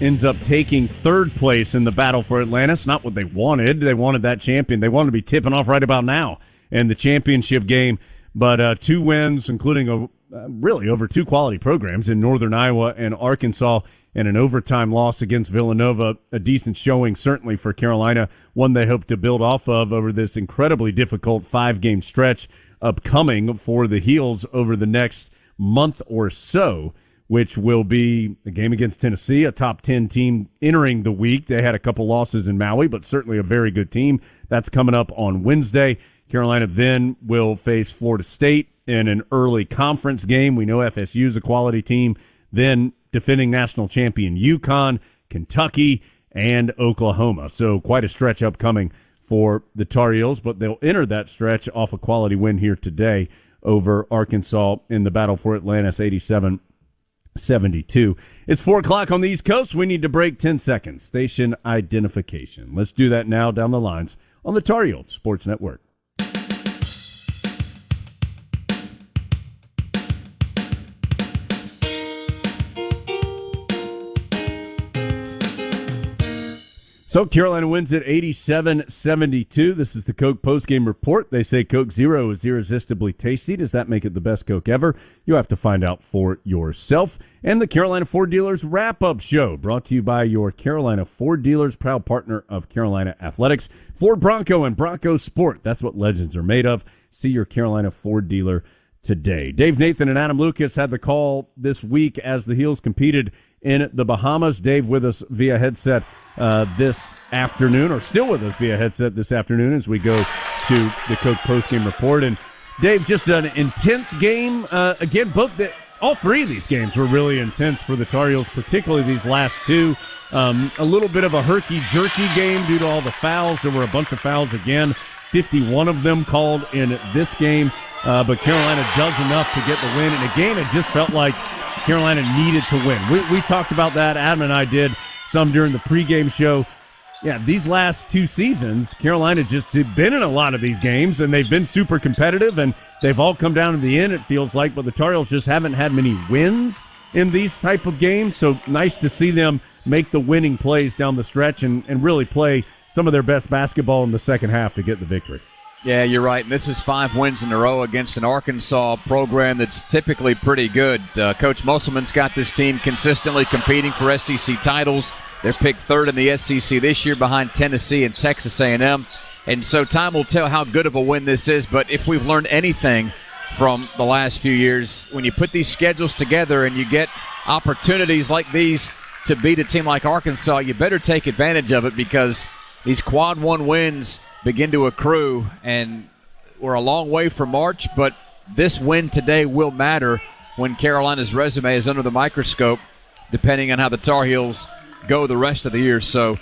ends up taking third place in the battle for Atlantis. Not what they wanted. They wanted that champion. They wanted to be tipping off right about now in the championship game. But 2 wins, including really over 2 quality programs in Northern Iowa and Arkansas, and an overtime loss against Villanova. A decent showing, certainly, for Carolina. One they hope to build off of over this incredibly difficult 5-game stretch upcoming for the Heels over the next month or so, which will be a game against Tennessee, a top 10 team entering the week. They had a couple losses in Maui, but certainly a very good team. That's coming up on Wednesday. Carolina then will face Florida State in an early conference game. We know FSU is a quality team. Then defending national champion UConn, Kentucky, and Oklahoma. So quite a stretch upcoming for the Tar Heels, but they'll enter that stretch off a quality win here today over Arkansas in the battle for Atlantis, 87-72. It's 4 o'clock on the East Coast. We need to break 10 seconds. Station identification. Let's do that now down the lines on the Tar Heels Sports Network. So Carolina wins at 87-72. This is the Coke postgame report. They say Coke Zero is irresistibly tasty. Does that make it the best Coke ever? You have to find out for yourself. And the Carolina Ford Dealers wrap-up show, brought to you by your Carolina Ford Dealers, proud partner of Carolina Athletics. Ford Bronco and Bronco Sport. That's what legends are made of. See your Carolina Ford dealer today. Dave Nathan and Adam Lucas had the call this week as the Heels competed in the Bahamas. Dave with us via headset this afternoon, or still with us via headset this afternoon as we go to the Coke postgame report. And Dave, just an intense game. Again, all 3 of these games were really intense for the Tar Heels, particularly these last 2. A little bit of a herky-jerky game due to all the fouls. There were a bunch of fouls again, 51 of them called in this game. But Carolina does enough to get the win. In a game, it just felt like Carolina needed to win. We talked about that. Adam and I did some during the pregame show. Yeah, these last 2 seasons, Carolina just been in a lot of these games, and they've been super competitive, and they've all come down to the end, it feels like, but the Tar Heels just haven't had many wins in these type of games, so nice to see them make the winning plays down the stretch and really play some of their best basketball in the second half to get the victory. Yeah, you're right. And this is 5 wins in a row against an Arkansas program that's typically pretty good. Coach Musselman's got this team consistently competing for SEC titles. They're picked third in the SEC this year behind Tennessee and Texas A&M. And so time will tell how good of a win this is. But if we've learned anything from the last few years, when you put these schedules together and you get opportunities like these to beat a team like Arkansas, you better take advantage of it, because these quad one wins begin to accrue, and we're a long way from March, but this win today will matter when Carolina's resume is under the microscope, depending on how the Tar Heels go the rest of the year. So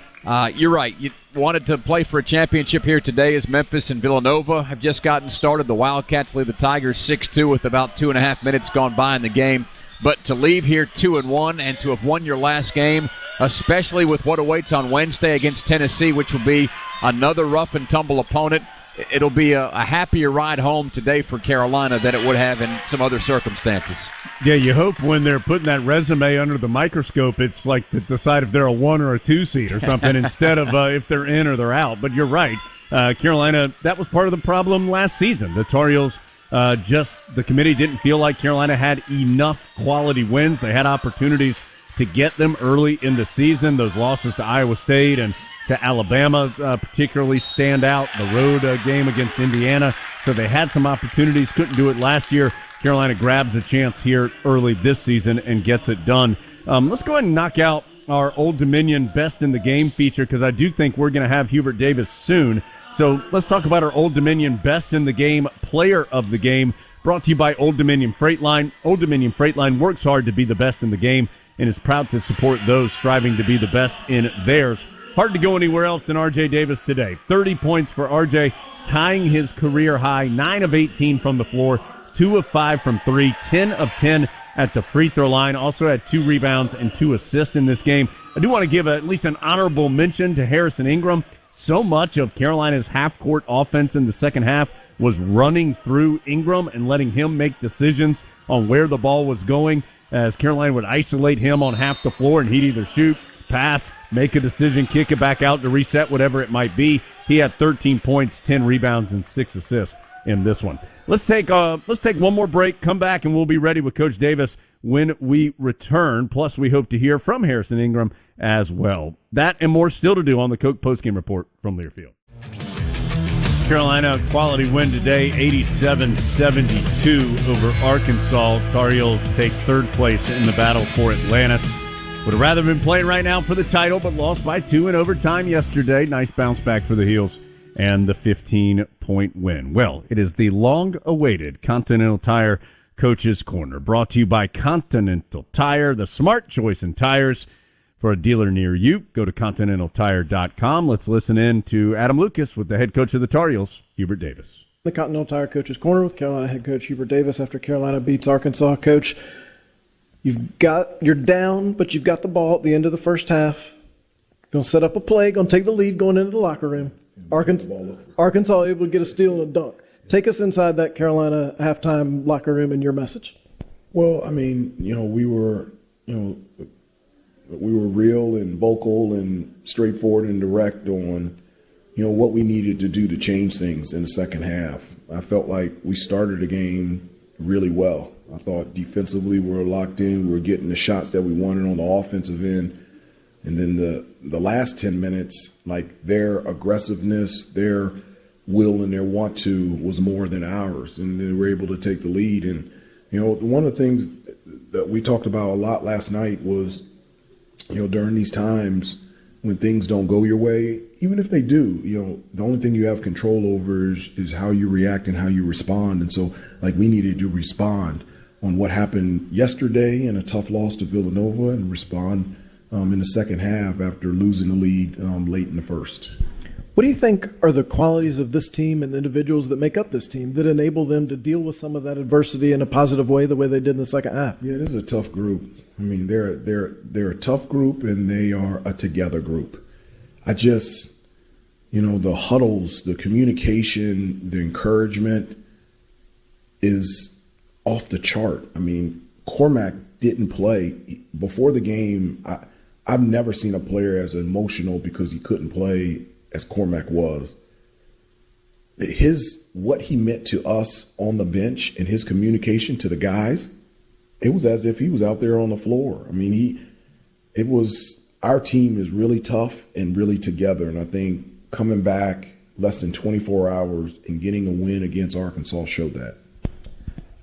you're right. You wanted to play for a championship here today, as Memphis and Villanova have just gotten started. The Wildcats lead the Tigers 6-2 with about 2.5 minutes gone by in the game. But to leave here 2-1 and to have won your last game, especially with what awaits on Wednesday against Tennessee, which will be another rough and tumble opponent, it'll be a happier ride home today for Carolina than it would have in some other circumstances. Yeah, you hope when they're putting that resume under the microscope, it's like to decide if they're a 1 or a 2 seed or something instead of if they're in or they're out. But you're right. Carolina, that was part of the problem last season. The Tar Heels, the committee didn't feel like Carolina had enough quality wins. They had opportunities to get them early in the season. Those losses to Iowa State and to Alabama particularly stand out. The road game against Indiana. So they had some opportunities, couldn't do it last year. Carolina grabs a chance here early this season and gets it done. Let's go ahead and knock out our Old Dominion Best in the Game feature, because I do think we're going to have Hubert Davis soon. So let's talk about our Old Dominion Best in the Game Player of the Game, brought to you by Old Dominion Freight Line. Old Dominion Freight Line works hard to be the best in the game and is proud to support those striving to be the best in theirs. Hard to go anywhere else than R.J. Davis today. 30 points for R.J., tying his career high, 9 of 18 from the floor, 2 of 5 from 3, 10 of 10 at the free throw line. Also had 2 rebounds and 2 assists in this game. I do want to give at least an honorable mention to Harrison Ingram. So much of Carolina's half-court offense in the second half was running through Ingram and letting him make decisions on where the ball was going, as Carolina would isolate him on half the floor, and he'd either shoot, pass, make a decision, kick it back out to reset, whatever it might be. He had 13 points, 10 rebounds, and 6 assists in this one. Let's take one more break, come back, and we'll be ready with Coach Davis when we return. Plus, we hope to hear from Harrison Ingram as well. That and more still to do on the Coke Postgame Report from Learfield. Carolina quality win today, 87-72 over Arkansas. Tar Heels take third place in the battle for Atlantis. Would have rather been playing right now for the title, but lost by 2 in overtime yesterday. Nice bounce back for the Heels and the 15-point win. Well, it is the long-awaited Continental Tire Coach's Corner, brought to you by Continental Tire, the smart choice in tires. For a dealer near you, go to ContinentalTire.com. Let's listen in to Adam Lucas with the head coach of the Tar Heels, Hubert Davis. The Continental Tire Coach's Corner with Carolina head coach Hubert Davis after Carolina beats Arkansas. Coach, you're down, but you've got the ball at the end of the first half. Going to set up a play, going to take the lead going into the locker room. Arkansas able to get a steal and a dunk. Take us inside that Carolina halftime locker room and your message. Well, I mean, we were real and vocal and straightforward and direct on, what we needed to do to change things in the second half. I felt like we started the game really well. I thought defensively we were locked in. We were getting the shots that we wanted on the offensive end. And then the last 10 minutes, like their aggressiveness, their will and their want to was more than ours. And they were able to take the lead. And, one of the things that we talked about a lot last night was, during these times when things don't go your way, even if they do, the only thing you have control over is how you react and how you respond. And so, we needed to respond on what happened yesterday in a tough loss to Villanova and respond in the second half after losing the lead late in the first. What do you think are the qualities of this team and the individuals that make up this team that enable them to deal with some of that adversity in a positive way the way they did in the second half? Yeah, this is a tough group. I mean, they're a tough group and they are a together group. I just, the huddles, the communication, the encouragement is off the chart. I mean, Cormac didn't play before the game. I've never seen a player as emotional because he couldn't play as Cormac was. what he meant to us on the bench and his communication to the guys, it was as if he was out there on the floor. I mean, our team is really tough and really together. And I think coming back less than 24 hours and getting a win against Arkansas showed that.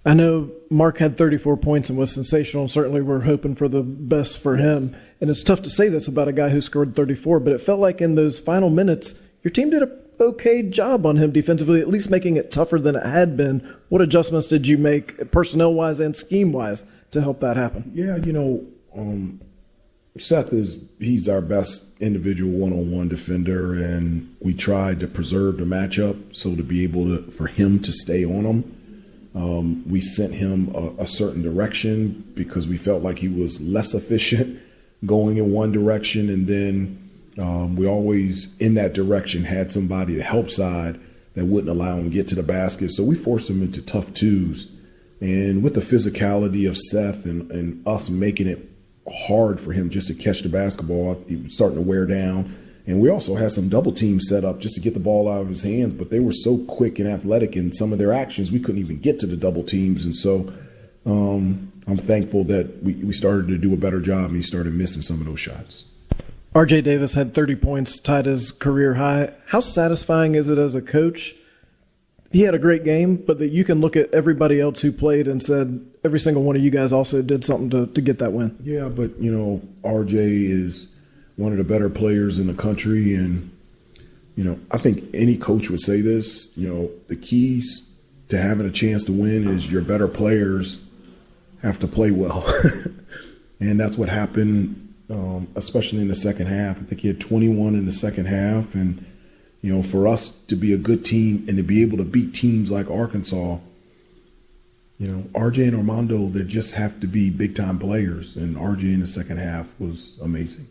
I know Mark had 34 points and was sensational. Certainly we're hoping for the best for him. And it's tough to say this about a guy who scored 34, but it felt like in those final minutes, your team did an okay job on him defensively, at least making it tougher than it had been. What adjustments did you make personnel-wise and scheme-wise to help that happen? Yeah, Seth he's our best individual one-on-one defender, and we tried to preserve the matchup so to be able for him to stay on him. We sent him a certain direction because we felt like he was less efficient going in one direction, and then we always in that direction had somebody to help side that wouldn't allow him to get to the basket. So we forced him into tough twos, and with the physicality of Seth and us making it hard for him just to catch the basketball, he was starting to wear down. And we also had some double teams set up just to get the ball out of his hands, but they were so quick and athletic in some of their actions, we couldn't even get to the double teams. And so I'm thankful that we started to do a better job and he started missing some of those shots. R.J. Davis had 30 points, tied his career high. How satisfying is it as a coach? He had a great game, but that you can look at everybody else who played and said every single one of you guys also did something to get that win. Yeah, but, R.J. is one of the better players in the country. And, I think any coach would say this, the keys to having a chance to win is your better players have to play well. And that's what happened, especially in the second half. I think he had 21 in the second half. And, for us to be a good team and to be able to beat teams like Arkansas, RJ and Armando, they just have to be big-time players. And RJ in the second half was amazing.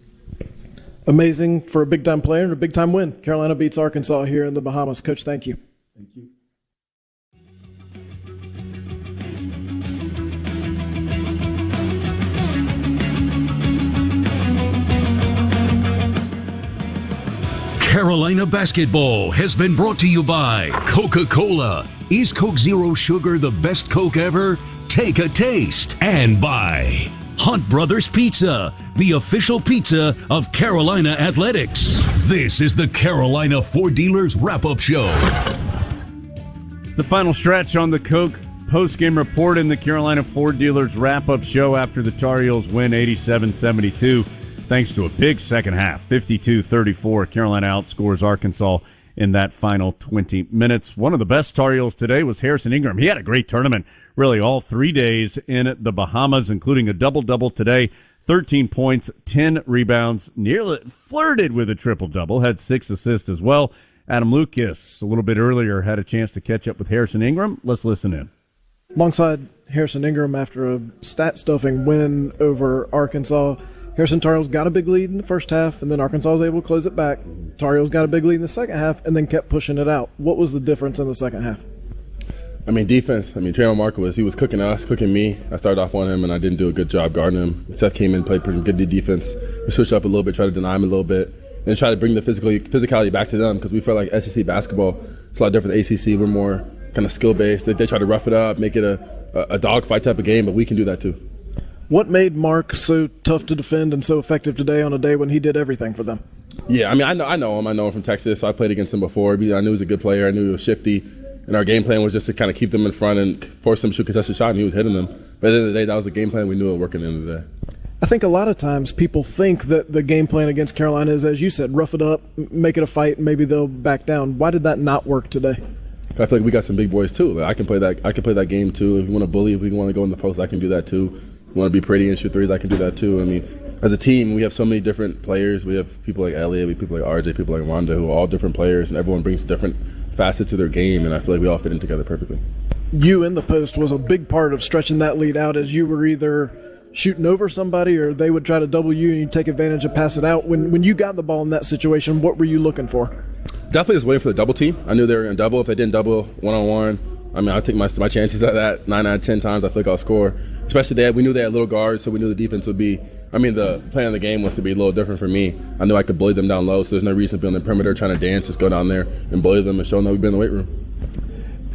Amazing for a big-time player and a big-time win. Carolina beats Arkansas here in the Bahamas. Coach, thank you. Thank you. Carolina basketball has been brought to you by Coca-Cola. Is Coke Zero Sugar the best Coke ever? Take a taste. And by Hunt Brothers Pizza, the official pizza of Carolina Athletics. This is the Carolina Ford Dealers Wrap-Up Show. It's the final stretch on the Coke post-game report in the Carolina Ford Dealers Wrap-Up Show after the Tar Heels win 87-72. Thanks to a big second half, 52-34. Carolina outscores Arkansas in that final 20 minutes. One of the best Tar Heels today was Harrison Ingram. He had a great tournament, really all 3 days in the Bahamas, including a double-double today, 13 points, 10 rebounds, nearly flirted with a triple-double, had 6 assists as well. Adam Lucas, a little bit earlier, had a chance to catch up with Harrison Ingram. Let's listen in. Alongside Harrison Ingram after a stat-stuffing win over Arkansas, Harrison Tar Heels got a big lead in the first half, and then Arkansas was able to close it back. Tar Heels got a big lead in the second half, and then kept pushing it out. What was the difference in the second half? Defense. Traylon Mark he was cooking us, cooking me. I started off on him, and I didn't do a good job guarding him. Seth came in, played pretty good defense. We switched up a little bit, tried to deny him a little bit, then try to bring the physicality back to them because we felt like SEC basketball is a lot different than ACC. We're more kind of skill-based. They try to rough it up, make it a dogfight type of game, but we can do that too. What made Mark so tough to defend and so effective today on a day when he did everything for them? Yeah, I know him. I know him from Texas, so I played against him before. I knew he was a good player. I knew he was shifty. And our game plan was just to kind of keep them in front and force them to shoot contested shot, and he was hitting them. But at the end of the day, that was the game plan. We knew it would work at the end of the day. I think a lot of times people think that the game plan against Carolina is, as you said, rough it up, make it a fight, and maybe they'll back down. Why did that not work today? I feel like we got some big boys too. I can play that game too. If you want to bully, if we want to go in the post, I can do that too. If you want to be pretty and shoot threes, I can do that too. As a team, we have so many different players. We have people like Elliott, we have people like RJ, people like Wanda, who are all different players, and everyone brings different facets to their game, and I feel like we all fit in together perfectly. You in the post was a big part of stretching that lead out, as you were either shooting over somebody or they would try to double you and you take advantage and pass it out. When you got the ball in that situation, what were you looking for? Definitely just waiting for the double team. I knew they were going to double. If they didn't double one-on-one, I'll take my chances at that 9 out of 10 times. I feel like I'll score. Especially we knew they had little guards, so we knew the defense would be I mean, the plan of the game was to be a little different for me. I knew I could bully them down low, so there's no reason to be on the perimeter trying to dance. Just go down there and bully them and show them that we've been in the weight room.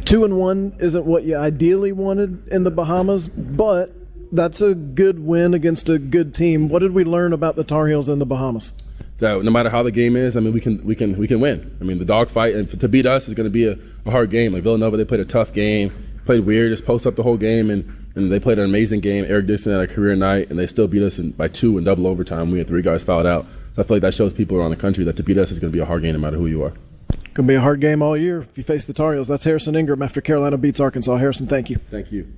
2-1 isn't what you ideally wanted in the Bahamas, but that's a good win against a good team. What did we learn about the Tar Heels in the Bahamas? That no matter how the game is, I mean, we can win. I mean, the dogfight, and to beat us is going to be a hard game. Like Villanova, they played a tough game, played weird, just post up the whole game, and they played an amazing game. Eric Dixon had a career night, and they still beat us by 2 in double overtime. We had 3 guys fouled out. So I feel like that shows people around the country that to beat us is going to be a hard game no matter who you are. Going to be a hard game all year if you face the Tar Heels. That's Harrison Ingram after Carolina beats Arkansas. Harrison, thank you. Thank you.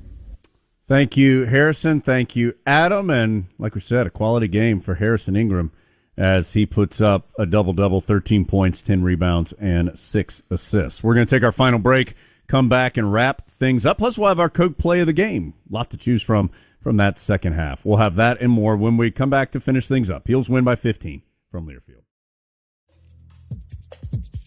Thank you, Harrison. Thank you, Adam. And like we said, a quality game for Harrison Ingram as he puts up a double-double, 13 points, 10 rebounds, and 6 assists. We're going to take our final break, come back and wrap things up. Plus, we'll have our Coke play of the game. A lot to choose from that second half. We'll have that and more when we come back to finish things up. Heels win by 15 from Learfield.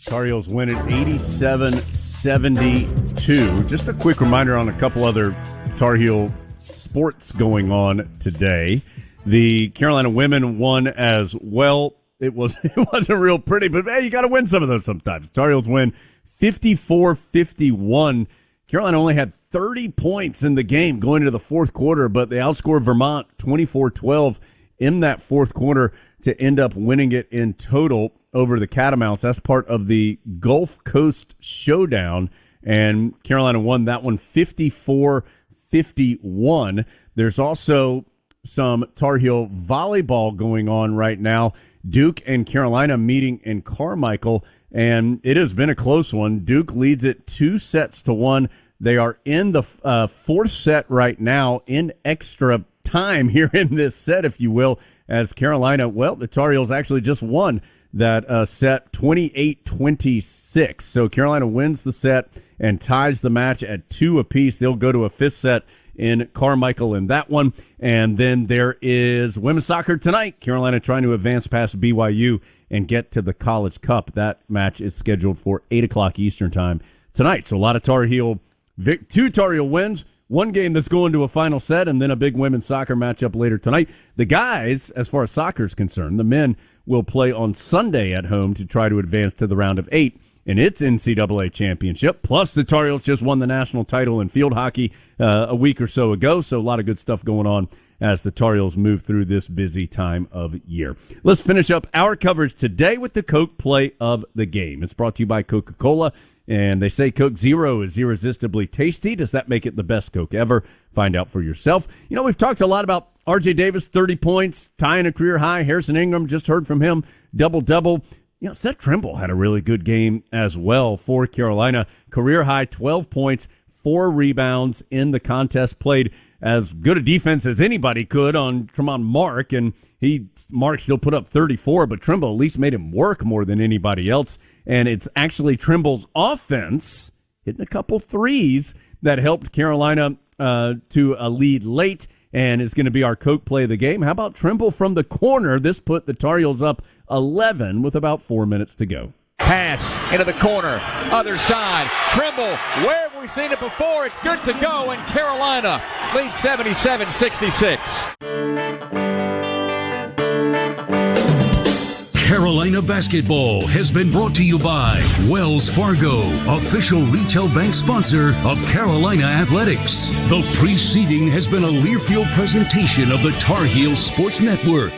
Tar Heels win at 87-72. Just a quick reminder on a couple other Tar Heel sports going on today. The Carolina women won as well. It wasn't real pretty, but hey, you got to win some of those sometimes. Tar Heels win 54-51. Carolina only had 30 points in the game going into the fourth quarter, but they outscored Vermont 24-12 in that fourth quarter to end up winning it in total over the Catamounts. That's part of the Gulf Coast Showdown, and Carolina won that one 54-51. There's also some Tar Heel volleyball going on right now. Duke and Carolina meeting in Carmichael, and it has been a close one. Duke leads it 2-1. They are in the fourth set right now in extra time here in this set, if you will, as Carolina, well, the Tar Heels actually just won that set 28-26. So Carolina wins the set and ties the match at 2 apiece. They'll go to a fifth set in Carmichael in that one. And then there is women's soccer tonight. Carolina trying to advance past BYU and get to the College Cup. That match is scheduled for 8 o'clock Eastern time tonight. So a lot of Tar Heel, 2 Tar Heel wins, one game that's going to a final set, and then a big women's soccer matchup later tonight. The guys, as far as soccer is concerned, the men will play on Sunday at home to try to advance to the round of 8 in its NCAA championship. Plus, the Tar Heels just won the national title in field hockey a week or so ago, so a lot of good stuff going on as the Tar Heels move through this busy time of year. Let's finish up our coverage today with the Coke play of the game. It's brought to you by Coca-Cola, and they say Coke Zero is irresistibly tasty. Does that make it the best Coke ever? Find out for yourself. You know, we've talked a lot about R.J. Davis, 30 points, tying a career high. Harrison Ingram, just heard from him, double-double. You know, Seth Trimble had a really good game as well for Carolina. Career high, 12 points, 4 rebounds in the contest. Played as good a defense as anybody could on Tremont Mark, and Mark still put up 34, but Trimble at least made him work more than anybody else. And it's actually Trimble's offense hitting a couple threes that helped Carolina to a lead late, and it's going to be our Coke play of the game. How about Trimble from the corner? This put the Tar Heels up 11 with about 4 minutes to go. Pass into the corner, other side. Trimble, where have we seen it before? It's good to go, and Carolina leads 77-66. Carolina basketball has been brought to you by Wells Fargo, official retail bank sponsor of Carolina Athletics. The preceding has been a Learfield presentation of the Tar Heels Sports Network.